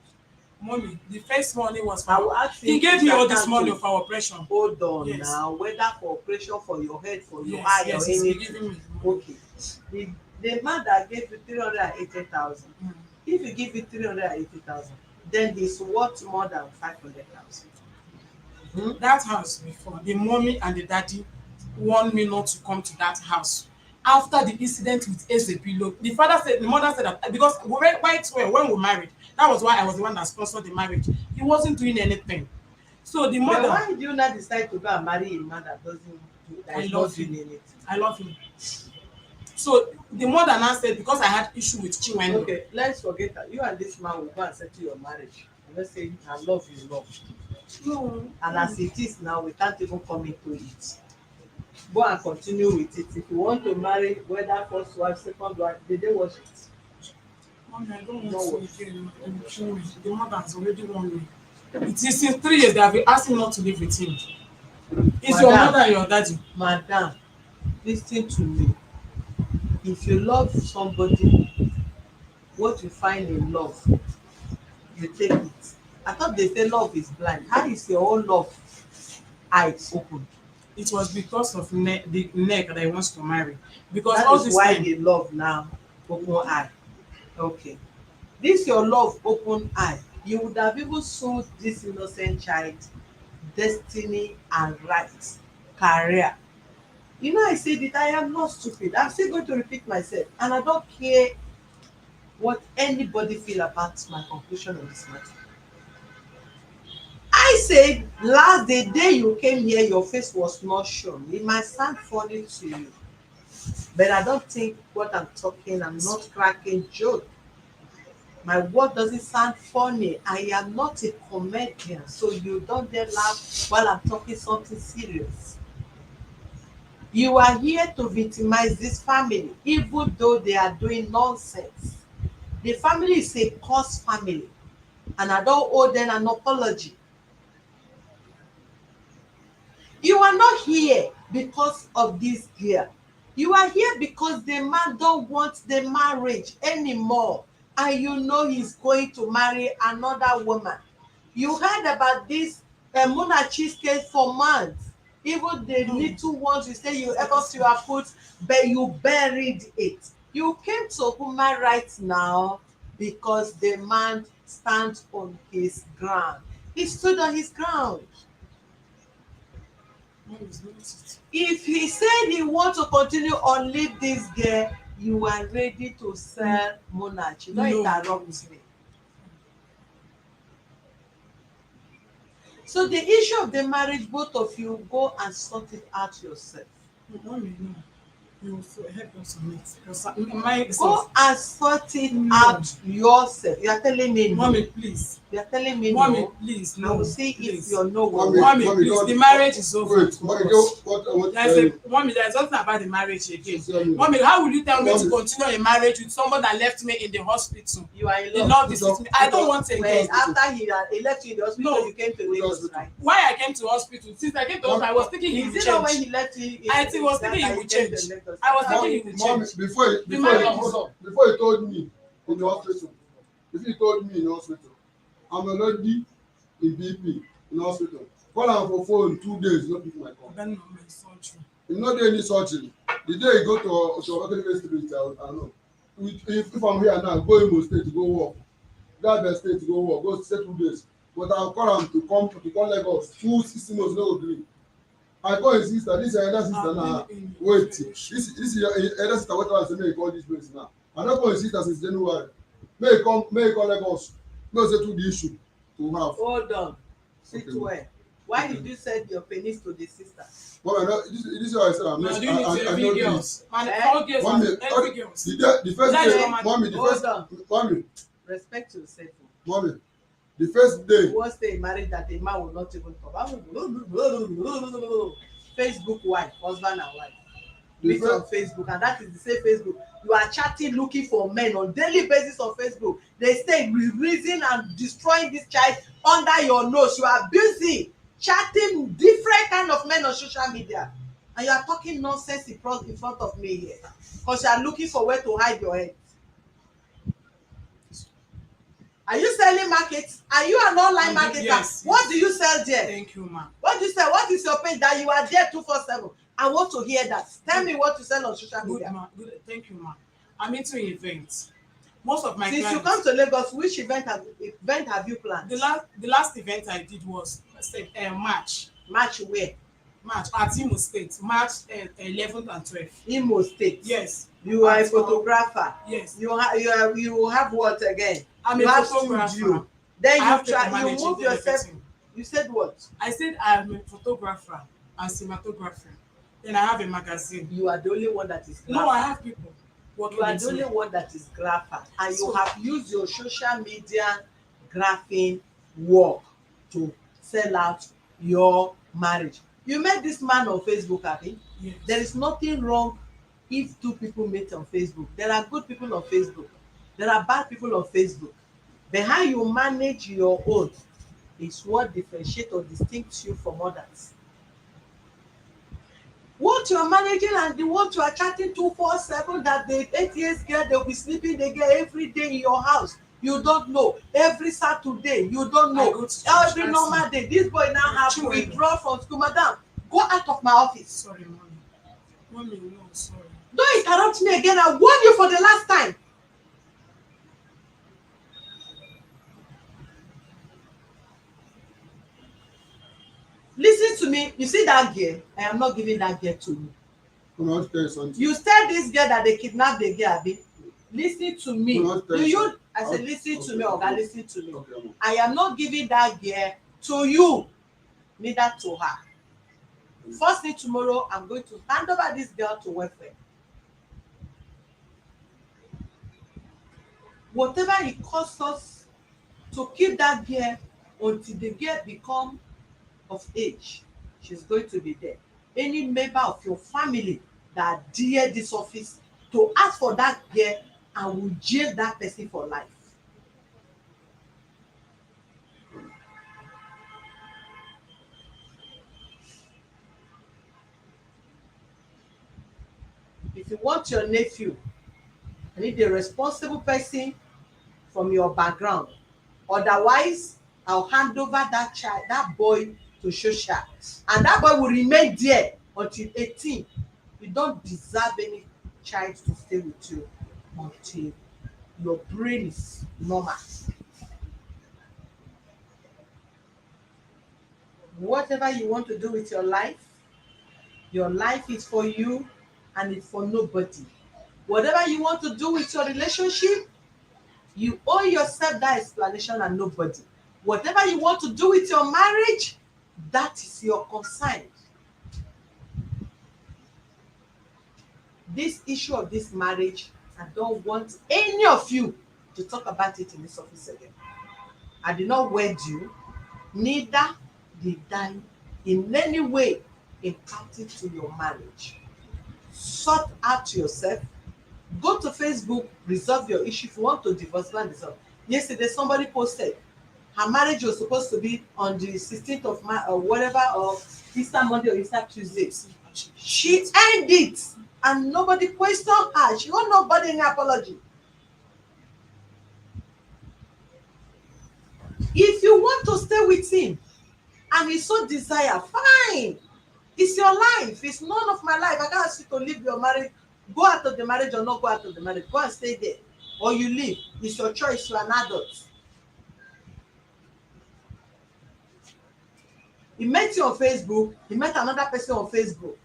S4: Mommy, the first money was
S1: I will
S4: for.
S1: ask
S4: He
S1: him
S4: gave
S1: his
S4: me all this
S1: account
S4: money
S1: to-
S4: for our operation.
S1: Hold on
S4: Yes.
S1: now, whether for operation for your head, for your
S4: Yes,
S1: eye,
S4: yes,
S1: or
S4: he's been
S1: anything.
S4: giving me.
S1: Okay. The man that gave you 380,000,
S4: Mm.
S1: if he give you 380,000, then he's worth more than 500,000.
S4: That house before, the mommy and the daddy warned me not to come to that house. After the incident with Ezebilo, the mother said that because when we married, that was why I was the one that sponsored the marriage. He wasn't doing anything. So the
S1: Then
S4: mother,
S1: why do you not decide to go and marry a man that
S4: I
S1: is
S4: love
S1: not doing
S4: him.
S1: anything?
S4: I love him. So the mother now said because I had issue with Chinwendu.
S1: Okay, let's forget that you and this man will go and settle your marriage. And let's say I love is love.
S4: No.
S1: And as it is now, we can't even come into it. Go and continue with it. If you want to marry, whether first wife, second wife, they watch it.
S4: Mommy, I don't
S1: No.
S4: want to again. The mother has already warned me. It is since 3 years they have been asking not to live with him. Is your
S1: Madam.
S4: mother and your daddy?
S1: Madam, listen to me. If you love somebody, what you find in love, you take it. I thought they say love is blind. How is your own love eyes open?
S4: It was because of the neck that he wants to marry. Because
S1: That
S4: all
S1: is
S4: this
S1: why
S4: time,
S1: the love now open eye. Okay. This your love open eye. You would have even sold this innocent child destiny and right career. You know, I said it, I am not stupid. I'm still going to repeat myself, and I don't care what anybody feel about my conclusion on this matter. I said the day you came here, your face was not shown. It might sound funny to you, but I don't think what I'm talking, I'm not cracking joke. My word doesn't sound funny. I am not a comedian, so you don't dare laugh while I'm talking something serious. You are here to victimize this family, even though they are doing nonsense. The family is a cursed family, and I don't owe them an apology. You are not here because of this girl. You are here because the man don't want the marriage anymore, and you know he's going to marry another woman. You heard about this Munachi's case for months. Even the little ones you say you ever you have put, but you buried it. You came to human rights now because the man stands on his ground. He stood on his ground. If he said he want to continue on leave this girl, you are ready to sell Monarch. Don't interrupt me. So the issue of the marriage, both of you go and sort it out yourself.
S4: Mommy, no. You also help us on it. Because
S1: go and sort it out yourself. You are telling me no.
S4: Mommy, please.
S1: You are telling me
S4: Mommy,
S1: no.
S4: please.
S1: No. I will see
S4: please.
S1: If you're no
S4: Mommy, please. The marriage is over.
S3: Wait,
S4: Mommy, there's something about the marriage again. Mommy, how will you tell me to continue a marriage with someone that left me in the hospital?
S1: You are in love.
S4: Did not visit me. I don't want again.
S1: After he left you in the hospital, you came to Lagos, right?
S4: Why I came to hospital? Since I came to hospital, I was thinking he would change.
S1: Is it not when he left you?
S4: I was thinking he would change. I was thinking he would change.
S3: Mommy, before he told me in the hospital, I'm already in BP in the hospital. Call am for phone 2 days, no pick my call. He no dey any surgery. The day he go to Obakaliki Street, I know. If I'm here now, go Imo State, go work. Gather State, go work. Go stay 2 days. But I call am to come Lagos. Full 60 months, no agree. I call his sister. This elder sister now. Wait, this is your elder sister. What I say? May he call this place now. I don't call his sister since January. May he call Lagos. May settle the issue to have.
S1: Hold on. Sit well. Why did you send your penis to the sister?
S3: Well, this is what I said. I'm not. I know this. The first day, mommy. Mommy.
S1: Respect yourself.
S3: Mommy. The first day.
S1: Once they married, that the man will not even talk. Facebook wife, husband and wife. Meet on Facebook, and that is the same Facebook. You are chatting, looking for men on daily basis on Facebook. They stay releasing and destroying this child under your nose. You are busy chatting different kind of men on social media, and you are talking nonsense in front of me here because you are looking for where to hide your head. Are you selling markets? Are you an online marketer?
S4: Yes.
S1: What do you sell there?
S4: Thank you, ma'am.
S1: What do you sell? What is your page that you are there 247? I want to hear that. Tell me what you sell on social media.
S4: Good, ma'am. Good. Thank you, ma'am. I'm into events. Most of my
S1: Since
S4: clients,
S1: you come to Lagos, which event have you planned?
S4: The last event I did was March.
S1: March where?
S4: March at Imo State. March 11th and 12th.
S1: Imo State.
S4: Yes.
S1: You are a photographer.
S4: Yes.
S1: You have what again?
S4: I'm
S1: you
S4: a
S1: have
S4: photographer.
S1: Studio. Then
S4: you
S1: move yourself. You said what?
S4: I said I'm a photographer and cinematographer. Then I have a magazine.
S1: You are the only one that is grapher.
S4: No, I have people working.
S1: You are the only one that is grapher, and you have used your social media graphing work to sell out your marriage. You met this man on Facebook, Abi.
S4: Yes.
S1: There is nothing wrong if two people meet on Facebook. There are good people on Facebook. There are bad people on Facebook. But how you manage your own is what differentiates or distincts you from others. What you are managing and the what you are chatting 247, that the 8 years girl, they'll be sleeping the girl every day in your house. You don't know. Every Saturday, you don't know. Every normal day, this boy now have to withdraw from school. Madam, go out of my office.
S4: Sorry, mommy. Mommy, no, sorry.
S1: Don't interrupt me again. I warned you for the last time. Listen to me. You see that girl? I am not giving that girl to you. You tell this girl that they kidnapped the girl, Abi. Listen to me. Do you? I said, listen to me, Oga. Listen to me. I am not giving that girl to you, neither to her. First thing tomorrow, I'm going to hand over this girl to welfare. whatever it costs us to keep that girl until the girl become of age, she's going to be there. Any member of your family that dare this office to ask for that girl, and will jail that person for life. If you want your nephew, you need a responsible person from your background. Otherwise, I'll hand over that child, that boy, to social, and that boy will remain there until 18. You don't deserve any child to stay with you until your brain is normal. Whatever you want to do with your life is for you and it's for nobody. Whatever you want to do with your relationship, you owe yourself that explanation and nobody. Whatever you want to do with your marriage, that is your concern. This issue of this marriage, I don't want any of you to talk about it in this office again. I did not wed you, neither did I in any way impact it to your marriage. Sort out yourself. Go to Facebook, resolve your issue. If you want to divorce, go and resolve. Yesterday, somebody posted her marriage was supposed to be on the 16th of March or whatever, of Easter Monday or Easter Tuesday. She ended it and nobody questioned her. She got nobody any apology. If you want to stay with him and he so desire, fine. It's your life. It's none of my life. I can't ask you to leave your marriage, go out of the marriage or not go out of the marriage. Go and stay there. Or you leave. It's your choice. You're an adult. He met you on Facebook. He met another person on Facebook.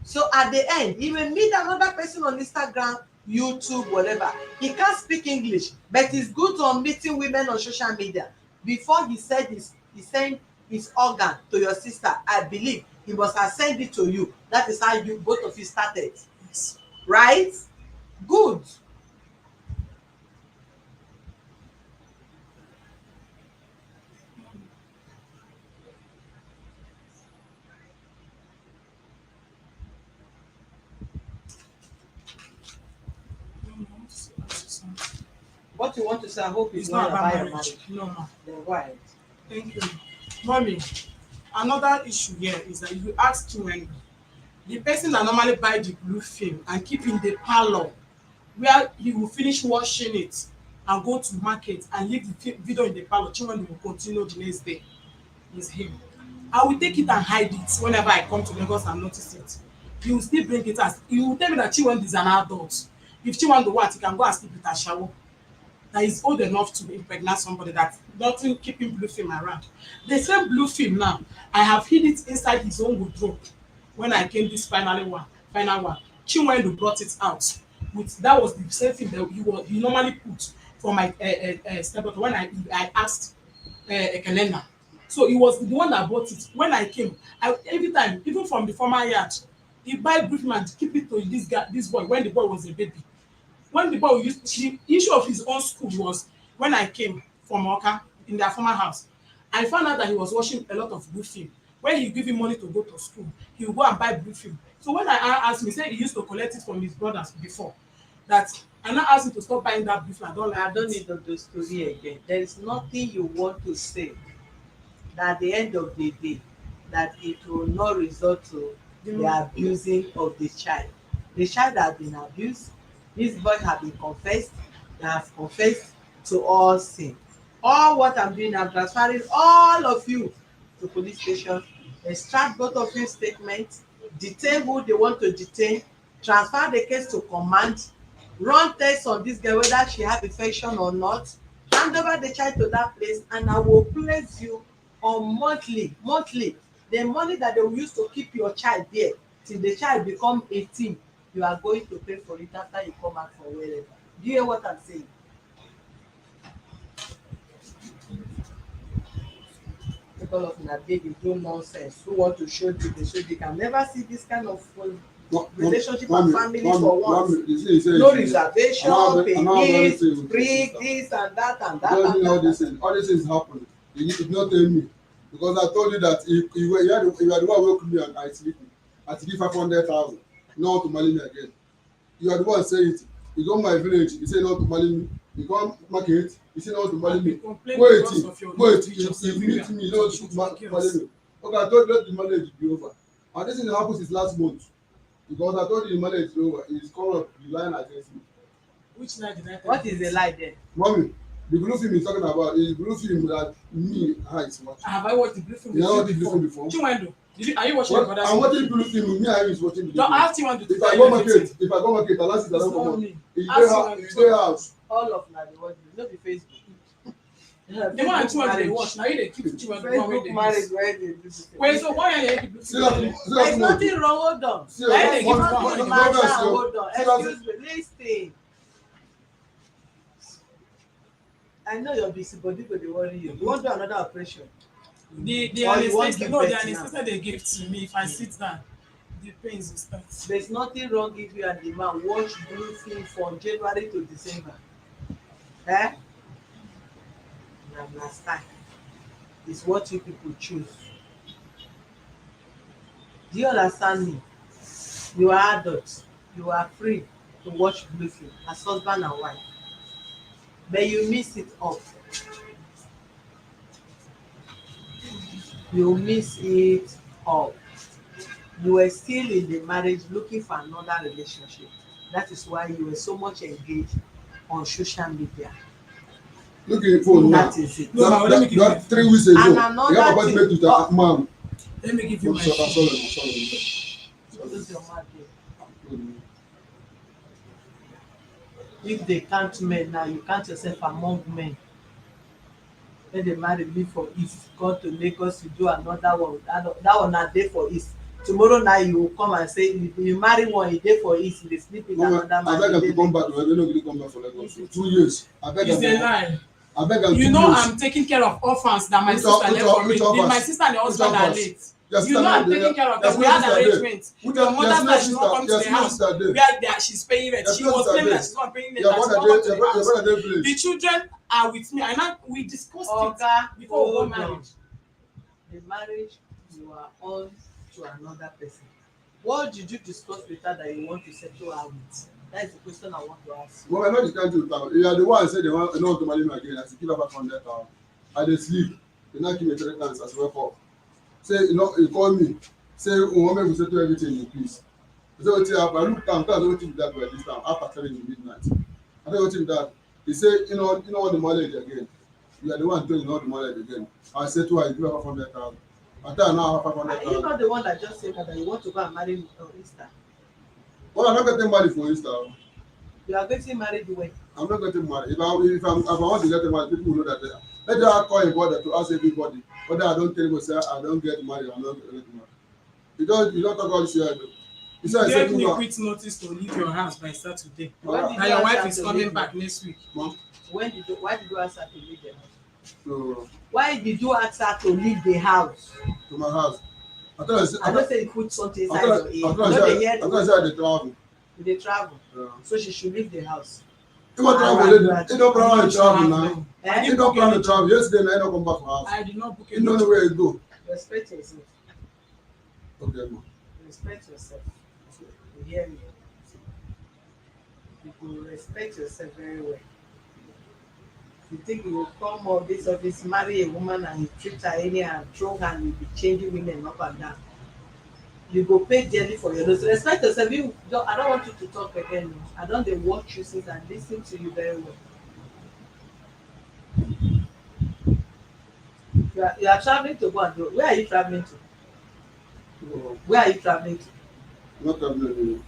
S1: So at the end, he may meet another person on Instagram, YouTube, whatever. He can't speak English, but it's good on meeting women on social media. Before he said this, he sent his organ to your sister. I believe he must have sent it to you. That is how you both of you started.
S4: Yes.
S1: Right? Good. What you want to say, I hope
S4: It's
S1: it's
S4: not
S1: not
S4: about
S1: about your
S4: marriage.
S1: marriage.
S4: No, no.
S1: Then why?
S4: Thank you. Mommy, another issue here is that if you ask Chinwendu, the person that normally buy the blue film and keep in the parlor where he will finish washing it and go to market and leave the video in the parlor, Chinwendu will continue the next day. Is him. I will take it and hide it whenever I come to Lagos and notice it. He will still bring it as he will tell me that Chinwendu is an adult. If Chinwendu wants, he can go and sleep with a shower. That is old enough to impregnate somebody that doesn't keep him blue film around. The same blue film now, I have hid it inside his own wardrobe when I came this final one. Chinwendu brought it out. That was the same thing that he normally put for my stepdaughter when I asked Ekelena. So he was the one that bought it. When I came, every time, even from the former yard, he buy blue film and keep it to this boy when the boy was a baby. When the boy used the issue of his own school was when I came from Oka in their former house, I found out that he was watching a lot of blue film. When he give him money to go to school, he will go and buy blue film. So when I asked him, he said he used to collect it from his brothers before. That I now asked him to stop buying that blue film.
S1: I don't need the story again. There is nothing you want to say that at the end of the day that it will not result to the abusing of the child. The child has been abused. This boy has been confessed. He has confessed to all sin. All what I'm doing, I'm transferring all of you to police station, extract both of you statements, detain who they want to detain, transfer the case to command, run tests on this girl whether she have infection or not, hand over the child to that place, and I will place you on monthly the money that they will use to keep your child there till the child become 18, you are going to pay for it after you come back from wherever. Do you hear what I'm saying? People of una dey dey do nonsense who want to show you, they show you can never see this kind of relationship and family for once. No reservation, pay this, break this and that and that.
S3: All these things happen. You did not tell me because I told you that you are the one who me and I sleep. I give 500,000 not to marry me again. You are the one saying it. You go my village, you say not to marry me. You come market, you say not to marry me. Wait, you meet me, you don't shoot marry me. Okay, I told you let the marriage be over. And this thing happens since last month. Because I told you the marriage is over. It's corrupt, you lying against me.
S4: Which lie did I tell?
S1: What is the lie then?
S3: Mommy, the blue film is talking about is blue film that me eyes watching.
S4: Have I watched the blue film?
S3: You never watched the blue film before?
S4: Chinwendu, are you watching the
S3: I'm watching blue film, me I is watching the blue film.
S4: Don't ask Chinwendu to
S3: If I go market, the last thing I don't come on. It's their house.
S1: All of na the watch, no be Facebook.
S4: The one Chinwendu dey watch, now you dey keep Chinwendu one wey dey
S1: Facebook marriage where they do.
S4: Wait, so why are you the blue film?
S1: There's nothing wrong, hold on.
S4: There's
S1: nothing matter, hold on. Excuse me, listen. I know you're busy, but people dey worry you. You want to do another operation?
S4: The anesthesia they give to me, if I sit down, the pains will start.
S1: There's nothing wrong if you and the man watch blue film from January to December. Eh? Last time. It's what you people choose. Do you understand me? You are adults. You are free to watch blue film as husband and wife. But you miss it up. You miss it up. You were still in the marriage looking for another relationship. That is why you were so much engaged on social media.
S3: Look at your phone now.
S1: That is it.
S3: That 3 weeks ago, you have appointment with the man.
S4: Let me give you my
S3: sorry.
S1: Lose your mouth there. If they count men now, you count yourself among men. When they marry me for East, come to Lagos, you do another one. That one na dey for East. Tomorrow night you will come and say you marry one, you dey for East, they sleep with another man.
S3: I beg am to come back. I don't know if come back for Lagos. 2 years. I beg am.
S4: It's a lie.
S3: I beg am.
S4: You know I'm taking care of orphans that my sister left for me. My sister and the husband are late. You know I'm taking care of them. We had arrangements. Your mother's side should not come to the house where she's paying rent. She was claiming that she's not paying rent. The children are with me. We discussed it before we got married.
S1: The marriage you are on to another person. What did you discuss with her that you want to settle her with? That is the question I want to ask you.
S3: Well, I'm not the kind of you are the one say they want to marry me again. I say give her 500,000. I dey sleep. They not give me 3 times as well for. Say you call me. Say woman will settle everything in peace. I say what happen? I look down. What you that by this time after 3 in midnight. I say what you that. He say you know what the marriage again. You are the one doing the marriage again. I say to her, you give her 500,000. I tell her now 500,000.
S1: Are you not the one that just said that you want to go and marry on Easter?
S3: Well, I'm not getting married for Easter.
S1: You are getting married when?
S3: I'm not getting married. If I want to get married, people will know that. Let them call a brother to ask everybody whether I don't tell you say I don't get married. I'm not getting married. You don't talk about this here.
S4: You gave me a quick notice to leave your house by Saturday. And your wife is coming back next week.
S3: Mom?
S1: Why did you ask her to leave the house?
S3: So,
S1: why did you ask her to leave the house?
S3: To my house. I
S1: don't say you put something inside your ear. I
S3: don't say they travel.
S1: They travel.
S3: Yeah.
S1: So she should leave the house.
S3: You don't plan to travel now. You don't plan to travel. Yesterday, I don't come back to house.
S4: I did not book
S3: it. You don't know where you go.
S1: Respect yourself.
S3: Okay, ma.
S1: Respect yourself. You hear me? You will respect yourself very well. You think you will come all this office, marry a woman and you treat her anyhow and throw her and you be changing women up and down. You go pay dearly for your nose. Respect yourself. I don't want you to talk again. I don't dey watch you since and listen to you very well. You are traveling to go and do. Where are you traveling to? Where are you traveling to?
S3: I'm not traveling.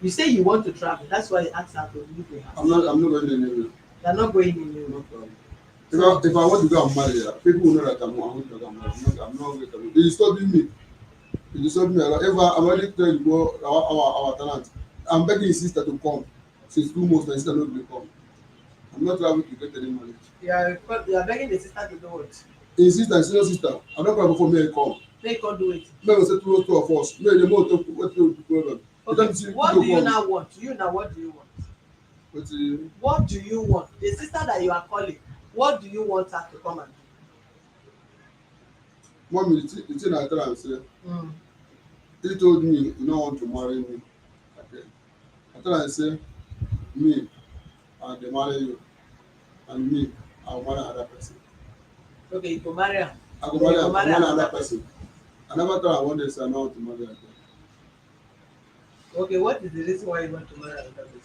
S1: You say you want to travel. That's why you asked her to leave the house.
S3: I'm not going anywhere.
S1: You're not going anywhere.
S3: If I want to go and marry her, people will know that I'm going to go and marry. I'm not going to go. They disturbing me. They disturb me a lot. I'm already telling you our talent. I'm begging his sister to come. Since 2 months, my sister not will come. I'm not traveling to get any money.
S1: You are begging the sister to do what?
S3: His sister and senior sister. I'm not going before me come.
S1: They can't do it.
S3: May we say two of us. May the more to what to problem.
S1: Okay. What do you now want? You now, what do you want? What do you want? The sister that you are calling, what do you want her to come and do?
S3: Mommy, the thing I tell am say, he told me he no want to marry me. Okay. I tell am say, me, I dey marry you, and me, I will marry another person.
S1: Okay, you go marry her.
S3: I go marry another person. I never tell am one day say I no want to marry again.
S1: Okay, what is the reason why you want to marry another person?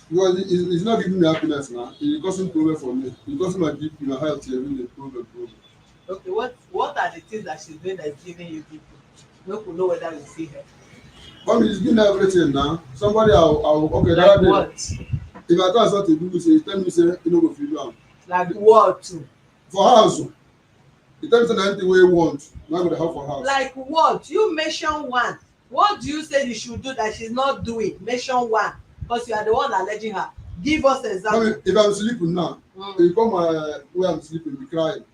S3: Because it's not giving me happiness now. It's causing problem for me. It's causing my BP, my health every day, problem.
S1: Okay, what are the things that she's doing that is giving you people? No one know whether you see her.
S3: Mommy, it's been everything now. Somebody I'll okay,
S1: like what?
S3: If I tell something to do, say tell me say you no go fit do am.
S1: Like what too?
S3: For house. You tell me say anything wey you want, now go dey help for house.
S1: Like what? You mention one. What do you say you should do that she's not doing? Mention one. Because you are the one alleging her. Give us example.
S3: Mommy, if I'm sleeping now, you come where I'm sleeping, be crying.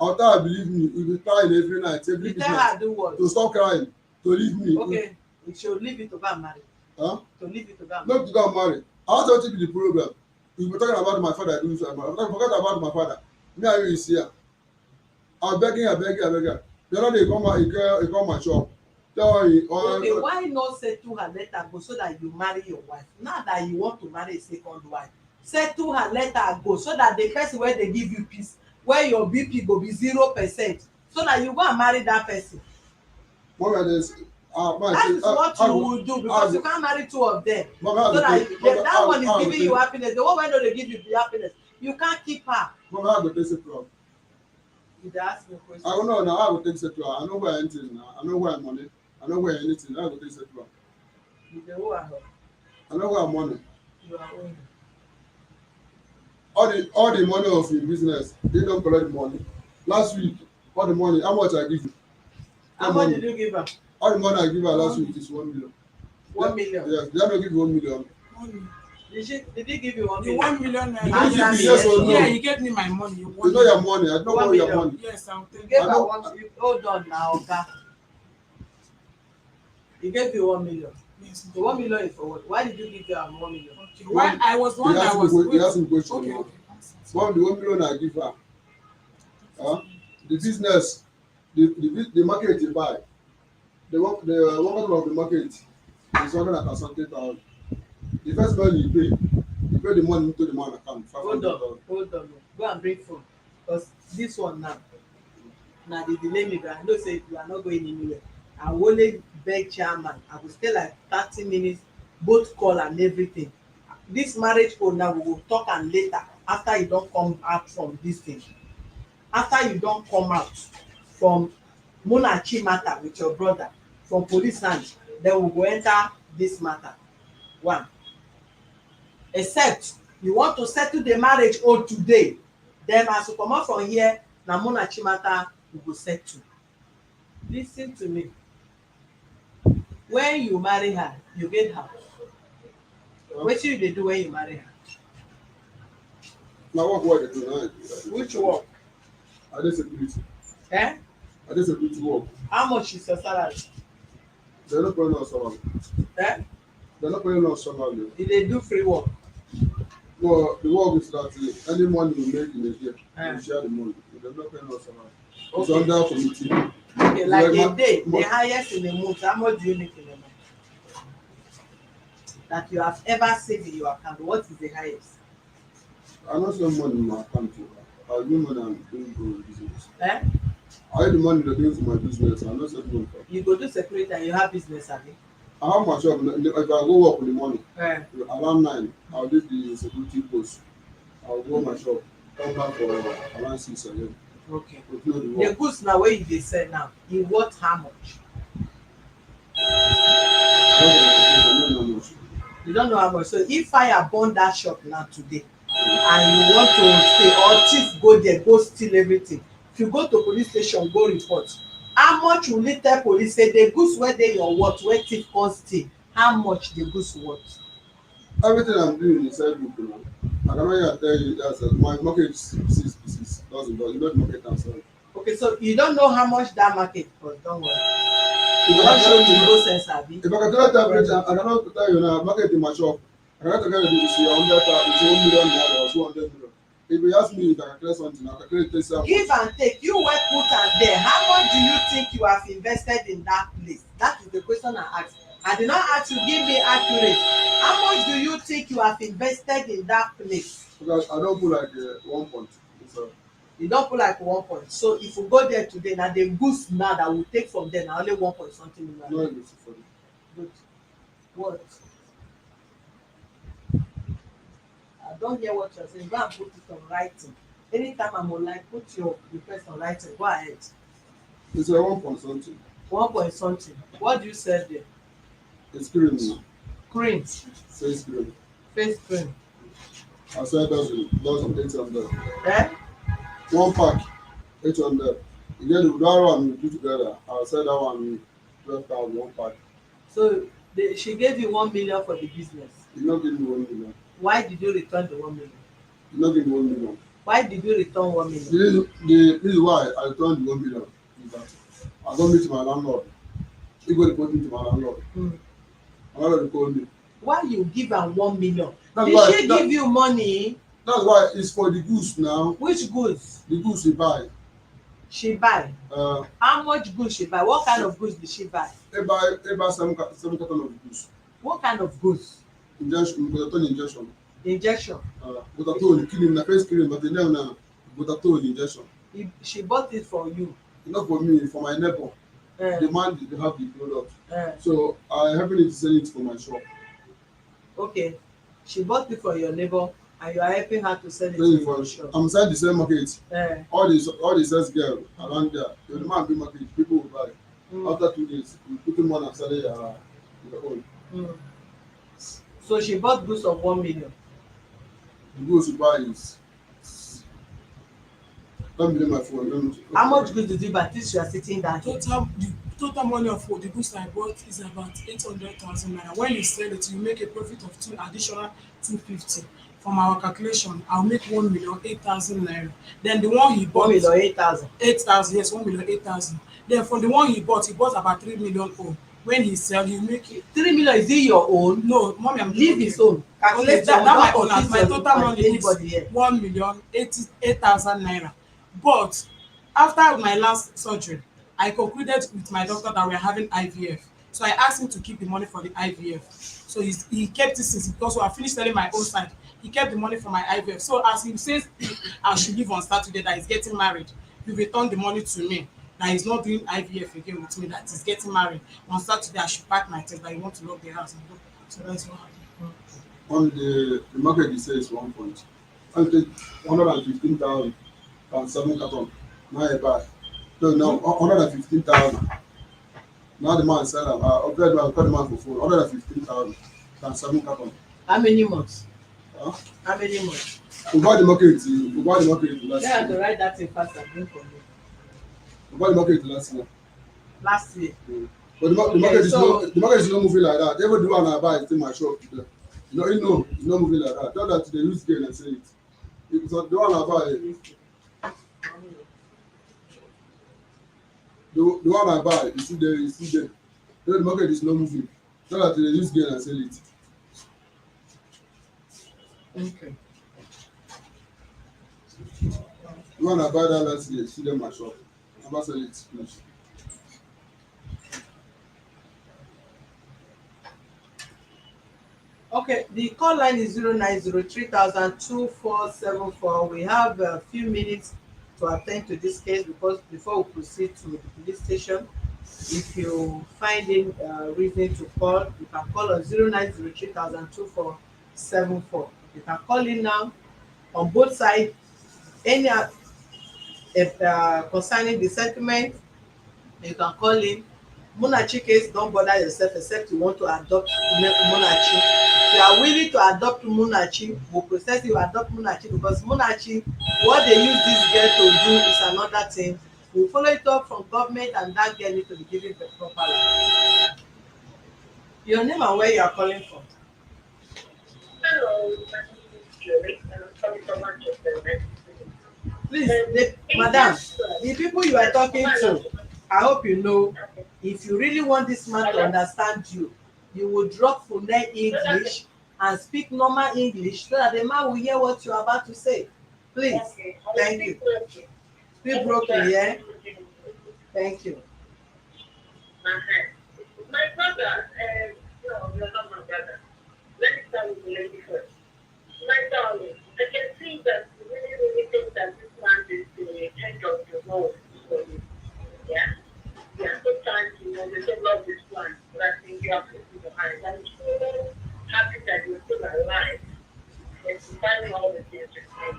S3: After I believe me, you be crying every night, every
S1: you tell her do what?
S3: to stop crying, to leave me.
S1: Okay, you should leave it to go and marry.
S3: Huh?
S1: To leave it to go and
S3: marry. Not to go and marry. I want to be the problem. You be talking about my father doing so. I forgot about my father. Me and you is here. I'm begging. The other day he come my shop.
S1: Okay, why not settle her, let her go so that you marry your wife? Now that you want to marry a second wife, settle her, let her go so that the person where they give you peace, where your BP go be 0%, so that you go and marry that person.
S3: That is
S1: what you will do, because you can't marry two of them. So that one is giving you happiness. The one where they give you the happiness, you can't keep her.
S3: Mama, I go take it from.
S1: You ask me a question.
S3: I don't know now. I go take it from. I know where anything now. I know where money. I know where anything. I go take it from.
S1: You dey owe her.
S3: I know where money.
S1: You are owing.
S3: All the money of your business, they don't collect the money. Last week, all the money, how much I give you?
S1: How much did you give her?
S3: All the money I give her last week is 1 million.
S1: 1 million?
S3: Yes, they don't give you 1 million.
S1: Did he give you 1 million?
S4: 1 million.
S3: Yes or no?
S4: Yeah, he gave me my money.
S3: You know your money. I don't know your money.
S4: Yes, I'll take it.
S1: Gave her 1 million. Hold on now, okay? He gave you 1 million.
S4: Yes.
S1: The 1 million is for what? Why did you give her 1 million?
S4: Okay. Why I was the one that was.
S3: He asked me question.
S4: Okay.
S3: The 1 million I give her. The business, the market you buy, the worker of the market is 130,000. The first money you pay the money into the man account.
S1: Hold on. Go and bring phone. Because this one now the delay me, but I know say you are not going anywhere. I will only beg chairman. I will stay like 30 minutes, both call and everything. This marriage phone now we will talk and later after you don't come out from this thing. After you don't come out from Munachi matter with your brother, from police hand, then we go enter this matter. One. Except you want to settle the marriage all today, then as you come out from here, na Munachi matter we go settle. Listen to me. When you marry her, you get house. Wetin you dey do when you marry her?
S3: Na work dey do now.
S1: Which work?
S3: I dey security.
S1: I
S3: dey security work.
S1: How much is your salary?
S3: They no pay no salary. They no pay no salary.
S1: You dey do free work?
S3: No, the work is that any money we make in a year, we share the money. They no pay no salary. Okay. It's under committee.
S1: Okay, like a day, the highest in the month, how much do you make in a month? That you have ever saved in your account, what is the highest?
S3: I don't save money in my account. I do money I'm doing for my business. I have the money to do for my business. I don't save money.
S1: You go do security and you have business, abi?
S3: I have my shop. If I go work with the money, around 9, I'll leave the security post. I'll go my shop. Come back for around 6 again.
S1: Okay. The goods now where you dey sell now, e worth how much? You don't know how much. So if fire burn that shop now today, and you want to stay, or thief go there, go steal everything, if you go to police station, go report, how much will you tell police say the goods wey dey your worth wey thief come steal, how much the goods worth?
S3: Everything I'm doing is self-book now. I cannot tell you that my market is 6 pieces. $1,000. You know the market I'm selling.
S1: Okay, so you don't know how much that market cost, don't worry. I don show you go sense abi.
S3: If I can tell that everything, I cannot tell you now, market in my shop. I cannot tell you it's 100,000, it's 1 million naira or 200 million. If you ask me if I can calculate something, I can calculate this.
S1: Give and take. You wey put am there. How much do you think you have invested in that place? That is the question I ask. I did not ask you give me accurate. How much do you think you have invested in that place?
S3: Because I don't put like 1 point. So,
S1: You don put like 1 point. So if you go there today, na the goods now that we take from there na only 1 point something million.
S3: no invest for it.
S1: Good. What? I don hear what you are saying. Go and put it on writing. Anytime I'm online, put your request on writing. Go ahead.
S3: It's a 1 point something.
S1: 1 point something. What do you sell there?
S3: It's cream now.
S1: Cream.
S3: Face cream.
S1: Face cream.
S3: I said dozen 800.
S1: Eh?
S3: 1 pack 800. You get the that one we do together. I said that one 12,000 1 pack.
S1: So she gave you 1 million for the business.
S3: You not give me 1 million.
S1: Why did you return the 1 million?
S3: You not give me 1 million.
S1: Why did you return 1 million?
S3: The reason why I returned the 1 million is that I don't meet my landlord. He go report me to my landlord. My landlord call me.
S1: Why you give am 1 million?
S3: That's
S1: Did
S3: why,
S1: she give you money?
S3: That's why it's for the goods now.
S1: Which goods?
S3: The goods you buy.
S1: She buy. How much goods she buy? What kind of goods did she buy?
S3: They buy 7 carton of goods.
S1: What kind of goods?
S3: Injection, Botatone injection.
S1: Injection.
S3: Botatone, cream, na face cream, but the name na Botatone injection.
S1: She bought it for you.
S3: Not for me, for my neighbor. The man they have the product. So I helping it to sell it for my shop.
S1: Okay. She bought it for your neighbor and you are helping her to sell it in your shop.
S3: I'm inside the same market. All the sales girl around there. The man big market, people will buy. After 2 days, we put them on and sell it your own.
S1: So she bought goods of 1 million.
S3: The goods you buy is don't believe my phone.
S1: How much goods did you buy? This you are sitting down.
S4: The total money of the goods I bought is about 800,000 naira. When you sell it, you make a profit of additional 250. From our calculation, I'll make 1,008,000 naira. Then the one he bought
S1: 1,008,000.
S4: 8,000, yes, 1,008,000. Then for the one he bought about 3 million own. When he sell, he make it
S1: 3 million. Is it your own?
S4: No, mommy, I'm
S1: leave his own.
S4: Okay, that my own. As my total money is 1,088,000 naira. But after my last surgery, I concluded with my doctor that we are having IVF. So I asked him to keep the money for the IVF. So he kept it since, because I finished selling my own side. He kept the money for my IVF. So as he says I should leave on Saturday, that he's getting married, he returned the money to me. That he's not doing IVF again with me, that he's getting married. On Saturday, I should pack my things, that he want to lock the house and go. So that's what happened.
S3: On the market, he says 1 point. I take 115,000 and 7 carton. Now I buy. No, now 115,000. Now the man sell them. I call the man for phone. 115,000 and 7 carton.
S1: How many months?
S3: Huh?
S1: How many months?
S3: We buy the market. We buy the market last
S1: Yeah,
S3: year.
S1: to write that in fast and bring for me.
S3: We buy the market last year.
S1: Last year.
S3: But the market is not moving like that. Every one I buy is in my shop today. It's not moving like that. Tell that to the use gain and say it. It's the one I buy. The one I buy is still there. The market is not moving. Tell that to the use gain and sell it.
S1: Okay.
S3: The one I buy that last year is still in my shop. I'm about to sell it. Finish.
S1: Okay, the call line is 09030002474. We have a few minutes to attend to this case before we proceed to the police station. If you find in reason to call, you can call on 09030002474. You can call in now on both sides. Any concerning the settlement, you can call in. Munachi case, don't bother yourself except you want to adopt Munachi. If you are willing to adopt Munachi, we'll process you adopt Munachi, because Munachi, what they use this girl to do is another thing. We'll follow it up from government, and that girl need to be given the proper life. Your name and where you are calling from?
S5: Hello, my name is Jerry, and I'm calling from Manchester.
S1: Please, madam, the people you are talking to, I hope you know If you really want this man to understand you, you will drop phonemic English and speak normal English so that the man will hear what you are about to say. Please. Thank you. Speak broken, yeah? Thank you.
S5: My brother, no, you're not my brother. Let me start with the lady first. My darling, I can see that you really, really think that this man is the end of the world for you. Yeah? Yeah, sometimes, they don't love this plan, but I think you have to be behind. I'm so happy that you're still alive and finding all the things you're saying.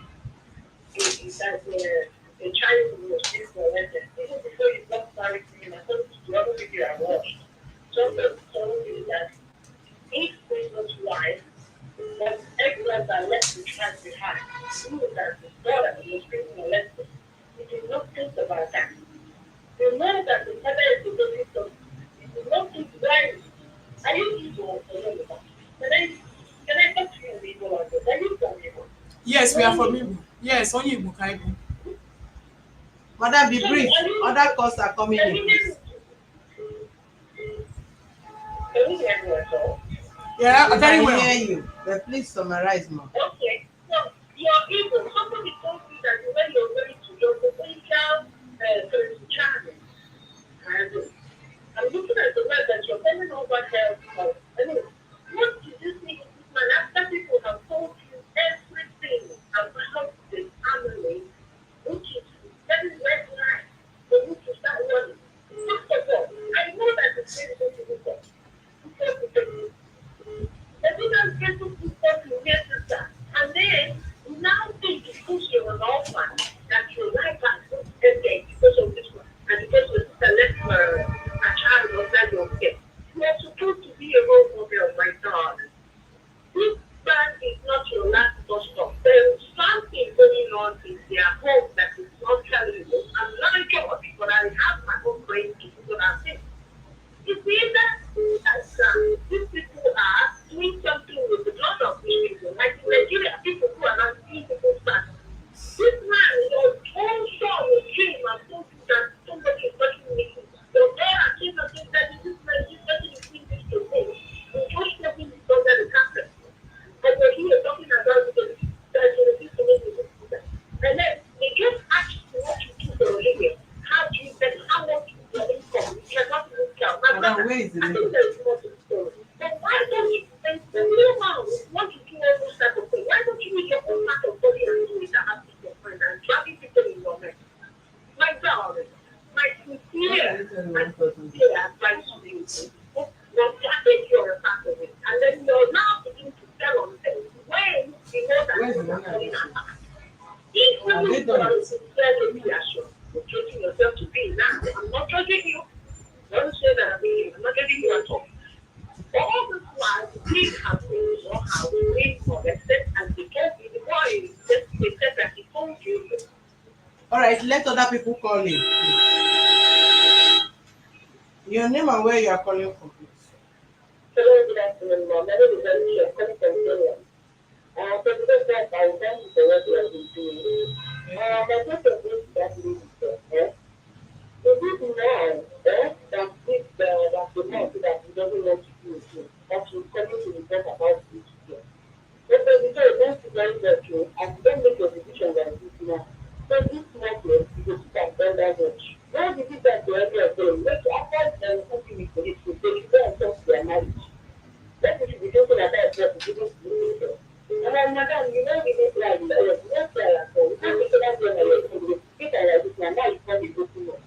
S5: That's a child who was still molested. Even before you got married to him, I thought the other video I watched, somebody told me that each person's wife was ex-wife that left the child behind. Knew that his daughter was being molested. He did not think about that. You know that the mother is the baby son. He did not think why. Are you evil or not? Can I talk to you in Igbo language? Are you from Igbo?
S4: Yes, we are from Igbo. Yes, only Igbo ka Igbo.
S1: Madam, be brief. Other calls are coming in, please.
S5: Can you hear me at all?
S4: Yeah, very well.
S1: I can hear you, but please summarize more.
S5: Okay. So you're evil. Somebody told me that when you're going to your potential charming. And I'm looking at the way that you're telling over there. I mean, what do you think of this man after people have told you everything about the family, which is very red line for you to start running? First of all, I know that it's very difficult. Because the woman gets to put up in their sister. And then now think because you're an orphan that your life has ended because of this one. And because your sister left a child under your care. You are supposed to be a role model, my darling. This man is not your last bus stop. There is something going on in their home that is not telling you. I'm not a judge, but I have my own brain to do what I think. It's either that these people are doing something with the blood of these people, like in Nigeria, people who are not seeing people's back. This man, your own son came and told you that somebody is touching me. Your daughter came and said that this man is touching this to me. You just stepping it under the carpet. And you're here talking about it, that you're going to make it. And then they just ask you what you do for a living. How do you spend, how much is your income? You cannot even tell.
S1: Madam, where is the
S5: I
S1: lady?
S5: think there is more to the story. But why don't you, the real man want to do all those type of things? Why don't you use your own part of body and do it and have your friend and dragging people in your neck? My darling, my sincere advice to you is not take your part of it. And then you're now beginning to tell on things when you know that you're not falling apart. If you are sincerely reassured, you're treating yourself to be that. I'm not judging you. Don't say that I'm not judging you at all. All this while, we have been somehow being molested and because the boy just they said that he told you.
S1: All right, let other people call in, please. Your name and where you are calling from, please.
S5: Hello, good afternoon, ma'am. My name is Alicia. I'm calling from Kenya. So because that I thank you for what you have been doing. My question is that is it now that this that the man that he doesn't want to do it, that he's coming to report about it here? But because thank you very much, and don't make a decision like this now. So this market is a super vendor watch. Why did it that the idea of them? Make after something with police, they should go and talk to their marriage. That we should be talking about what we didn't do. And then, madam, you know, we don't like not try at all. We can't take that one away from you. Get like this, and now you can't be looking at.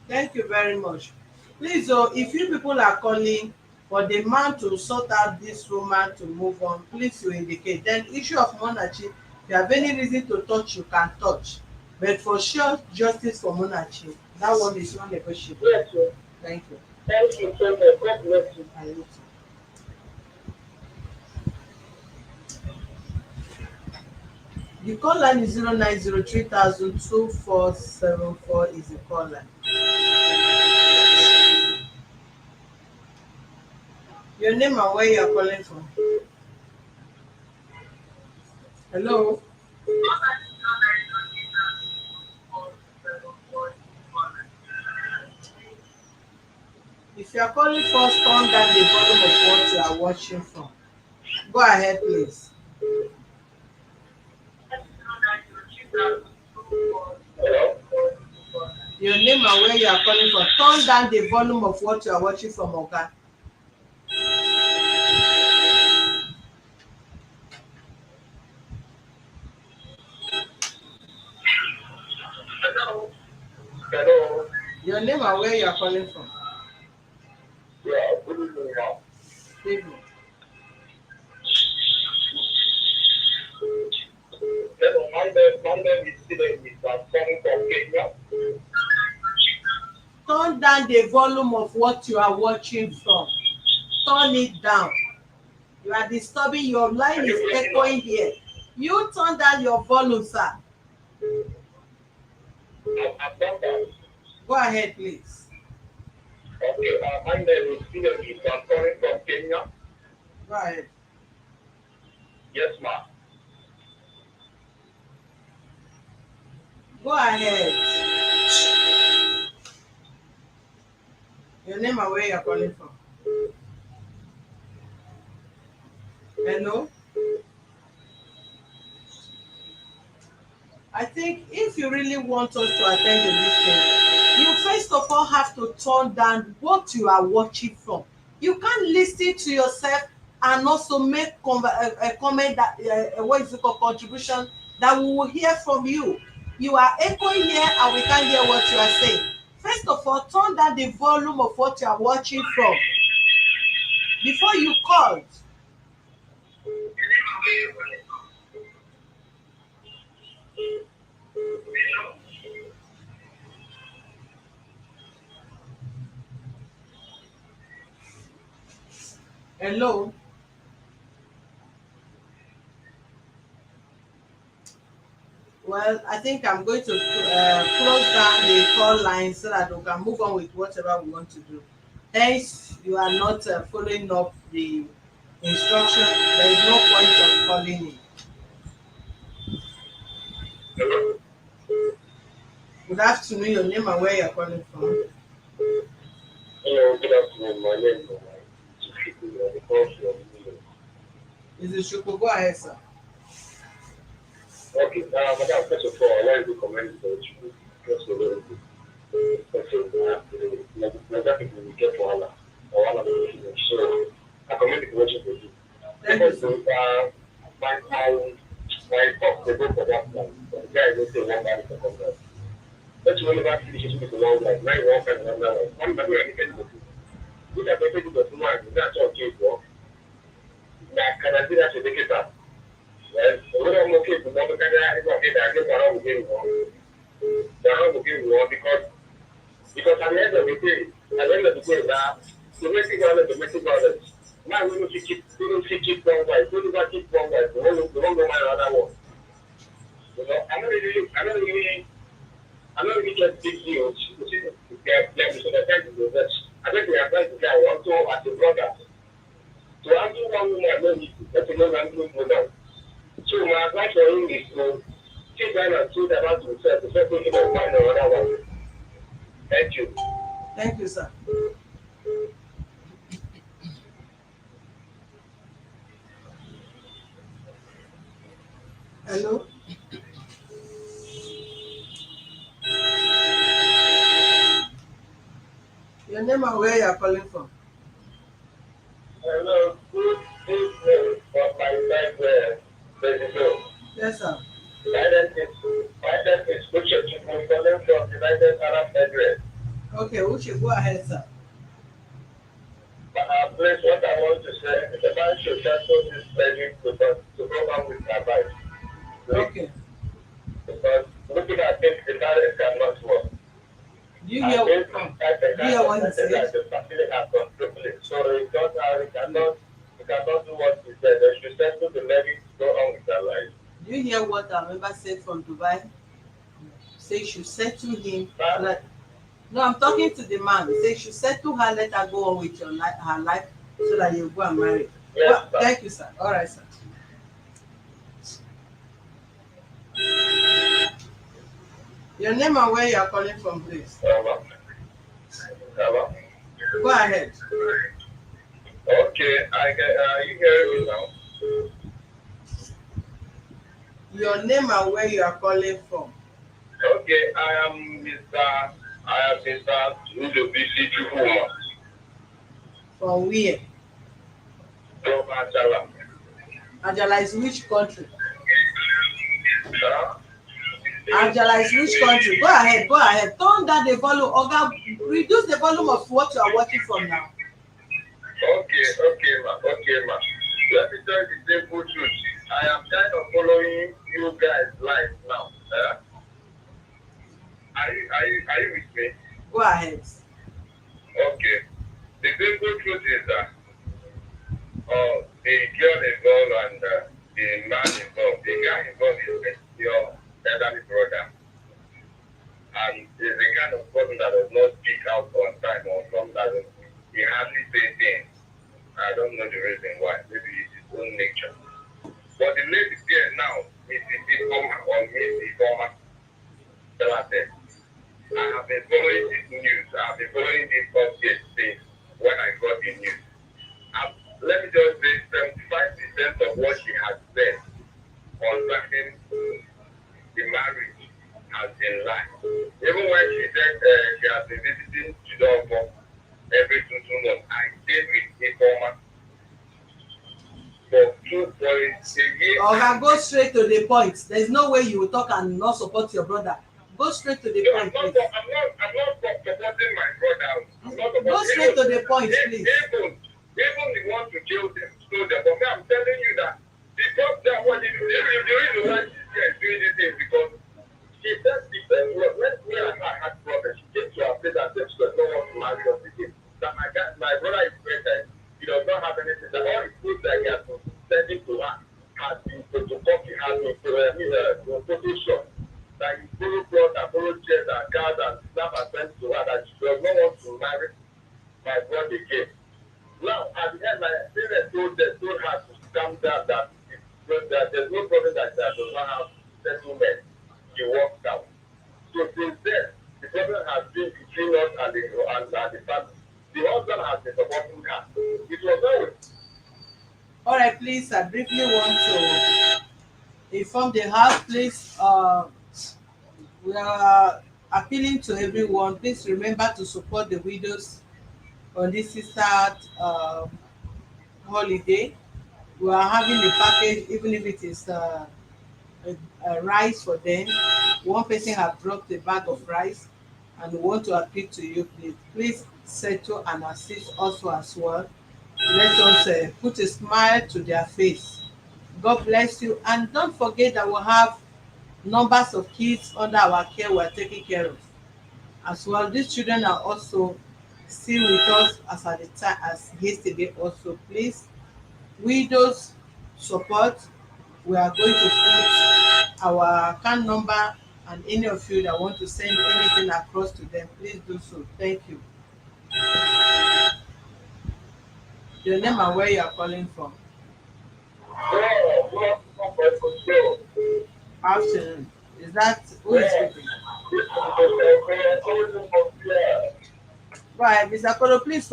S1: Thank you very much. Please, if you people are calling for the man to sort out this woman to move on, please you indicate. Then issue of monarchy, if you have any reason to touch, you can touch. But for sure, justice for monarchy, that one is non-negotiable.
S5: Yes, sir.
S1: Thank you.
S5: Thank you so much. God bless you.
S1: And you too. The call line is 0903-2474 is the call line. Your name and where you are calling from. Hello. If you are calling first, turn down the volume of what you are watching from. Go ahead, please.
S5: Hello?
S1: Your name and where you are calling from. Turn down the volume of what you are watching from, Oga.
S5: Hello? Hello?
S1: Your name and where you are calling from.
S5: Yeah, good evening, ma'am.
S1: David.
S5: Hello, my name is Chinwendu. I'm coming from Kenya.
S1: Turn down the volume of what you are watching from. Turn it down. You are disturbing. Your line is echoing here. You turn down your volume, sir.
S5: I've done that.
S1: Go ahead, please.
S5: Okay, my name is Chinwendu. I'm calling from Kenya.
S1: Go ahead.
S5: Yes, ma'am.
S1: Go ahead. Your name and where you are calling from. Hello? I think if you really want us to attend to this thing, you first of all have to turn down what you are watching from. You can't listen to yourself and also make a comment that what is it called, contribution that we will hear from you. You are echoing here and we can't hear what you are saying. First of all, turn down the volume of what you are watching from before you called. Hello? Well, I think I'm going to close down the call line so that we can move on with whatever we want to do. Hence, you are not following up the instruction. There is no point of calling in.
S5: Hello?
S1: Good afternoon, your name and where you're calling from.
S5: Hello, good afternoon. My name is Chifu. I'm calling from Ually.
S1: Is it Shuko? Go ahead, sir.
S5: Okay, madam, first of all, I want to commend the Chifu. First of all, because we get Wahala, so I commend the correction for you.
S1: Thank you,
S5: Because
S1: sir.
S5: my thoughts they go for that plan. The guy will say one body for congress. Let's really not finish it with a long life. Now you walk and another life. I'm not going to get it. Look at the people that do that's okay for. Now, can I do that to make it up? Well, when I'm okay, the moment I get that, I get what I'm getting wrong. I'm getting wrong because at the end of the day, now, domestic violence. Now we don't keep one wife. We don't keep one wife. We don't go marry another one. You know, I'm not really just big deals. They're misunderstanding the rest. I think we are trying to get also as a brother. To handle one woman, no need to let alone handle woman. So my advice for him is to sit down and think about himself before thinking of marrying another one. Thank you.
S1: Thank you, sir. Hello? Your name and where you're calling from.
S5: Hello, good evening from my side there, President.
S1: Yes, sir.
S5: My name is Butcher Chukwu, calling from the United Arab Emirates.
S1: Okay, Uche, go ahead, sir.
S5: Please, what I want to say is the man should cancel this pledging to go on with their life.
S1: Okay.
S5: Because looking at things, the parents cannot work.
S1: Do you hear, what he said?
S5: So you cannot do what he said. They should settle the levy to go on with their life.
S1: Do you hear what our member said from Dubai? Say you should settle him. No, I'm talking to the man. Say you should settle her, let her go on with her life so that you go and marry.
S5: Yes,
S1: Well, thank you, sir. All right, sir. Your name and where you are calling from, please.
S5: Hello.
S1: Go ahead.
S5: Okay, I get. You hearing me now?
S1: Your name and where you are calling from.
S5: Okay, I am Mr. Ndobisi Chukuma
S1: From where?
S5: from Achala.
S1: Ajala is which country?
S5: Huh?
S1: Ajala is which country? Go ahead, go ahead. Turn down the volume. Oga, reduce the volume of what you are watching from now.
S5: Okay, ma. Okay, ma. Let me tell you the simple truth. I am kind of following you guys live now. Are you with me?
S1: Go ahead.
S5: Okay. The simple truth is that the girl involved and the man involved, the guy involved is your elderly brother. And is the kind of person that does not speak out on time or some that he hardly say things. I don't know the reason why. Maybe it's his own nature. But the lady there now, Mrs. Informer or Miss Informer, tell her that I have been following this news. I have been following this update since when I got the news. Let me just say 75% of what she has said concerning the marriage has been lied. Even when she said she has been visiting Chidogo every 2 months, I stayed with Informer for a year.
S1: Oga, go straight to the point. There's no way you will talk and not support your brother. Go straight to the
S5: No,
S1: point, please.
S5: I'm not supporting my brother. I'm not supporting.
S1: Go straight to the point, please.
S5: Even the one to kill them, but me, I'm telling you that the top that what the reason why this guy is doing this is because she said the same word. When me and her had problems, she came to her place and said she does not want to marry us again. That my brother is pregnant. He does not have anything. That all the food that he has been sending to her has been photocopy, has been Photoshop. That he borrow clothes and borrow chairs and cars and snap and send to her that she does not want to marry my brother again. Now, at the end, my parents told her to calm down that there's no problem that does not have settlement. She walked out. So since then, the problem has been between us and the family. The husband has been supporting her. It was always.
S1: All right, please, I briefly want to inform the house, please. We are appealing to everyone. Please remember to support the widows on this Easter holiday. We are having a package, even if it is rice for them. One person has dropped a bag of rice and we want to appeal to you, please. Please settle and assist also as well. Let us put a smile to their face. God bless you. And don't forget that we have numbers of kids under our care we are taking care of. As well, these children are also still with us as at the time as yesterday also. Please, widows support. We are going to put our account number and any of you that want to send anything across to them, please do so. Thank you. Your name and where you are calling from. Afternoon. Is that who is speaking? Right, Mr. Kolo, please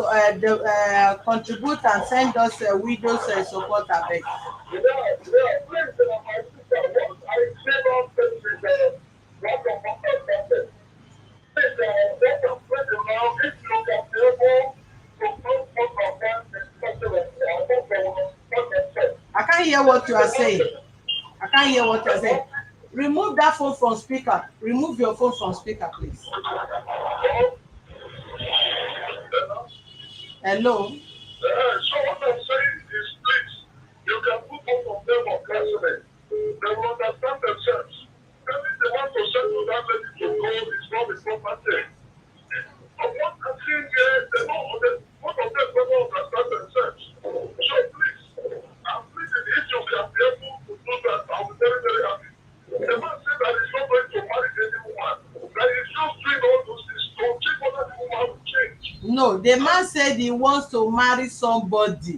S1: contribute and send us widows support abeg. I can't hear what you are saying. I can't hear what you are saying. Remove that phone from speaker. Remove your phone from speaker, please. Hello.
S5: So what I'm saying is, please, you can put both of them on counseling. They will understand themselves. Maybe they want to settle that lady to go is not the proper thing. But what I'm saying here, both of them don't understand themselves. So please, I'm pleading if you can be able to do that, I'll be very, very happy. The man said that he's not going to marry any woman. That he's just doing all those things to check whether the woman will change.
S1: No, the man said he wants to marry somebody.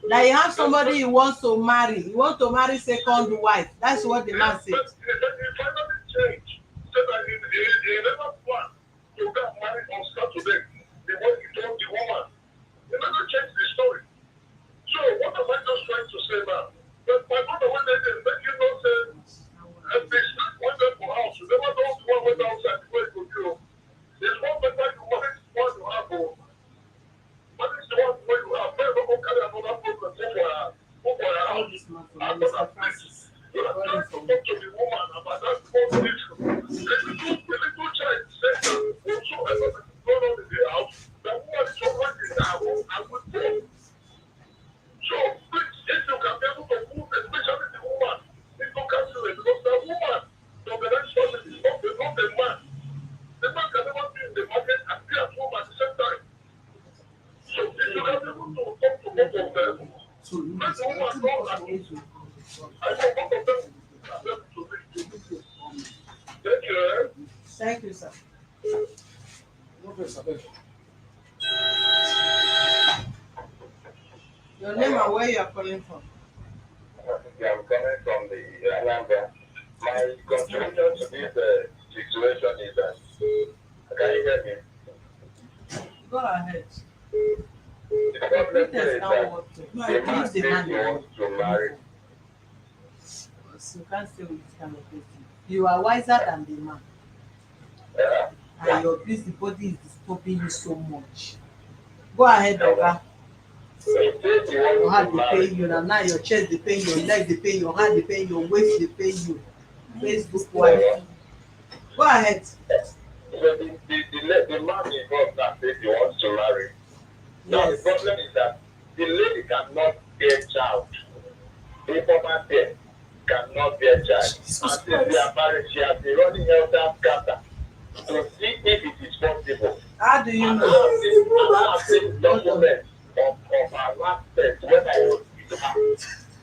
S1: That he has somebody he wants to marry. He wants to marry second wife. That's what the man said.
S5: But he finally changed. Said that he never planned to get married on Saturday. The one he told the
S3: So you
S5: That's
S3: just
S5: the woman called her. I said, both of them. Take care.
S1: Thank you, sir.
S3: no face abeg.
S1: Your name and where you are calling from.
S5: Yeah, I'm coming from the Anambra. My contribution to this situation is that, can you hear me?
S1: Go ahead.
S5: The
S1: Your
S5: problem
S1: pretense
S5: is
S1: can't
S5: that
S1: work.
S5: the man
S1: Leave the
S5: says
S1: man
S5: he
S1: alone.
S5: wants to marry.
S1: You can't stay with this kind of person. You are wiser than the man.
S5: Yeah?
S1: And your busybody is disturbing you so much. Go ahead, Oga.
S5: He says he
S1: Your
S5: wants
S1: heart
S5: to
S1: dey pain
S5: marry.
S1: you, na now your chest dey pain, your leg dey pain, your hand dey pain, your waist dey pain you. Facebook wife. Go ahead.
S5: So the man involved now says he wants to marry. Now the
S1: Yes.
S5: problem is that the lady cannot bear child. The former death cannot bear child. And since they are married, she has been running helter skelter to see if it is possible.
S1: How do you
S5: And
S1: know?
S5: I have seen documents of her last test when I was with her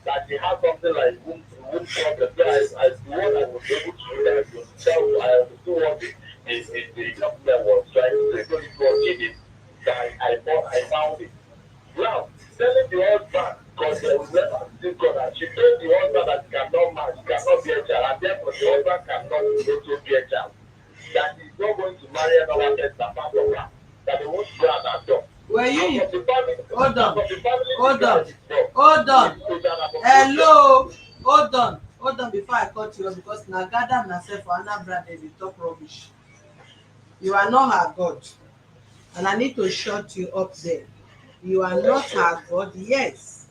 S5: that she had something like womb problem. So the one I was able to do that, I understood what the document was trying to say. So it was hidden that I found it. Now, telling the husband, because there was never still God, and she told the husband that he cannot marry, he cannot be a child, and therefore the husband cannot also be a child. That he's not going to marry another person apart from her. That they won't go and adopt.
S1: Were you?
S5: Out of the family,
S1: Hold
S5: out
S1: on.
S5: of the family,
S1: Hold on.
S5: no.
S1: Hold on.
S5: So that
S1: Hello. Hold on. Hold on before I cut you off because na gather na sef for Anambra dem dey talk rubbish. You are not her God. And I need to shut you up there. You are not her God. Yes.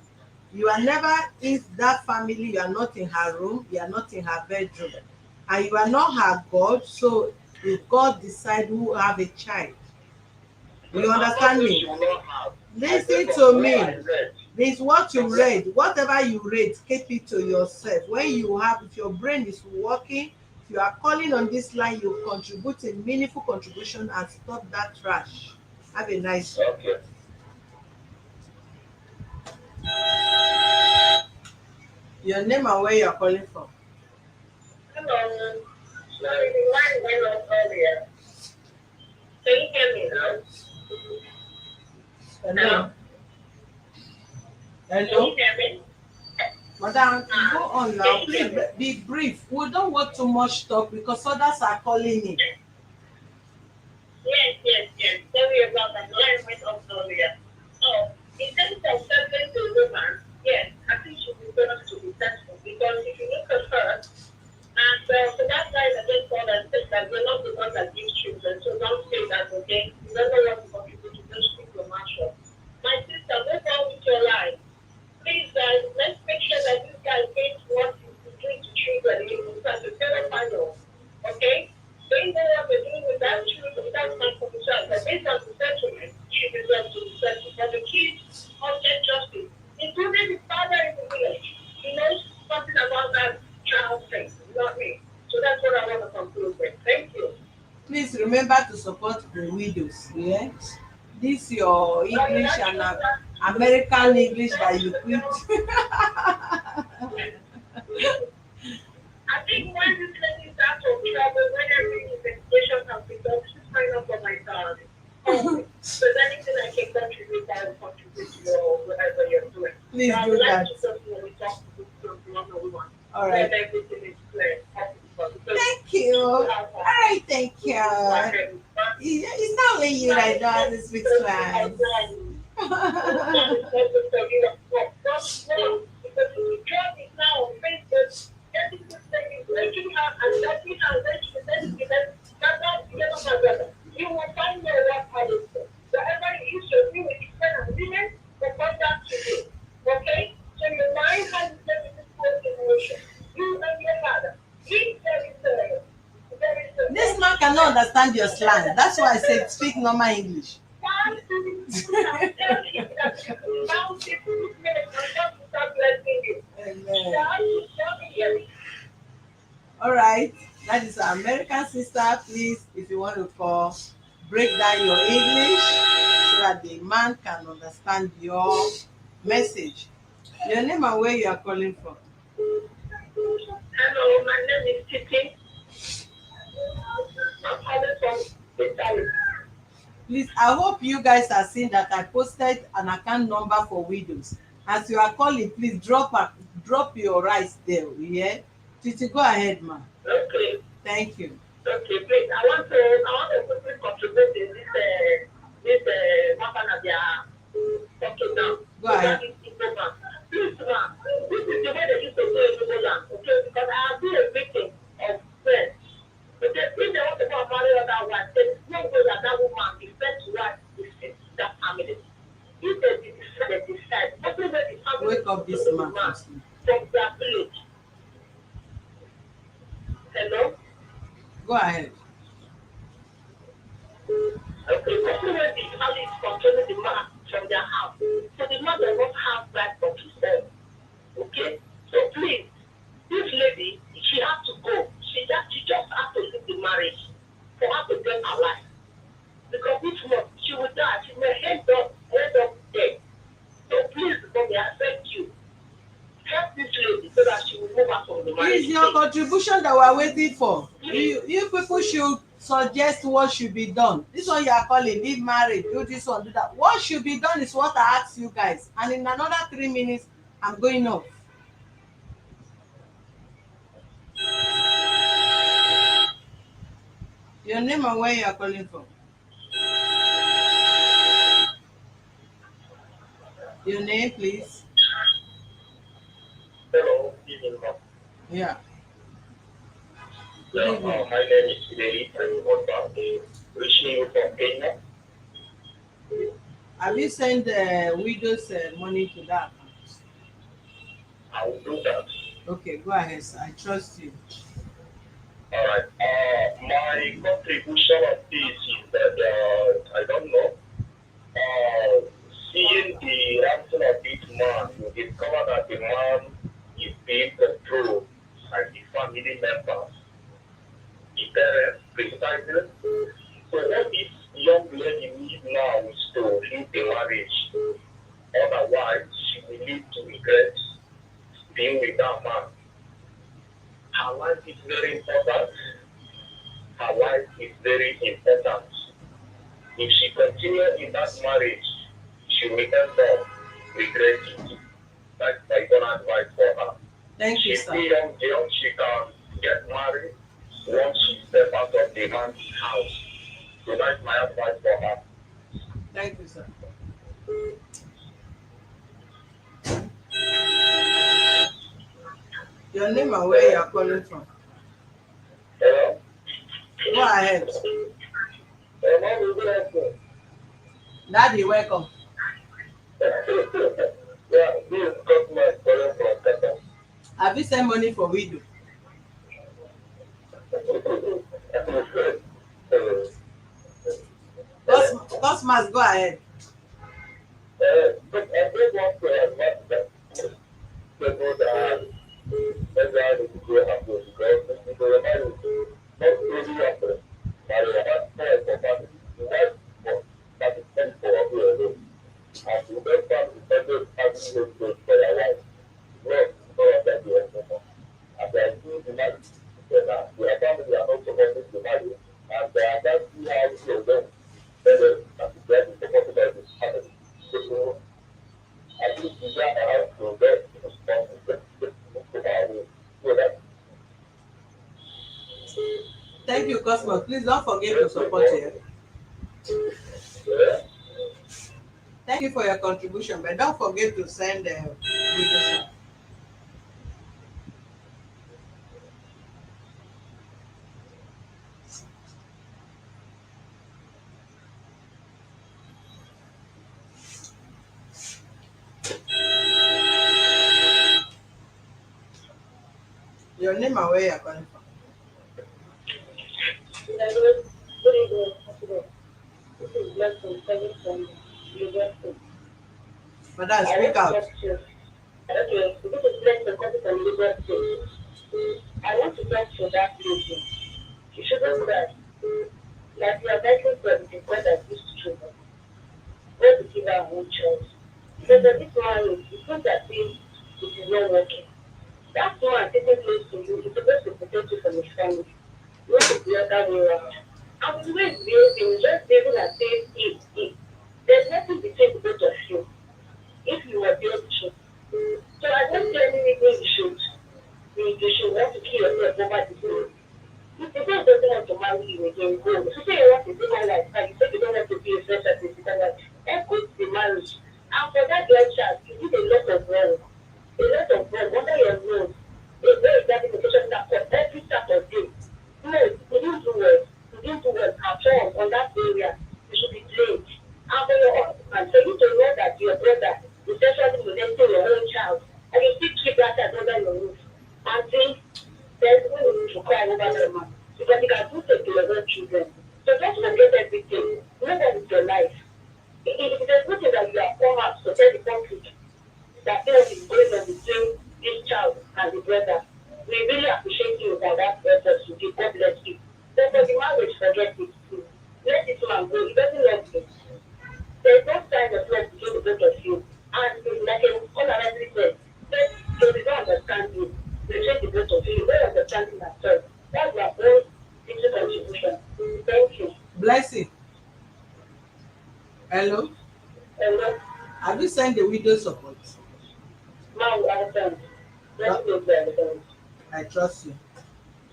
S1: You are never in that family. You are not in her room. You are not in her bedroom. And you are not her God. So if God decide who have a child, you understand me? Listen to me. This is what you read. Whatever you read, keep it to yourself. When you have, if your brain is working, if you are calling on this line, you contribute a meaningful contribution and stop that trash. Have a nice day.
S5: Okay.
S1: Your name and where you are calling from.
S5: Hello. Sorry, the line went off earlier. Can you hear me now?
S1: Hello.
S5: Can
S1: Hello.
S5: you hear me?
S1: Madam, go on now. Please be brief. We don't want too much talk because others are calling in.
S5: Yes. Sorry about that. The line went off earlier. So, in terms of settling the woman, yes, I think she deserves to be settled because if you look at her, and so that guy that just called and said that we're not the ones that give children, so don't say that, okay? You don't know what to contribute to, just speak your mouth shut. My sister, move on with your life. Please, guys, let's make sure that this guy gets what he's doing to children. He's as a pedophile, okay? They know what they're doing with that children, that's my concern. But based on the settlement, she deserves to be settled. But the kids must get justice, including the father in the village. He knows something about that child thing, not me. So that's what I want to conclude with. Thank you.
S1: Please remember to support the widows. Yeah. This your English and American English that you preach.
S5: I think when this lady starts to travel, when everything is education has been done, she's sign up for my salary. So anything I can contribute, I will contribute to your whatever you're doing.
S1: Please
S5: so
S1: do that. All right.
S5: When everything is clear.
S1: Thank you. All right, thank you. It's not only you that know how to speak slang.
S5: You will find your work policy. Whatever it is you're doing with men and women will come back to you. Okay? So your mind has this emotion. You and your father. He's very serious.
S1: This man cannot understand your slang. That's why I said speak normal English. Amen. All right, that is our American sister. Please, if you want to call, break down your English so that the man can understand your message. Your name and where you are calling from.
S5: Hello, my name is Titi. I'm calling from Italy.
S1: Please, I hope you guys are seeing that I posted an account number for widows. As you are calling, please drop your rice there. Yeah, Titi, go ahead, ma.
S5: Okay,
S1: Thank you.
S5: okay, please. I want to quickly contribute in this matter that they are talking now.
S1: Go
S5: So that
S1: ahead.
S5: is important. Please, ma, this is the way they used to do in Igbo land, okay? Because I have been a victim of friends. Okay, if they want to go and marry other wife, there is no way that that woman, the first wife, will fit that family. If they decide, nothing that the family
S1: Wake
S5: is
S1: up
S5: to
S1: this
S5: the
S1: man
S5: man
S1: from sleep.
S5: from their village. Hello?
S1: Go ahead.
S5: Okay, nothing when the family is controlling the man from their house. So the man does not have right of his own. Okay? So please, this lady, she has to go. She just has to leave the marriage for her to get her life. Because if not, she will die. She may end up dead. So please, mommy, I beg you, help this lady so that she will move out from the marriage.
S1: It's your contribution that we're waiting for. You people should suggest what should be done. This one you are calling, leave marriage, do this one, do that. What should be done is what I ask you guys. And in another 3 minutes, I'm going off. Your name and where you are calling from. Your name, please.
S5: Hello, good evening, ma'am.
S1: Yeah. Good
S5: Yeah,
S1: evening.
S5: my name is Ually. I'm reaching you from Kenya.
S1: Have you sent the widow's money to that account?
S5: I will do that.
S1: Okay, go ahead, sir. I trust you.
S5: All right. My contribution of this is that I don't know. Uh, Seeing the ransom of this man, you discover that the man is being controlled by the family members, the parents, precisely. So what this young lady needs now is to leave the marriage. Otherwise, she will lead to regret being with that man. Her life is very important. Her life is very important. If she continues in that marriage, she will end up regretting it. That's my own advice for her.
S1: Thank you,
S5: She's
S1: sir.
S5: still young girl, she can get married once she steps out of the man's house. So that's my advice for her.
S1: Thank you, sir. Your name and where you are calling from.
S5: Hello?
S1: Go ahead.
S5: Hello, good afternoon.
S1: Daddy, welcome.
S5: Yeah, this is Cosmo calling from Qatar.
S1: Have you sent money for widow? Cosmas, go ahead.
S5: But I just want to advise that people that everybody to grow up with because the marriage not really happen. Marriage not fair for family. You have for that is meant for you alone. And you don't have to settle family home close for your wife. No, no one can do it anymore. And I do the marriage. Then your family are not supporting the marriage. And they are not see how you are them. Then they have to get the support of this family. So I think we got to have to get responsible to our way. So that
S1: Thank you, Cosmos. Please don't forget to support here. Thank you for your contribution, but don't forget to send the videos. Your name and where you are calling from.
S5: good evening, Hospital. This is Blessing coming from University.
S1: Madam,
S5: I
S1: speak
S5: want to
S1: out.
S5: talk to you. Okay, this is Blessing coming from University. I want to talk to that lady. She shouldn't cry. Like we are begging for the God that gives children. God to give her her own choice. Because of this marriage, it's not that thing it is not working. That's why I'm taking place to you. It's supposed to protect you from his family. Not the other way around. And with the way it's behaving, just behaving and saying, there's nothing between the both of you if you were built to. So I don't see any reason you should want to kill yourself over this thing. If the guy doesn't want to marry you again, go. If you say you want to be my life, and you say you don't want to be a fresh at the life, then quit the marriage. And for that girl child, you did a lot of wrong. A lot of wrong under your nose. A very bad education that for every Saturday. No, you didn't do well. You didn't do well at all on that area. You should be blamed. And for your husband, for you to know that your brother is sexually molesting your own child, and you still keep that child under your roof. And think there's no need to cry over them because you can do things to your own children. So just forget everything. Know that it's your life. If there's nothing that you are come out to tell the conflict that things is going on between this child and the brother, we really appreciate you for that effort you did. God bless you. But for the marriage, forget it. Let this man go. He doesn't love you. There's no sign of love between the both of you. And like a honorably said, they don't understand you. They change the both of you. You don't understand him at all. That's my own little contribution. Thank you.
S1: Blessing. Hello.
S5: Hello.
S1: Have you sent the widow support?
S5: Now I understand. Thank you, understand.
S1: I trust you.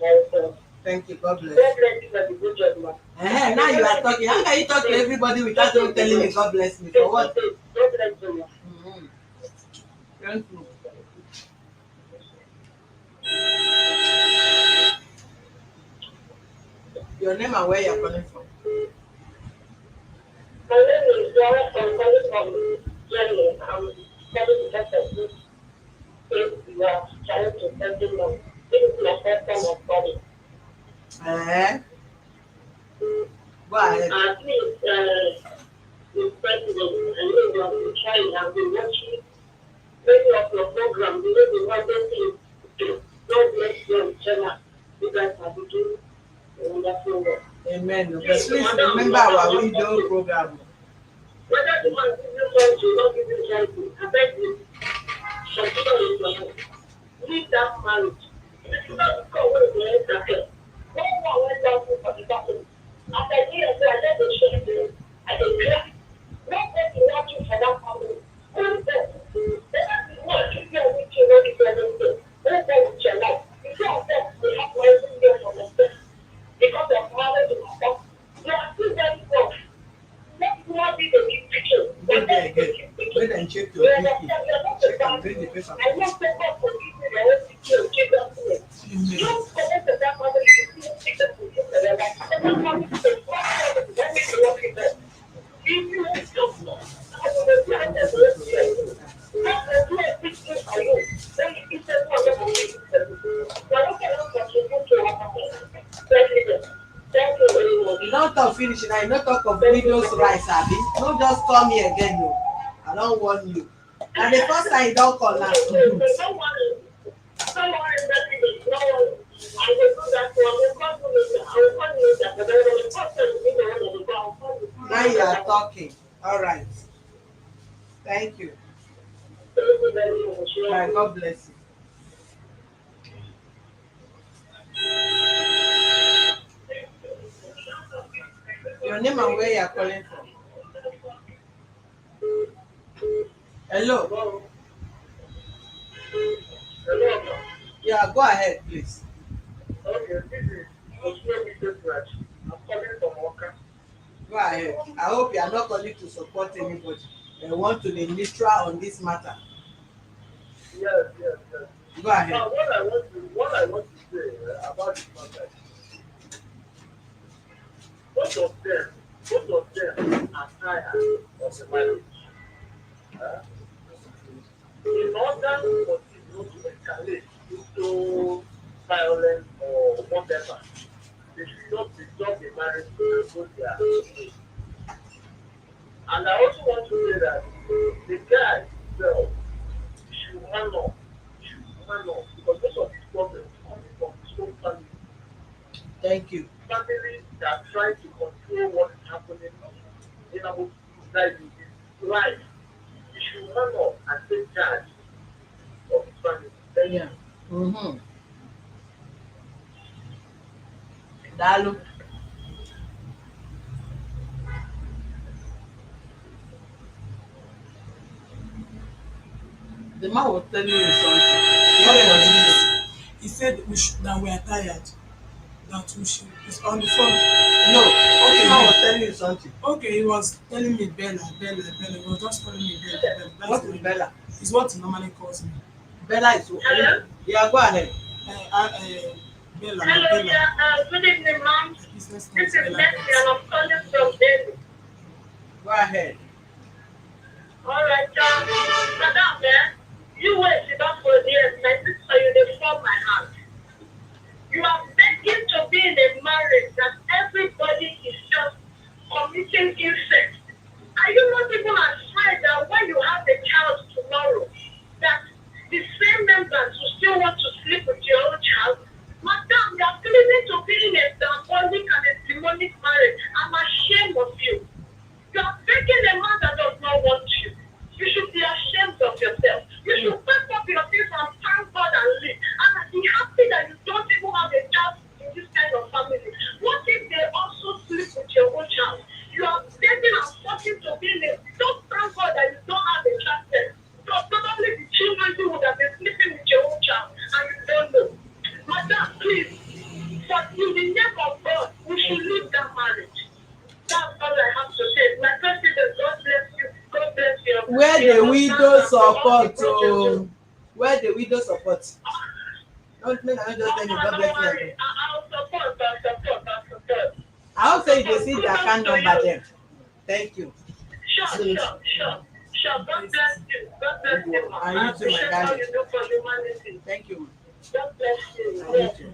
S5: I understand.
S1: Thank you. God bless.
S5: God bless you for the good job, man.
S1: Now you are talking. How can you talk to everybody without even telling me God bless me? For what?
S5: God bless you.
S1: Mm-hmm. Thank you. Your name and where you're calling from?
S5: My name is Laura. I'm calling from Germany. I'm calling to talk to you. If you are trying to send me money, this is my first time of calling.
S1: Go ahead.
S5: Please, Mr. President, I know you have been trying. I've been watching many of your programs. You know the wonderful thing to do. God bless you on channel. You guys have been doing a wonderful work.
S1: Amen. But please remember our widow program.
S5: Whether the man gives you something, not give you something, I beg you, consider it your own. Leave that marriage. If you don't go away with the end of it, no one went down to the battle. After years, I let the children, I did cry. Not that you want you for that family. Only that. Then I did not keep you with you, not if you are anything. Only that with your life. If you are dead, they have to every day for themselves. Because of marriage and stuff. You are still very poor. Let not be the big picture.
S1: Go there again. Go there and check your BP. Check and bring the paper.
S5: I want people to give you their own picture. Check that way. You don't connect to that family. You still take them to their life. That family is a problem. That makes you work with them. If you don't stop, I don't know if you have to do it. Not to do a big thing for you. Then you say, oh, I'm going to do it. But I cannot contribute to what happened. Thank you very much.
S1: You don't talk finish now. You don't talk of widow's rights, Abby. Don't just call me again, no. I don't want you. And the first time you don't call now.
S5: Don't worry. Don't worry, nothing. No worry. I will do that. So I will call you later. But I will talk to you. I will call you.
S1: Now you are talking. All right. Thank you.
S5: Thank you very much.
S1: Bye. God bless you. Your name and where you are calling from? Hello.
S5: Hello.
S1: Yeah, go ahead, please.
S5: Okay, this is Mr. Scratch. I'm calling from Oka.
S1: Go ahead. I hope you are not calling to support anybody. I want to be neutral on this matter.
S5: Yes.
S1: Go ahead.
S5: Now, what I want to say about this matter, both of them are tired of the marriage. In order for it not to escalate into violence or whatever, they should not disturb the marriage and go their way. And I also want to say that the guy himself should man up, because most of his problems come from his own family.
S1: Thank you.
S5: Families that try to control what is happening in our society, his life. He should man up and take charge of his
S1: Yeah. Mm-hmm. Daalụ. The man was telling you something.
S4: What
S1: Yeah,
S4: was
S1: yeah.
S4: this? He said that we are tired. That we should. It's on the phone.
S1: No,
S4: Okay,
S1: this man was telling you something.
S4: okay. He was telling me Bella, Bella, Bella. He was just calling me Bella, Bella. That's
S1: What
S4: my
S1: is
S4: name.
S1: Bella?
S4: It's what he normally calls me.
S1: Bella is.
S5: Hello?
S1: Yeah, go ahead.
S4: Bella, my
S5: Hello,
S4: Bella.
S5: yeah, good evening, ma'am.
S4: My business name
S5: This
S4: is
S5: is
S4: Bella
S5: Messi
S4: Bet.
S5: and I'm calling from Delhi.
S1: Go ahead.
S5: All right, madam, you wait, you don't for years. My sister, you dey fall my heart. You are begging to be in a marriage that everybody is just committing incest. Are you not even afraid that when you have a child tomorrow, that the same members will still want to sleep with your own child? Madam, you are claiming to be in a diabolic and a demonic marriage. I'm ashamed of you. You are begging a man that does not want you. You should be ashamed of yourself. You should pack up your things and thank God and leave. And be happy that you don't even have a child in this kind of family. What if they also sleep with your own child? You are begging and forcing to be in a. Don't thank God that you don't have a child there. Because probably the children who would have been sleeping with your own child and you don't know. Madam, please, for in the name of God, we should leave that marriage. That's all I have to say. My president, God bless you. God bless you.
S1: Where the widow support, oh, where the widow support. Don't make I just tell you God bless you.
S5: I'll support, I'll support, I'll support.
S1: I will say they see their account number there. Thank you.
S5: Sure. God bless you. God bless you, ma.
S1: I
S5: I
S1: you too, my
S5: appreciate all
S1: darling.
S5: you do for humanity.
S1: Thank you.
S5: God bless you.
S1: I you too.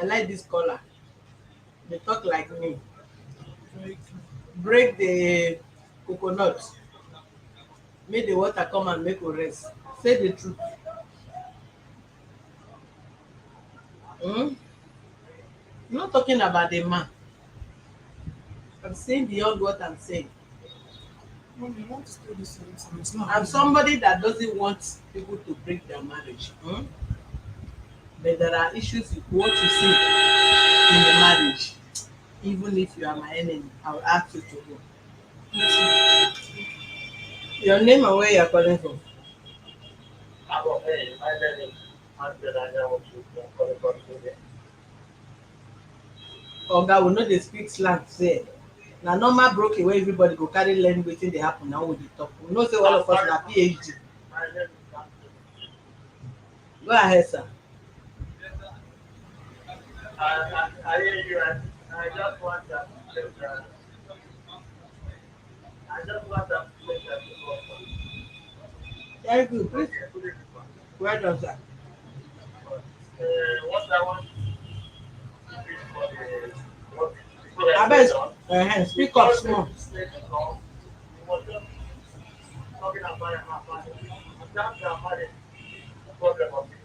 S1: I like this color. They talk like me. Break the coconut. Make the water come and make a rest. Say the truth. Hmm? I'm not talking about the man. I'm saying beyond what I'm saying.
S4: Mom, you want to still do something? It's not.
S1: I'm somebody that doesn't want people to break their marriage. Hmm? But there are issues you want to see in the marriage. Even if you are my enemy, I'll ask you to go. Your name and where you're calling from?
S5: I'm okay. My name is Andrew. I know what you're calling from today.
S1: Oga we no dey speak slang sef. Na normal broken wey everybody go carry learn wetin dey happen na we dey talk. We know say all of us na PhD.
S5: My name is Andrew.
S1: Go ahead sir.
S5: I hear you, and I just want that I just want that
S1: Thank you. Please. Well done sir.
S5: what I want is for the
S1: Abeg speak up small.
S5: Talking about my family. That's the marriage problem of this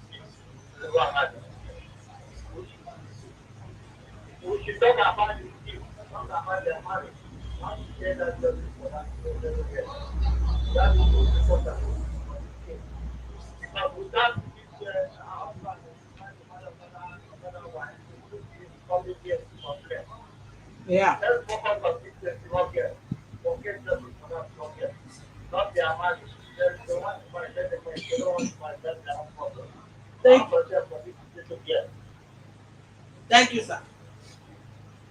S5: is we should talk about the kids, talk about their marriage. How to share that justice for that that is most important. Because without this husband and another wife, it would be public here to complain.
S1: Yeah.
S5: Let's focus on this okay. Forget justice for that okay. Not their marriage. They want to find them, they don't want to find them, they have problem.
S1: Thank you sir.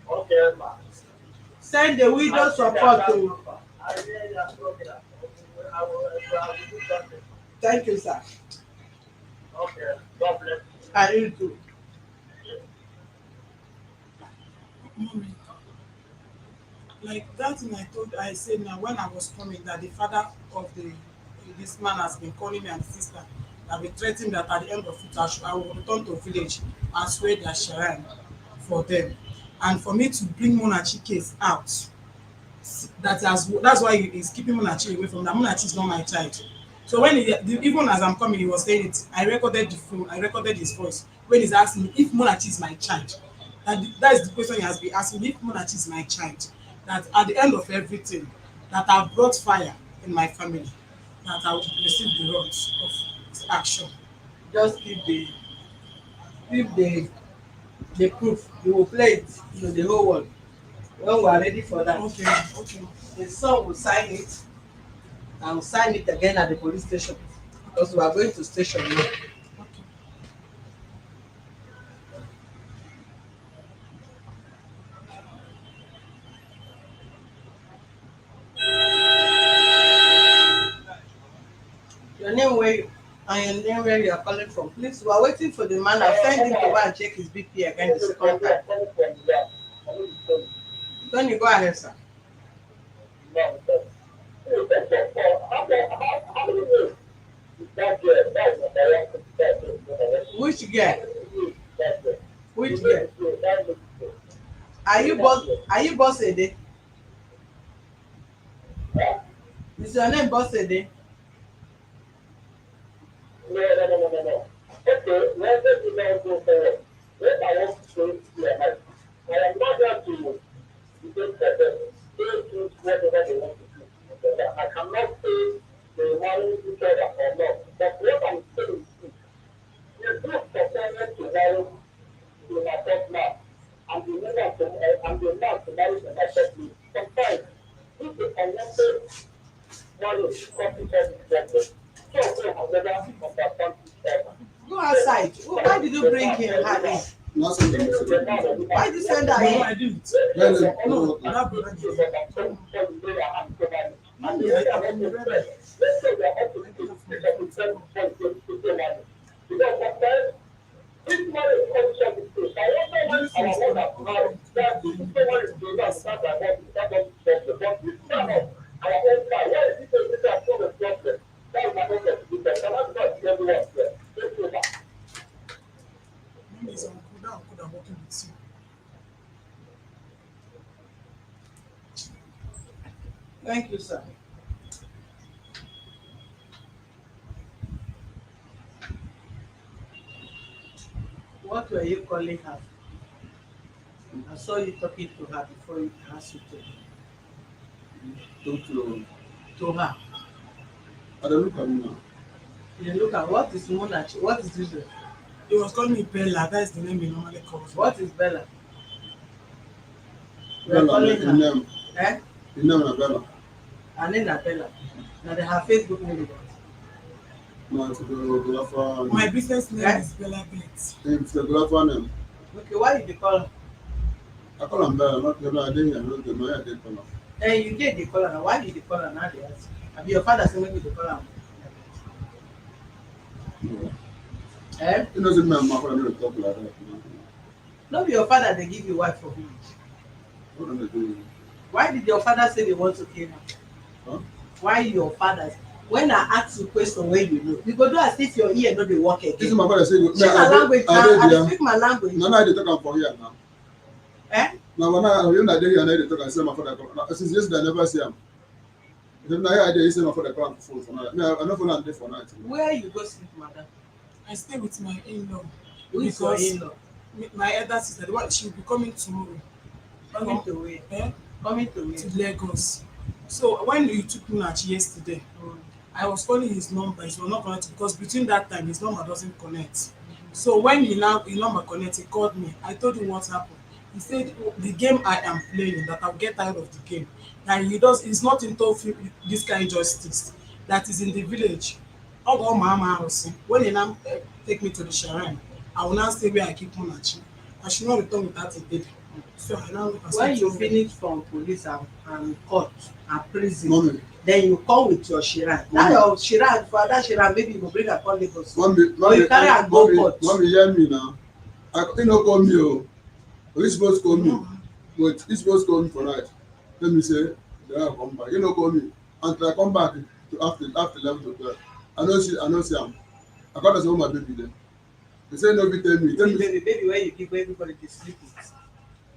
S5: Okay, ma.
S1: Send the widow support to.
S5: I really am talking. I will do something.
S1: Thank you sir.
S5: Okay, God bless you.
S1: And you too.
S4: Mommy, like that thing I said now when I was coming that the father of this man has been calling me and sister that be threatening that at the end of it I will return to village and swear their shrine for them and for me to bring Munachi case out. That's why he's keeping Munachi away from that. Munachi is not my child. So when even as I'm coming, he was saying it. I recorded the phone. I recorded his voice when he's asking me if Munachi is my child. That is the question he has been asking me if Munachi is my child. That at the end of everything, that I've brought fire in my family. that I will receive the wrath of his action.
S1: Just keep the proof. You will play it to the whole world. When we are ready for that,
S4: Okay, okay.
S1: the son will sign it and will sign it again at the police station because we are going to station now.
S4: Okay.
S1: Your name where you and your name where you are calling from. Please, we are waiting for the man. I've sent him to go and check his BP again the second time. Tony, go ahead, sir. Which girl? Which girl? Are you boss Ede? Is your name boss Ede?
S5: No. Okay, let me now go forward. What I want to say here, I am not here to debate them. They choose whatever they want to do. I cannot say they marry each other or not. But what I'm saying is, you do for parents to marry to my partner, and the woman to and the man to marry to my partner. Sometimes, if they connected marriage, couples have problem. So they have never understand each other.
S1: Go outside. Why did you bring him her in?
S3: Nothing to do.
S1: Why did you send her
S4: No,
S1: in?
S4: I didn't.
S3: No.
S4: That brother did. Maybe it's uncle. That uncle that working with you.
S1: Thank you, sir. What were you calling her? I saw you talking to her before you asked you to her.
S3: I don't look at me now.
S1: You look at what is Monachi? What is this?
S4: He was calling me Bella. That's the name he normally calls me.
S1: What is Bella? We are
S3: Bella,
S1: calling
S3: the
S1: her.
S3: name.
S1: Eh?
S3: The name is Bella.
S1: Her name is Bella. Now they have Facebook name.
S3: No, it's the Gulafa.
S4: My business name
S1: Eh?
S4: is Bella Bet.
S3: It's the Gulafa name.
S1: Okay, why did you call her?
S3: I call him Bella, not Bella. I didn't know the man I did call him.
S1: Eh, you did the call her. Why did you call her now? They ask. Have your father said maybe the call her?
S3: No.
S1: Eh?
S3: He doesn't mean my father don't talk like that.
S1: No, be your father they give you wife for village.
S3: What do they do?
S1: Why did your father say they want to kill her?
S3: Huh?
S1: Why your father? When I ask you question when you know, you go do as if your ear no dey work
S3: This is
S1: again.
S3: my father say.
S1: Speak my language now. I dey speak my language.
S3: No, I dey talk am for here now.
S1: Eh?
S3: Now when I dey here, I dey talk and say my father come. Since yesterday, I never see him. If na here I dey, he say my father come for phone for night. Me, I no follow am dey for night.
S1: Where you go sleep, madam?
S4: I stay with my in-law.
S1: Who is your
S4: Because
S1: in-law?
S4: my elder sister, the one she will be coming tomorrow.
S1: Coming to where?
S4: Eh?
S1: Coming to where?
S4: To Lagos. So when you took Munachi yesterday, I was calling his number. It was not connected because between that time his number doesn't connect. So when his number connect, he called me. I told him what happened. He said the game I am playing, that I'll get tired of the game. That he's not into this kind of justice. That is in the village. I'll go mama house. When he now take me to the shrine, I will now stay where I keep Munachi. I should not return without a baby. So I now
S1: When you finish from police and court and prison,
S3: Mommy,
S1: then you come with your shiran. Now your shiran, for that shiran, maybe you go bring her come Lagos.
S3: mommy,
S1: you carry am go court.
S3: mommy, hear me now. He no call me o. He supposed call me, but he supposed call me for night. Let me say, then I come back. He no call me until I come back to after 11 o'clock. I no see am. I come to say, oh my baby there. He say no be tell me.
S1: Baby, where you keep everybody dey sleep with.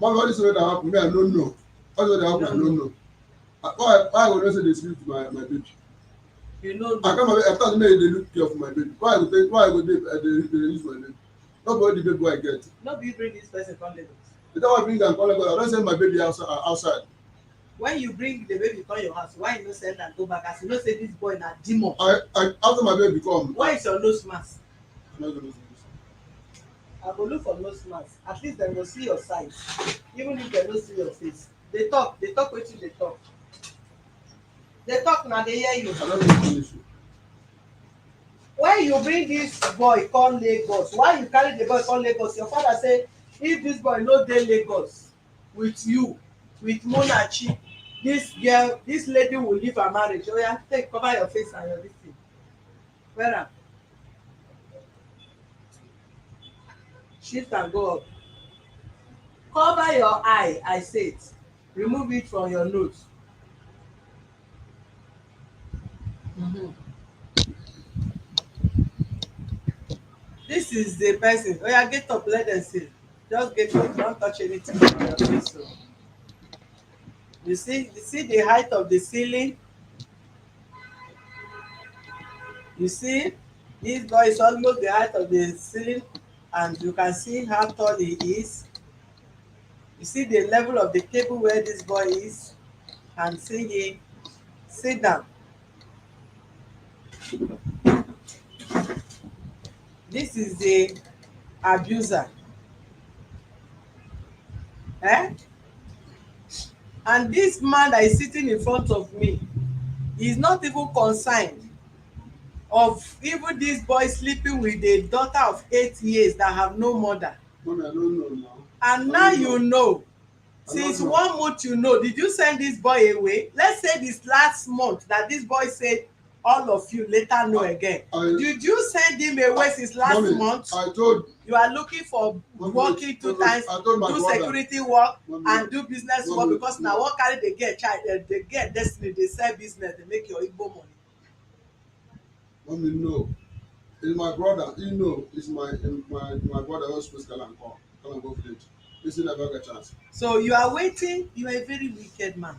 S3: Mommy, all this wey dey happen, me I no know. All this wey dey happen, I no know. Why I go know say dey sleep with my baby?
S1: You know.
S3: I come I thought make dey look care for my baby. Why I go dey use my baby? Nobody the baby wey I get.
S1: No be you bring this person come Lagos.
S3: The time I bring am come Lagos, I don send my baby outside.
S1: When you bring the baby come your house, why you no send am go back as you know say this boy na demon?
S3: I after my baby come.
S1: Why is your nose mask?
S3: I'm not gonna do
S1: I go look for nose mask. At least dem go see your size. Even if dem no see your face. Dey talk wetin dey talk. Dey talk na dey hear you.
S3: this. I don't know the issue.
S1: When you bring this boy come Lagos, why you carry the boy come Lagos? Your father say if this boy no dey Lagos with you, with Munachi, this girl, this lady will leave her marriage. Oya, take cover your face and your this thing. Wear am. Shift and go up. Cover your eye, I say it. Remove it from your nose. This is the person. Oya, get up, let them see. Just get up, don't touch anything on your face. So. You see the height of the ceiling? You see, this boy is almost the height of the ceiling, and you can see how tall he is. You see the level of the cable where this boy is, and see him sit down. This is the abuser. And this man that is sitting in front of me is not even concerned of even this boy sleeping with a daughter of 8 years that have no mother.
S3: Mommy, I don't know now.
S1: And now you know. Since 1 month you know, did you send this boy away? Let's say this last month that this boy said all of you later know again. Did you send him away since last month?
S3: I told
S1: you are looking for working 2 times, do security work and do business work because now what carry they get child, they get destiny, they sell business, they make your Igbo money.
S3: Mommy, no. It's my brother. You know, it's my brother who's supposed to call and go village. This never get chance.
S1: So you are waiting. You are a very wicked man.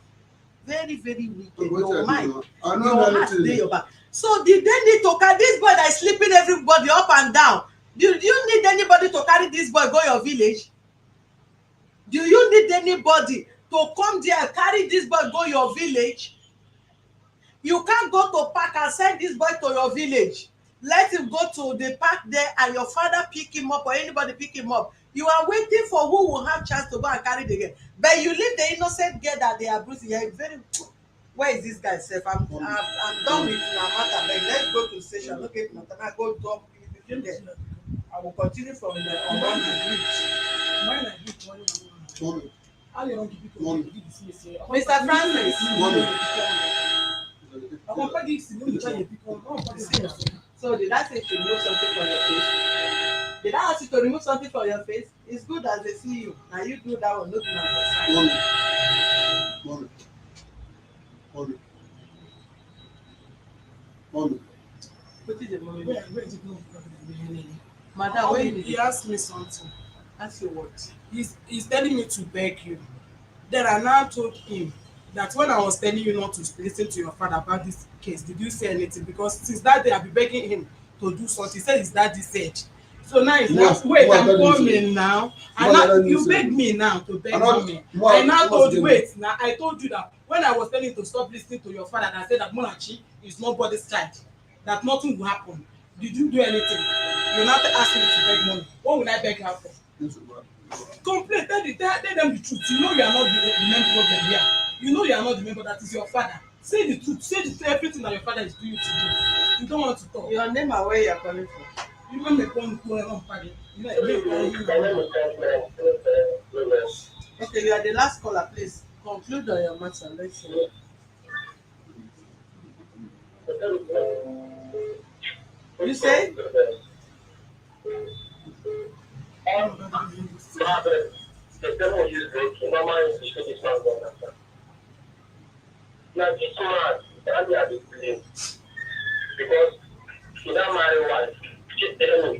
S1: Very, very wicked. Your mind, your heart, your back. So did they need to carry this boy that is sleeping everybody up and down? Do you need anybody to carry this boy go your village? Do you need anybody to come there carry this boy go your village? You can't go to park and send this boy to your village. Let him go to the park there and your father pick him up or anybody pick him up. You are waiting for who will have chance to go and carry the girl. But you leave the innocent girl that they are bruising. You are very. Where is this guy safe? I'm done with my matter. But let's go to the station. Okay, Matana, go talk. I will continue from the on the
S3: Mommy.
S1: Mr. Francis. So did I say to remove something from your face? Did I ask you to remove something from your face? It's good as they see you. Now you do that one, looking at your side.
S3: Mommy.
S1: What is the mommy? Madam, when
S4: he asked me something.
S1: Ask you what?
S4: He's telling me to beg you. Then I now told him that when I was telling you not to listen to your father about this case, did you say anything? Because since that day I've been begging him to do something. He said his daddy said. So now it's not wait, I'm coming now. And now you beg me now to beg me. I now told you wait. Now I told you that when I was telling you to stop listening to your father, and I said that Munachi is nobody's child, that nothing will happen. Did you do anything? You now ask me to beg money. What will I beg her for? Complain, tell them the truth. You know you are not the main problem here. You know you are not the member, that is your father. Say the truth. Say everything that your father is doing to do. You don't want to talk.
S1: Your name and where you are coming from.
S4: You don't make one party.
S1: Okay, you are the last caller, please. Conclude on your matter. Let's see. You say?
S5: Now this man, that they are the blame because she not marry wife. She tell me.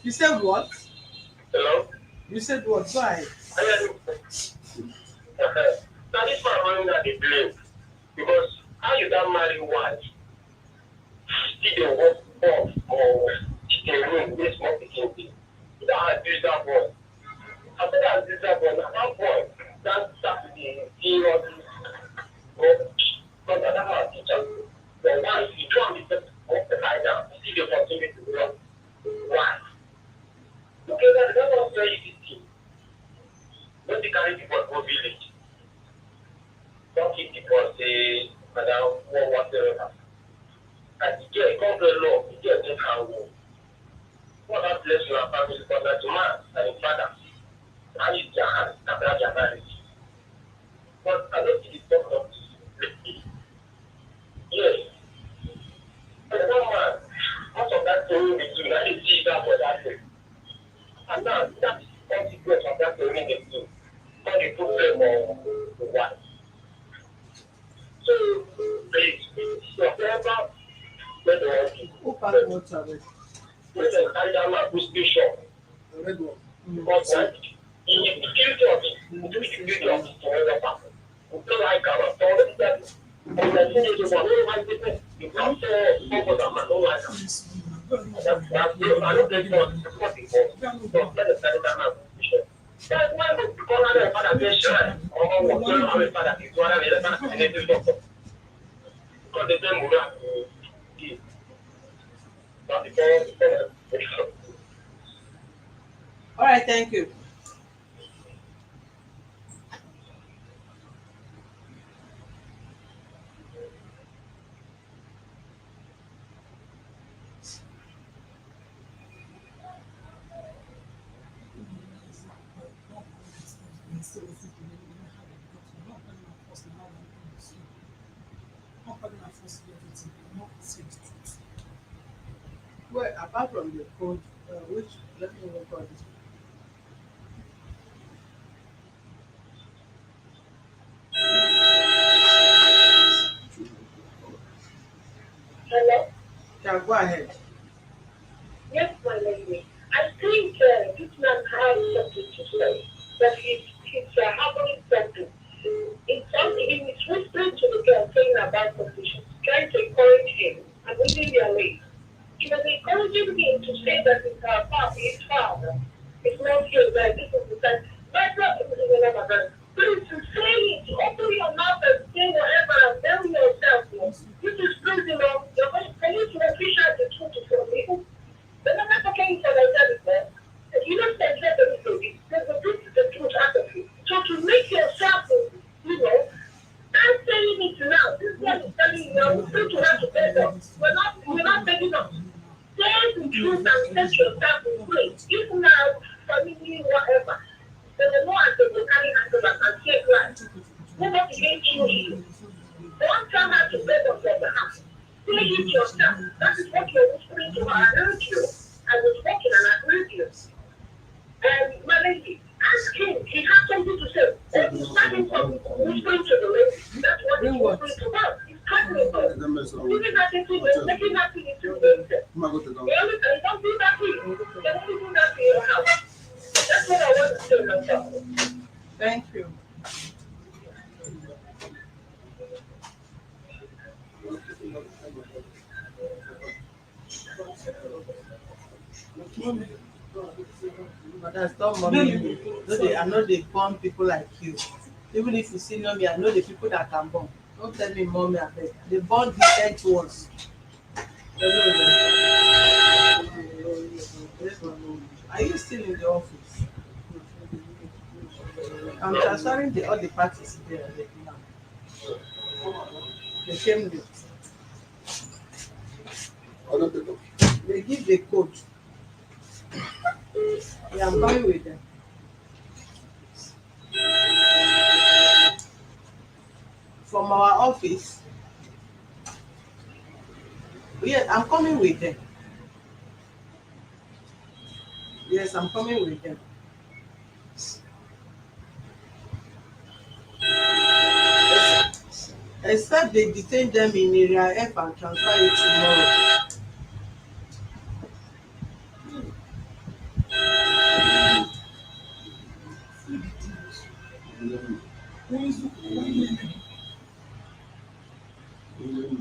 S1: You said what?
S5: Hello?
S1: You said what? Go ahead.
S5: Now this man running at the blame because how you don't marry wife? Still they work off or she can room this small thing. You don't abuse that boy. I said that this one at one point that Saturday seriously because I don't have a teacher. But once you come with the upside down, you see the opportunity to work. Why? Okay, that was very easy. Don't be carry people go village. Don't keep people say, madam, whatever. And the girl come to law, the girl think how go. God has blessed your family because that man and his father and his hand after their marriage. But I don't see the talk of this. Yes. And one man, most of that story we do, now you see that for that thing. And now that's the consequence of that story they do. When they put them on the wife. So, please, whatever, when they want to,
S1: Who pass water with?
S5: when they carry down my prescription,
S3: The red one.
S5: because that, in the security of it, we do the security of it to another person. We don't like our authority that, and the thing is, we don't like people, you can't say, focus on my don't like them. That's, I don't get what before, but let us carry down my prescription. That's why we call out a father patient, or what you know, a father is one of the father and they do doctor. Because they don't move out to give. But before,
S1: All right, thank you. Well, apart from the code, which let me record this.
S5: hello?
S1: Yeah, go ahead.
S5: Yes, my lady. I think this man has something to say, but he's harboring something. It's something he's whispering to the girl saying about conditions, trying to encourage him and within their ways. He was encouraging him to say that it's our father, his father. It's not you, that this is the time. But not please to say it, open your mouth and say whatever and tell yourself. This is pleasing of your can you appreciate the truth from me? But I'm not talking for myself, man. If you don't say anything, there's a truth, the truth out of you. So to make yourself, I'm saying it now. This one is telling you, we're going to have to bear them. We're not begging us. Say the truth and set yourself in place. If now, family, whatever, there's a more as they will carry handle and take life. Never to get you. Don't tell her to beg us from the house. Say it yourself. That is what you're whispering to her. I heard you. I was walking and I heard you. And my lady, ask him. He has something to say. And he's starting from whispering to the lady. That's what he's whispering to her. He's talking about it. Giving that into it, making that thing into it.
S3: I'm going to go.
S5: Don't do that thing. They only do that in your house. That's what I want to say myself.
S1: Thank you. But that's not mommy. No, I know they born people like you. Even if you see me, I know the people that can born. Don't tell me mommy, I beg. They born decent ones. Are you still in the office? I'm transferring all the parties there right now. They came late.
S3: I don't pick up.
S1: They give the code. Yeah, I'm coming with them. From our office. Yeah, I'm coming with them. Yes, I'm coming with them. Except they detain them in area F and transfer it tomorrow.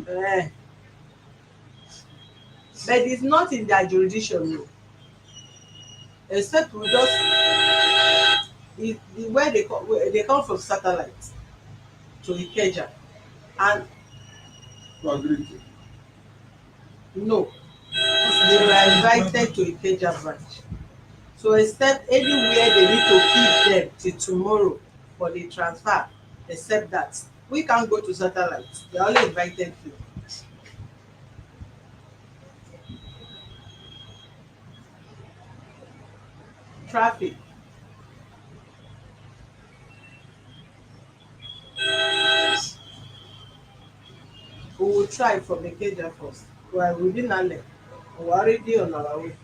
S1: Eh. But it's not in their jurisdiction, no. Except we just where they come from satellite to Ikeja, and
S3: You agree to?
S1: no, they were invited to Ikeja branch. So except anywhere they need to keep them till tomorrow for the transfer, except that we can't go to satellite. They only invited you. Traffic. We will try from Ikeja first. We are within Nale. We are already on our way.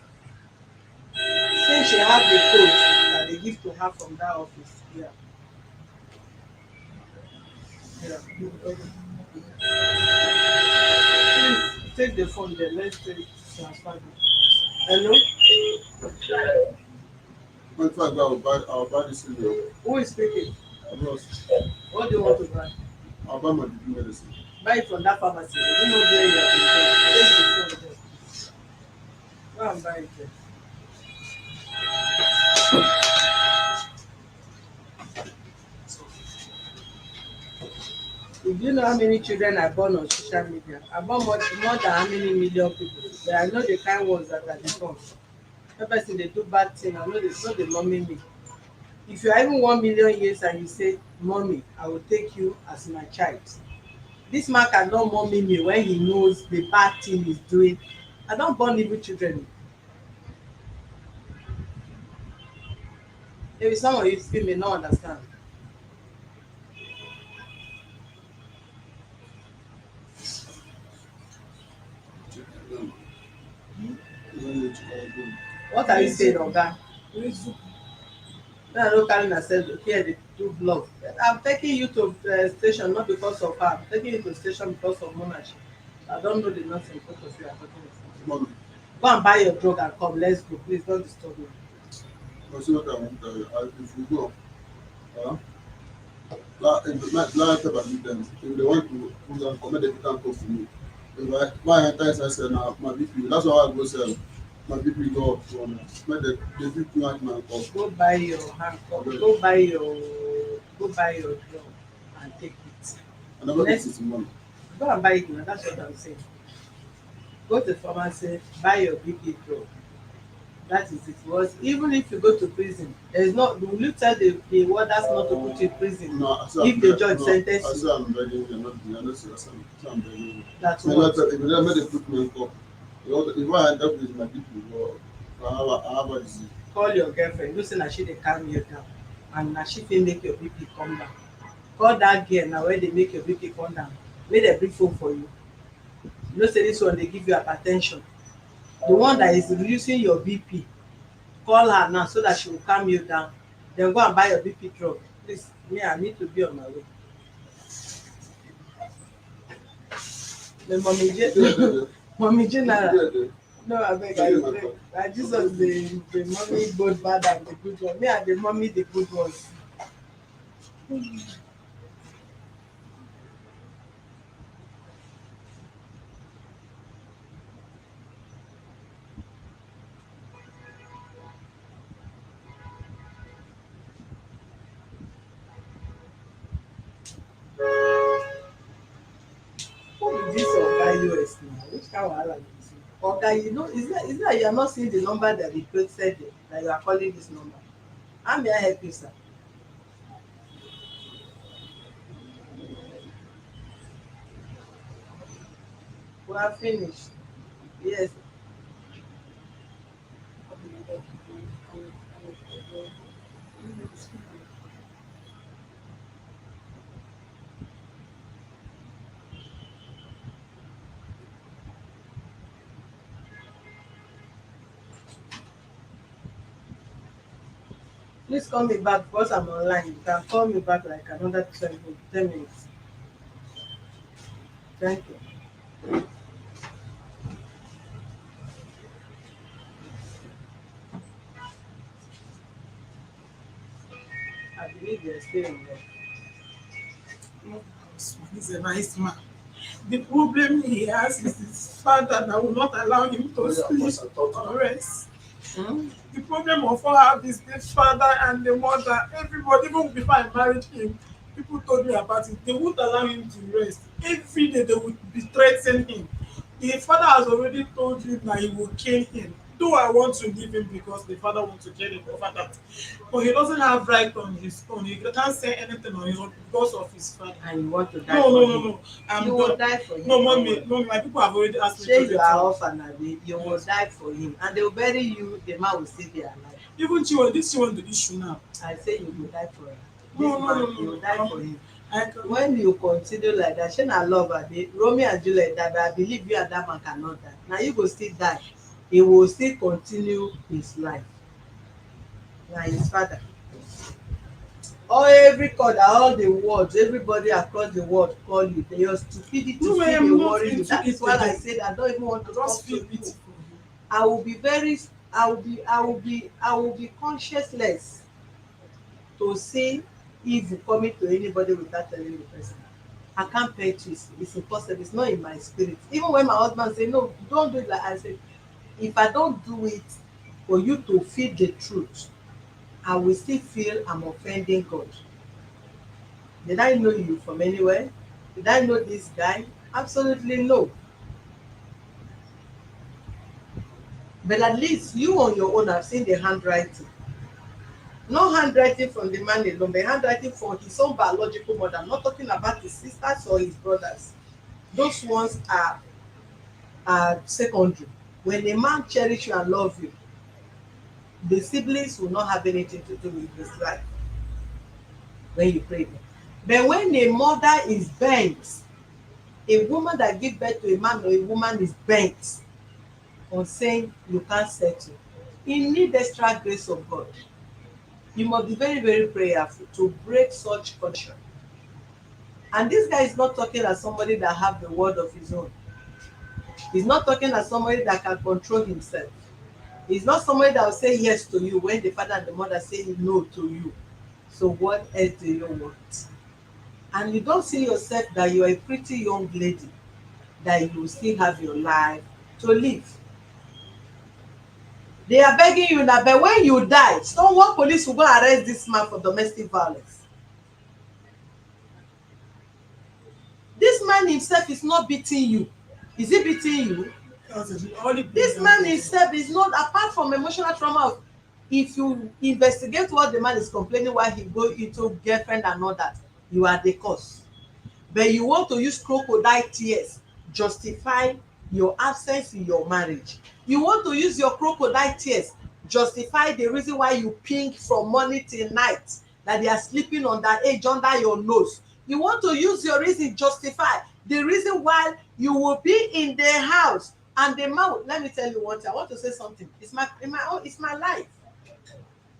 S1: Since she have the code that they give to her from that office, yeah. Yeah. Please take the phone there. Let's take transfer. Hello?
S3: In fact, I'll buy this cereal.
S1: Who is speaking?
S3: I'm lost.
S1: What do you want to buy?
S3: I'll buy my degree medicine.
S1: Buy it from that pharmacy. You don't know where you have been going. Take the phone there. Go and buy it there. If you know how many children are born on social media, I born more than how many million people. But I know the kind ones that are become. The person they do bad thing, I know they not the mommy me. If you are even 1 million years and you say, Mommy, I will take you as my child. This man cannot mommy me when he knows the bad thing he's doing. I don't born evil children. Maybe some of you still may not understand. What are you saying, Oga? When I don't carry myself here, they do vlog. I'm taking you to station not because of her. I'm taking you to station because of monarchy. I don't know the nothing because you are talking about. Go and buy your drug and come. Let's go. Please don't disturb me.
S3: But see what I want to tell you. If we go, last time I meet them, if they want to come and comment, they can talk to me. If I enter, I say, now my BP, that's why I go sell. My BP go up to make the BP match my cost.
S1: Go buy your handcuff. Go buy your drug and take it.
S3: I never get it in money.
S1: Go and buy it now. That's what I'm saying. Go to the pharmacy, buy your BP drug. That is it. Because even if you go to prison, there is not. Will you tell the warders not to put you in prison?
S3: No,
S1: If the judge sentence
S3: I
S1: you?
S3: say I'm begging you, not I say I'm begging you.
S1: That's
S3: So
S1: what.
S3: if you never made a put me in court, if I end up with my BP, I have a disease.
S1: Call your girlfriend. You say na she dey calm you down, and na she fit make your BP come down. Call that girl na where dey make your BP come down. Make dem bring phone for you. You know say this one dey give you hypertension. The one that is reducing your BP, call her now so that she will calm you down. Then go and buy your BP drug. Please, me, I need to be on my way. The mommy General. No, abeg, I beg. Na Jesus the mommy both bad and the good one. Me and the mommy the good ones. Who be dis Oga US now? Which kind wahala be dis? Oga, you know, is that you are not seeing the number that they posted there, that you are calling this number? How may I help you, sir? We are finished. Yes. Please call me back because I'm online. You can call me back like another 10 minutes. Thank you. I believe you're still in there.
S4: He's a nice man. The problem he has is his father that will not allow him to sleep or rest.
S1: Mm.
S4: The problem of all have is the father and the mother. Everybody, even before I married him, people told me about it. They won't allow him to rest. Every day they would be threatening him. The father has already told him that he will kill him. Though I want to leave him because the father wants to kill him over that. But he doesn't have right on his own. He can't say anything on his own because of his father.
S1: And you want to die
S4: No,
S1: for
S4: no, no,
S1: him.
S4: no. I'm
S1: You
S4: done.
S1: will die for him.
S4: No,
S1: Don't
S4: mommy,
S1: worry.
S4: mommy, my people have already asked me to
S1: Say you are
S4: return.
S1: orphan, Abi, you will
S4: Yes.
S1: die for him. And they will bury you, the man will still be alive.
S4: Even Chinwend, this Chinwendu, this shoe now.
S1: I say you will die for him.
S4: No,
S1: This
S4: no, no,
S1: man,
S4: no.
S1: you will die for him.
S4: I can.
S1: When you continue like that, shey na love abi, Romeo and Juliet die, but I believe you and that man cannot die. Na you go still die. He will still continue his life. Na his father. All every corner, all the world, everybody across the world call you. Your stupidity
S4: No,
S1: still
S4: I
S1: dey
S4: am not
S1: worry you.
S4: into
S1: That
S4: it
S1: is why I
S4: again.
S1: said I don't even want
S4: I
S1: to
S4: just
S1: talk to
S4: feel
S1: you.
S4: pity for you.
S1: I will be conscienceless to say evil coming to anybody without telling the person. I can't pay it. It's impossible. It's not in my spirit. Even when my husband say no, don't do it, like I say, if I don't do it for you to feel the truth, I will still feel I'm offending God. Did I know you from anywhere? Did I know this guy? Absolutely no. But at least you on your own have seen the handwriting. No handwriting from the man alone, but handwriting from his own biological mother. I'm not talking about his sisters or his brothers. Those ones are secondary. When a man cherish you and love you, the siblings will not have anything to do with his life when you pray. But when a mother is bent, a woman that give birth to a man or a woman is bent on saying you can't settle, you need extra grace of God. You must be very, very prayerful to break such condition. And this guy is not talking as somebody that have the word of his own. He's not talking as somebody that can control himself. He's not somebody that will say yes to you when the father and the mother say no to you. So what else do you want? And you don't see yourself that you are a pretty young lady, that you will still have your life to live. They are begging you now, but when you die, someone police will go arrest this man for domestic violence. This man himself is not beating you. Is he beating you? This man himself is not, apart from emotional trauma of, if you investigate what the man is complaining why he go into girlfriend and all that, you are the cause. But you want to use crocodile tears justify your absence in your marriage. You want to use your crocodile tears justify the reason why you pink from morning till night, that they are sleeping underage under your nose. You want to use your reason justify the reason why you will be in the house and the man. Let me tell you one thing. I want to say something. It's my own, it's my life,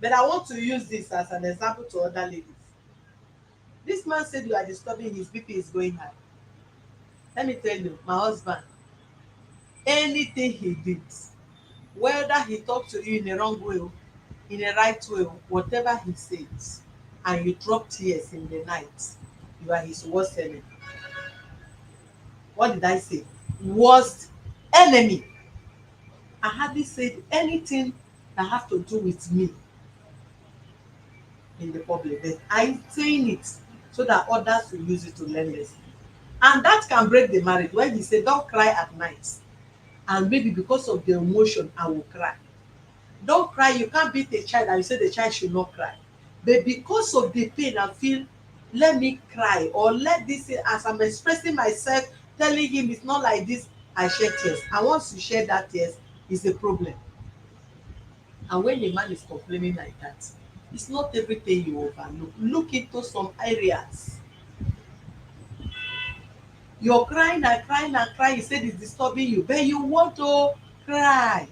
S1: but I want to use this as an example to other ladies. This man said you are disturbing his BP is going high. Let me tell you, my husband, anything he did, whether he talked to you in a wrong way, in a right way, whatever he says, and you drop tears in the night, you are his worst enemy. What did I say? Worst enemy. I hardly said anything that have to do with me in the public, but I'm saying it so that others will use it to learn lesson. And that can break the marriage when he say don't cry at night, and maybe because of the emotion I will cry. Don't cry, you can't beat a child and you say the child should not cry, but because of the pain I feel, let me cry, or let this, as I'm expressing myself, telling him it's not like this, I shed tears, and once you shed that tears, it's a problem. And when a man is complaining like that, it's not everything you overlook. Look into some areas. You're crying and crying and crying, you said it's disturbing you, but you want to cry.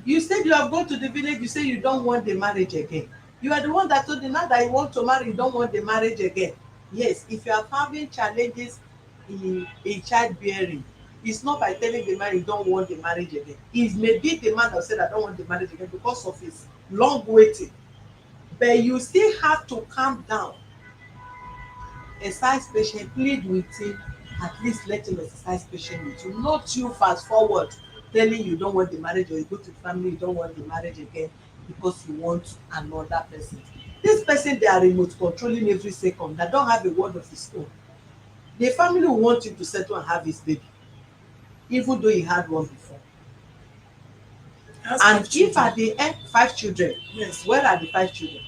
S1: You said you have gone to the village, you say you don't want the marriage again. You are the one that told me now that you want to marry, you don't want the marriage again. Yes, if you are having challenges in childbearing, it's not by telling the man you don't want the marriage again. It may be the man that said I don't want the marriage again because of his long waiting. But you still have to calm down, exercise patience, plead with him, at least let him exercise patience with you, not you fast forward telling you don't want the marriage, or you go to the family, you don't want the marriage again because you want another person. This person, they are remote controlling every second, that don't have a word of his own. The family will want you to settle and have his baby, even though he had one before.
S4: He has
S1: And
S4: five
S1: if
S4: children.
S1: at the end, 5 children,
S4: Yes.
S1: where are the 5 children?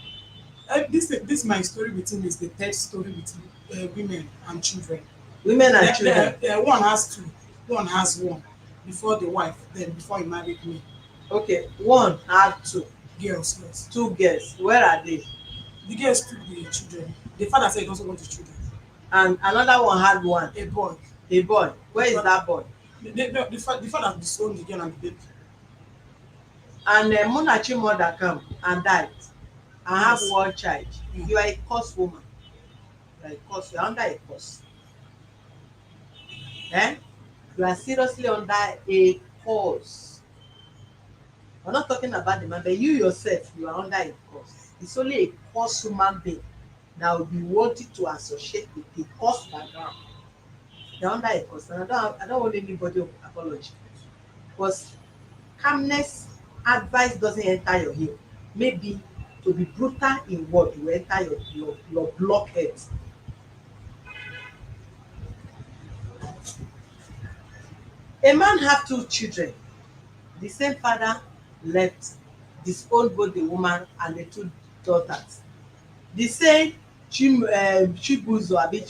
S4: This my story with him is the third story with women and children.
S1: Women and children.
S4: One has two, one has one before the wife, then before he married me.
S1: Okay, one had two,
S4: Girls, yes.
S1: 2 girls. Where are they?
S4: The girls took the children. The father said he doesn't want the children.
S1: And another one had one,
S4: A boy.
S1: a boy. Where is that boy?
S4: The father disowned the girl and the baby.
S1: And Munachi mother come and died and have
S4: Yes.
S1: one child.
S4: Mm.
S1: You are a curse woman. You are a curse. You are under a curse. Eh? You are seriously under a curse. We're not talking about the man, but you yourself, you are under a curse. It's only a curse human being that will be wanting to associate with the curse background. You're under a curse. And I don't want anybody apology. Because calmness advice doesn't enter your ear. Maybe to be brutal in word will enter your blockhead. A man have 2 children. The same father left, disowned both the woman and the 2 daughters. The same Chibuzo abi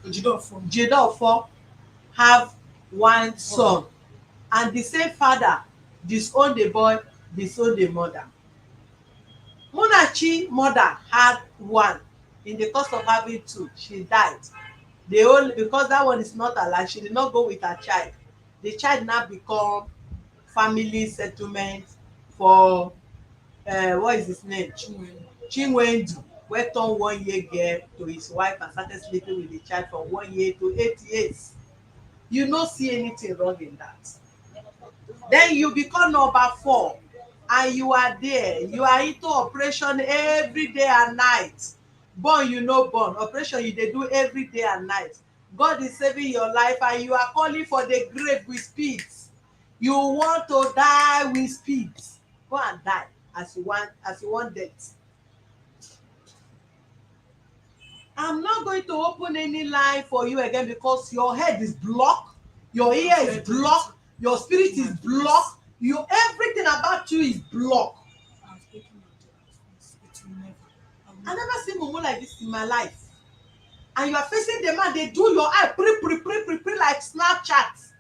S1: Jideofor have one son, and the same father disown the boy, disown the mother. Munachi mother had one. In the course of having 2, she died. The only because that one is not alive, she did not go with her child. The child now become family settlement for what is his name? Chinwendu, wey turn 1 year girl to his wife and started sleeping with the child from 1 year to 8 years. You no see anything wrong in that. Then you become number 4 and you are there, you are into operation every day and night. Born you no born, operation you dey do every day and night. God is saving your life and you are calling for the grave with speed. You want to die with speed. Go and die as you want death. I'm not going to open any line for you again because your head is blocked, your ear is blocked, your spirit is blocked, everything about you is blocked. I never seen mumu like this in my life. And you are facing the man, they do your eye pre like Snapchat.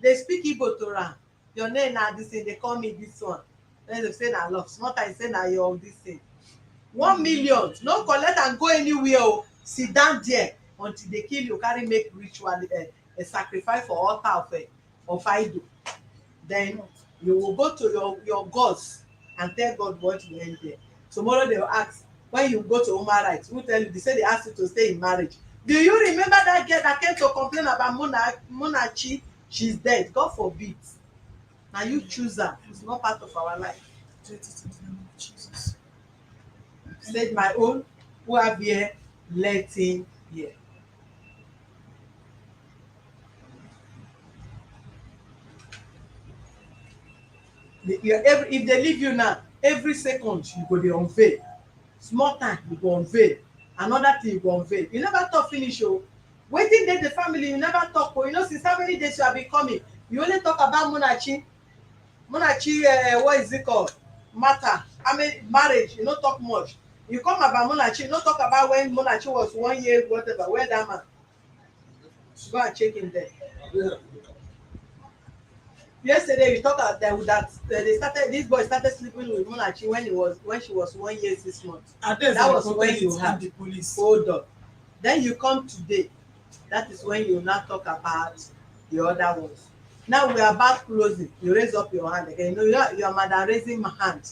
S1: They speak Igbo to am. Your name na this thing, they call me this one. Then they say na love. Small time say na your this thing. 1 million, no collect and go anywhere o. Sit down there until they kill you, carry make ritual, a sacrifice for altar of idol. Then you will go to your gods and tell God what you went there. Tomorrow they will ask, when you go to human rights, who tell you? They say they ask you to stay in marriage. Do you remember that girl that came to complain about Munachi? She's dead. God forbid. Now you choose her. It's not part of our life.
S4: Jesus.
S1: Said my own, who have here, let him hear. If they leave you now, every second you go dey unveil. Small time you go unveil, another thing you go unveil. You never talk finish o. Wetin dey the family you never talk o. You know since how many days you have been coming, you only talk about Munachi, what is it called, matter. I mean marriage, you no talk much. You come about Munachi, you no talk about when Munachi was 1 year whatever. Where that man? Go and check him there. Yesterday you talk about that this boy started sleeping with Munachi when she was 1 year 6 months. That was when you had
S4: the police.
S1: Hold up. Then you come today. That is when you now talk about the other ones. Now we are about closing. You raise up your hand again. You know your mother raising my hand.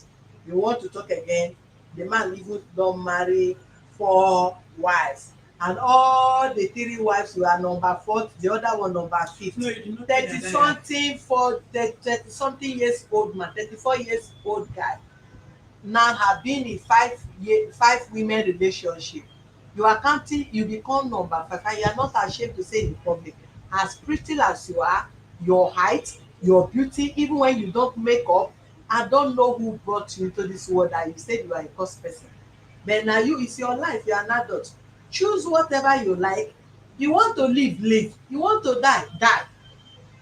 S1: You want to talk again. The man even don marry 4 wives. And all the 3 wives were number 4, the other one number 5.
S4: No, you know
S1: 30 something for 30 something years old man, 34 years old guy. Now have been in 5 women relationship. You are counting, you become number 5 and you are not ashamed to say in public, as pretty as you are, your height, your beauty, even when you don't make up. I don't know who brought you into this world that you said you are a cost person. But now you, it's your life, you are an adult. Choose whatever you like. You want to live, live. You want to die, die.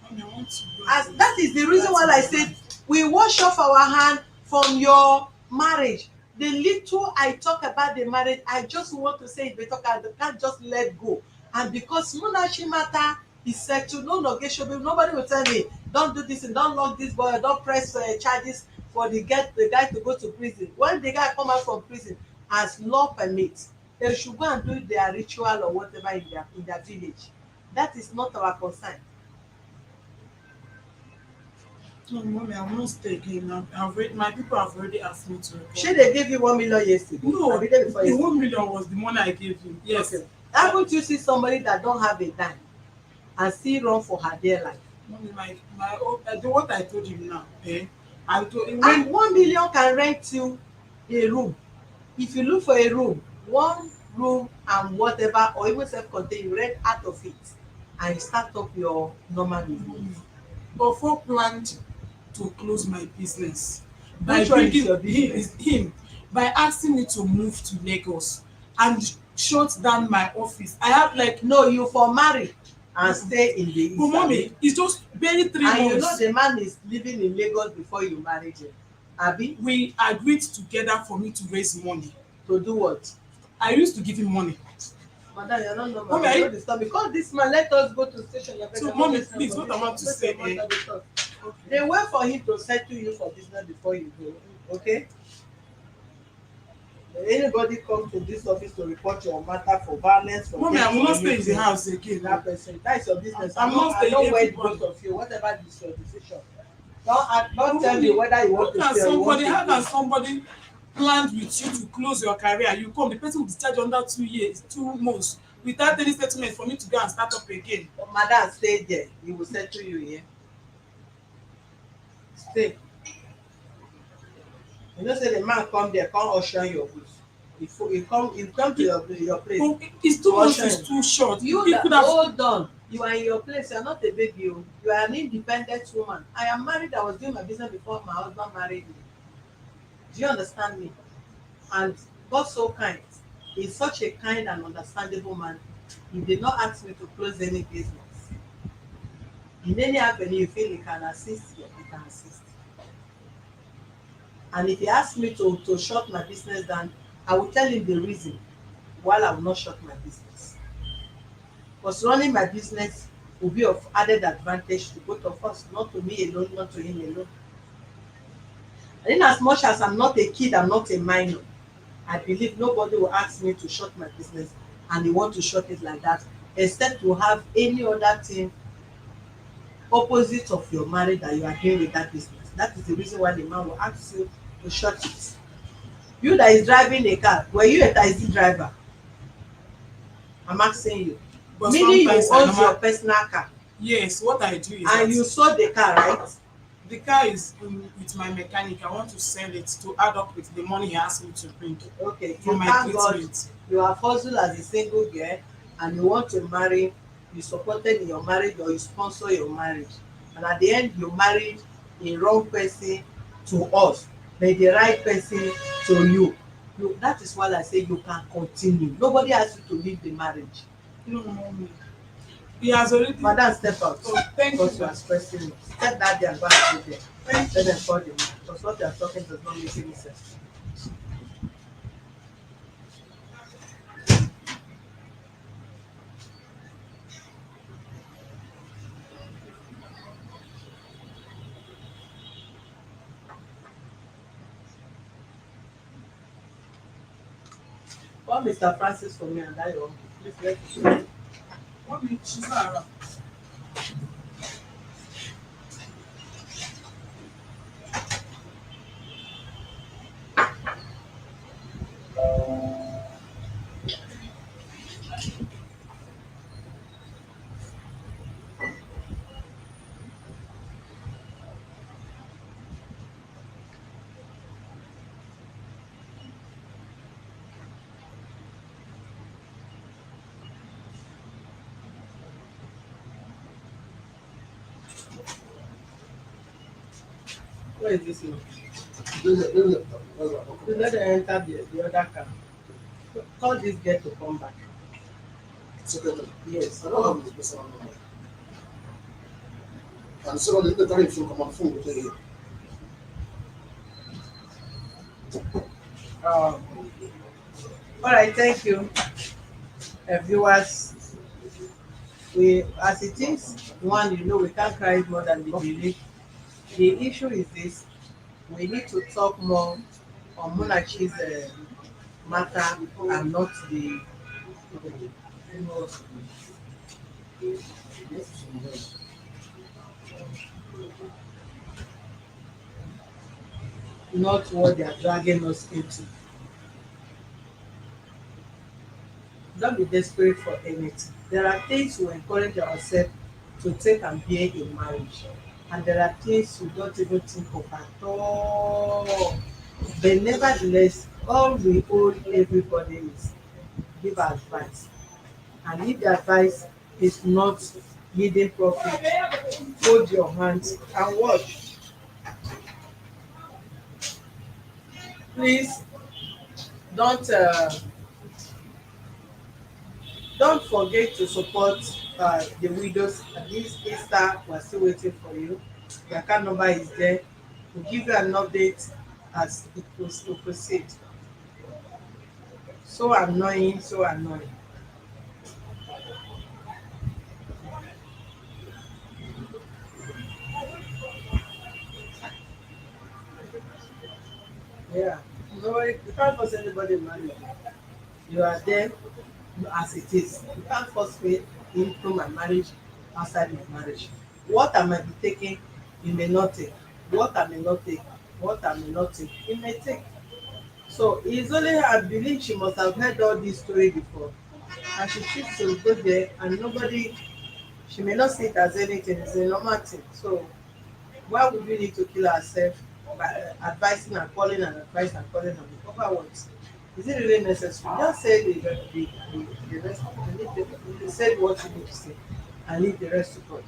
S4: Mommy, I want to go
S1: As
S4: and
S1: that is the reason
S4: that's
S1: why I
S4: my
S1: said
S4: life.
S1: we wash off our hand from your marriage. The little I talk about the marriage, I just want to say it because I can't just let go. And because Munashi matter is settled, no negotiable, nobody will tell me don't do this and don't lock this boy, or don't press charges for the guy to go to prison. When the guy come out from prison, as law permits, they should go and do their ritual or whatever in their village. That is not our concern.
S4: No, mommy, I won't stay again. My people have already asked me to
S1: Shey
S4: report
S1: dey
S4: back.
S1: give you 1 million yesterday?
S4: No,
S1: Abi day before
S4: the
S1: yesterday?
S4: 1 million was the money I gave you. Yes.
S1: Okay. Haven't you seen somebody that don't have a dime and still run for her dear life?
S4: Mommy, the what I told you now, eh? I told
S1: And
S4: when
S1: 1 million can rent you a room. If you look for a room, one room and whatever, or even self-contained, you rent out of it and you start up your normal
S4: mommy,
S1: business.
S4: Before planned to close my business by
S1: Which one is
S4: bringing
S1: your
S4: him
S1: business?
S4: is him by asking me to move to Lagos and shut down my office. I have like
S1: No, you for marry and stay in the
S4: but
S1: east,
S4: mommy,
S1: abi?
S4: it's just barely three
S1: And you know
S4: months
S1: the man is living in Lagos before you marry him, abi?
S4: we agreed together for me to raise money.
S1: To do what?
S4: I used to give him money.
S1: Madam, you're not normal.
S4: Mommy,
S1: No disturb me. Call this man. Let us go to station. You
S4: so
S1: better not
S4: mommy,
S1: waste
S4: please, what
S1: somebody
S4: I
S1: talk.
S4: want to
S1: Make
S4: say,
S1: your mother dey talk.
S4: okay.
S1: They wait for him to settle you for business before you go. Okay? Anybody come to this office to report your matter for violence, for
S4: Mommy, I
S1: theft,
S4: will
S1: or
S4: not stay in the
S1: anything,
S4: house again.
S1: that person, that is your business.
S4: I'm not
S1: I
S4: staying.
S1: don't wed
S4: Everybody.
S1: both of you. Whatever is your decision. Don't tell me
S4: Mommy,
S1: whether you want to stay or you want to
S4: how
S1: go.
S4: can somebody planned with you to close your career? You come, the person will discharge under 2 years, 2 months, without any settlement for me to go and start up again.
S1: But madam, stay there. He will settle you here. Stay. You know say the man come there come usher your goods. He come to your place
S4: But it's
S1: to
S4: 2 months
S1: usher
S4: is
S1: him.
S4: too short.
S1: You
S4: He
S1: that
S4: could have.
S1: hold on, you are in your place, you are not a baby o, you are an independent woman. I am married, I was doing my business before my husband married me. Do you understand me? And God so kind, he is such a kind and understandable man. He did not ask me to close any business. In any avenue you feel he can assist you, he can assist. And if he ask me to shut my business down, I will tell him the reason why I will not shut my business. Because running my business will be of added advantage to both of us, not to me alone, not to him alone. And in as much as I'm not a kid, I'm not a minor, I believe nobody will ask me to shut my business and they want to shut it like that, except to have any other thing opposite of your marriage that you are doing with that business. That is the reason why the man will ask you to shut it. You that is driving a car, were you a taxi driver? I'm asking you.
S4: But
S1: Meaning you
S4: sometimes I
S1: own your
S4: normal.
S1: personal car
S4: Yes, what I do is
S1: and
S4: that
S1: you sold the car, right?
S4: the car is with my mechanic. I want to sell it to add up with the money he asked me to bring
S1: Okay,
S4: for
S1: you
S4: my
S1: thank God
S4: treatment.
S1: you have hustled as a single girl and you want to marry, you supported in your marriage or you sponsor your marriage. And at the end you married a wrong person to us, but the right person to you. That is why I say you can continue. Nobody asked you to leave the marriage.
S4: No, mommy. He has already.
S1: Madam, step out
S4: Oh, thank you,
S1: because you
S4: ma.
S1: are stressing me. Step that there and go and sit there.
S4: Thank
S1: Let
S4: you.
S1: them call the man because what you are talking does not make any sense. Call Mr. Francis for me and that your uncle. Please let me.
S4: Mommy, she's not around.
S1: Where is this one?
S3: Then
S1: So let them enter the other car. Call this girl to come back.
S3: secretary.
S1: Yes.
S3: I don't have his personal number. And so the time if you come on phone with you.
S1: Um, all right, thank you, viewers. We, as it is, one, we can't cry more than the belief. The issue is this: we need to talk more on Munachi's matter and not what they are dragging us into. Don't be desperate for anything. There are things we encourage ourselves to take and bear in marriage, and there are things we don't even think of at all. But nevertheless, all we owe everybody is give advice. And if the advice is not yielding profit, hold your hands and watch. Please don't uh, don't forget to support the widows. At this Easter, we're still waiting for you. The account number is there. We'll give you an update as it goes to proceed. So annoying, so annoying. Yeah. No, you can't force anybody marry. You are there as it is. You can't force me into my marriage, outside my marriage. What I might be taking, you may not take. What I may not take, what I may not take, you may take. So it's only, I believe she must have heard all this story before. And she chooses to go there and nobody, she may not see it as anything, it's a normal thing. So why would we need to kill ourselves by advising and calling and advising and calling and over what? Is it really necessary? Just say the rest, say what you need to say and leave the rest to God.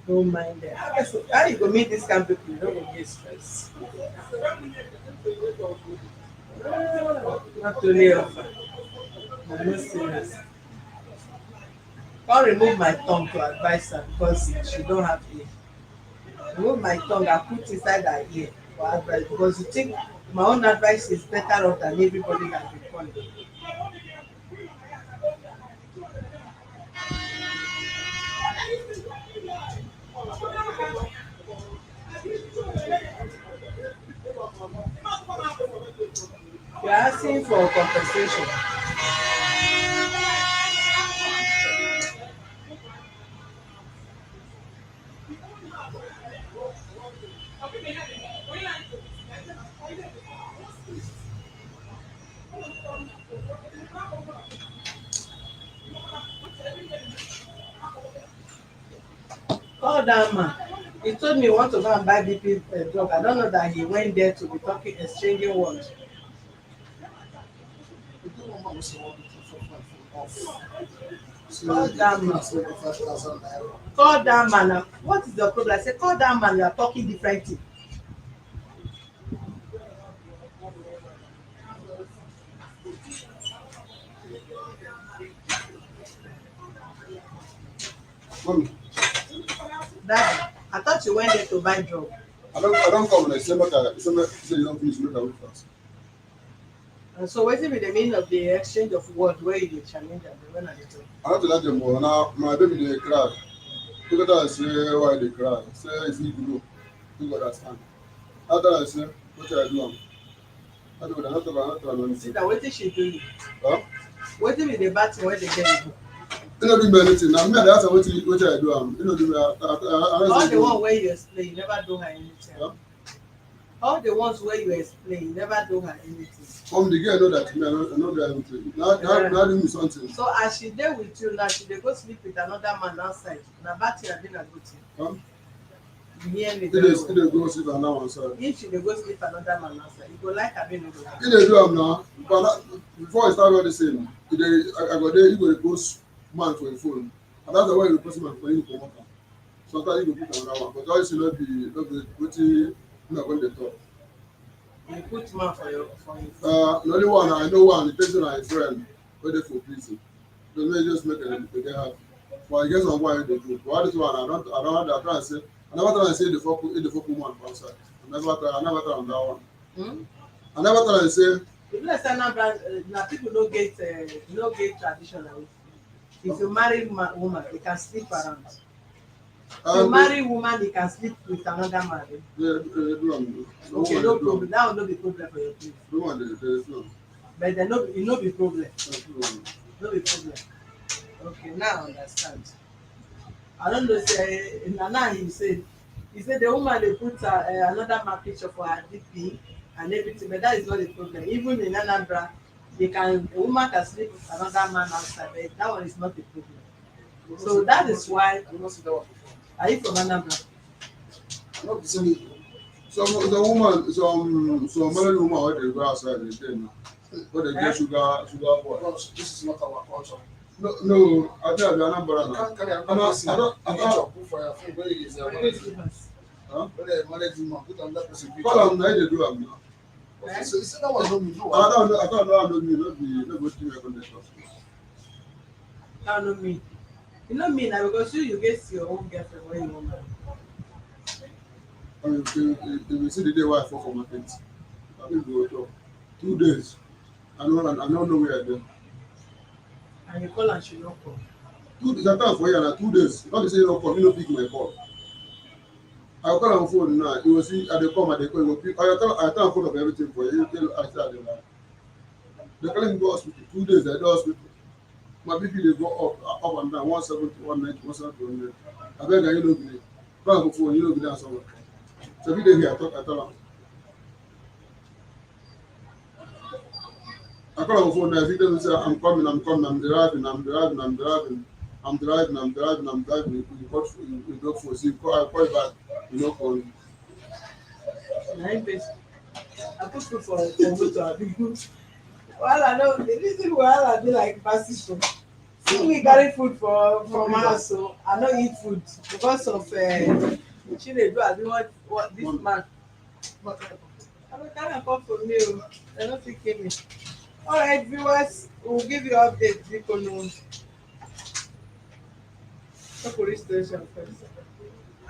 S1: Don't mind them. How you go meet this kind of people? You don't go get stress. Not only offer, but no serious. Can't remove my tongue to advise her because she don't have ear. Remove my tongue and put inside her ear for advice because you think my own advice is better off than everybody that be calling. You are asking for compensation. Call that man. He told me he want to go and buy BP drug. I don't know that he went there to be talking, exchanging words. Call that man. Call that man. What is the problem? I said, call that man. You are talking different thing.
S3: Mommy,
S1: Daddy, I thought you went there to buy drug.
S3: I don't come and say, but I say you don't finish, make a week fast.
S1: And so what will be the meaning of the exchange of words where you challenge them when I talk?
S3: I have to let them know. Now, my baby, they cry. Look at that, say why they cry. Say if you know, you understand. After I say, what should I do? I do not.
S1: See that, what did she do?
S3: Huh?
S1: What will be the bad thing when they get you?
S3: You know, do me anything. Now, me, I ask what should I do? You know, do me.
S1: All the one where you explain, you never do her anything.
S3: Huh?
S1: All the ones where you explain, you never do her anything.
S3: The girl know that me, I know that anything. Now do me something.
S1: So as she there with you now, she dey go sleep with another man outside. Na bad thing abi na good thing?
S3: Huh?
S1: You hear me
S3: It
S1: very
S3: is
S1: well.
S3: go sleep another one side.
S1: If she dey go sleep another man outside, you go like abi no go like?
S3: It dey do am now. Before I start all this thing, I go there, you go man for a phone. And that's the way you put man for you to come out. Sometimes you go put another one, but always not be wetin una go dey talk.
S1: You put man for your phone.
S3: The only one I know one, the person na a friend wey dey for prison. So may just make dem dey happy. But I guess on why they do. But this one I try and say I never try and say the fuck woman for outside. I never try on that one. I never try and say
S1: If let's say na people no get traditional. If you marry woman, they can sleep around. If you marry woman, they can sleep with another man. Okay, no problem. That will not be problem for your place.
S3: No.
S1: But then no, it no be problem. No be problem. Okay, now I understand. I don't know. Say Nana he said the woman they put another man picture for her DP and everything, but that is not the problem. Even in Anambra, a woman can sleep with another man outside, but that one is not the problem. So that is why. Are you from Anambra?
S3: Some married woman wey dey go outside dey dey now. Wey dey get sugar boy.
S6: This is not our culture.
S3: No, I think I be Anambra now.
S6: I don't put for your phone where is a married woman, put another person.
S3: Call am na he dey do am now.
S6: So that was not me.
S3: I don't know me, no go think I go dey talk.
S1: That no mean. You know me now because you get your own girlfriend when you want marry.
S3: If you see the day why I fall for market, I think we go talk. 2 days. I don't know where I dey.
S1: And you call and she no call.
S3: 2 days. I tell am for here na 2 days. Not to say no call, me no pick my call. I go call am phone now. He go see I dey come, I dey call, he go pick. I tell am phone of everything for you. I say I dey lie. They call him go hospital. 2 days I dey hospital. My BP dey go up and down 170, 190, 170, 190. I beg you no believe. Call am phone, you no believe answer. So if you dey here, I tell am. I call am phone now. If he tell me say I'm coming, I'm driving. You go for see, I call you back. You no call me.
S1: Na him best. I put food for motor abi. Wahala no, the reason wahala be like passion. See me carry food from house so I no eat food because of Chinwendu abi what this man. I don't carry am come for me o. They no fit kill me. Alright viewers, we will give you update. People know. Police station first.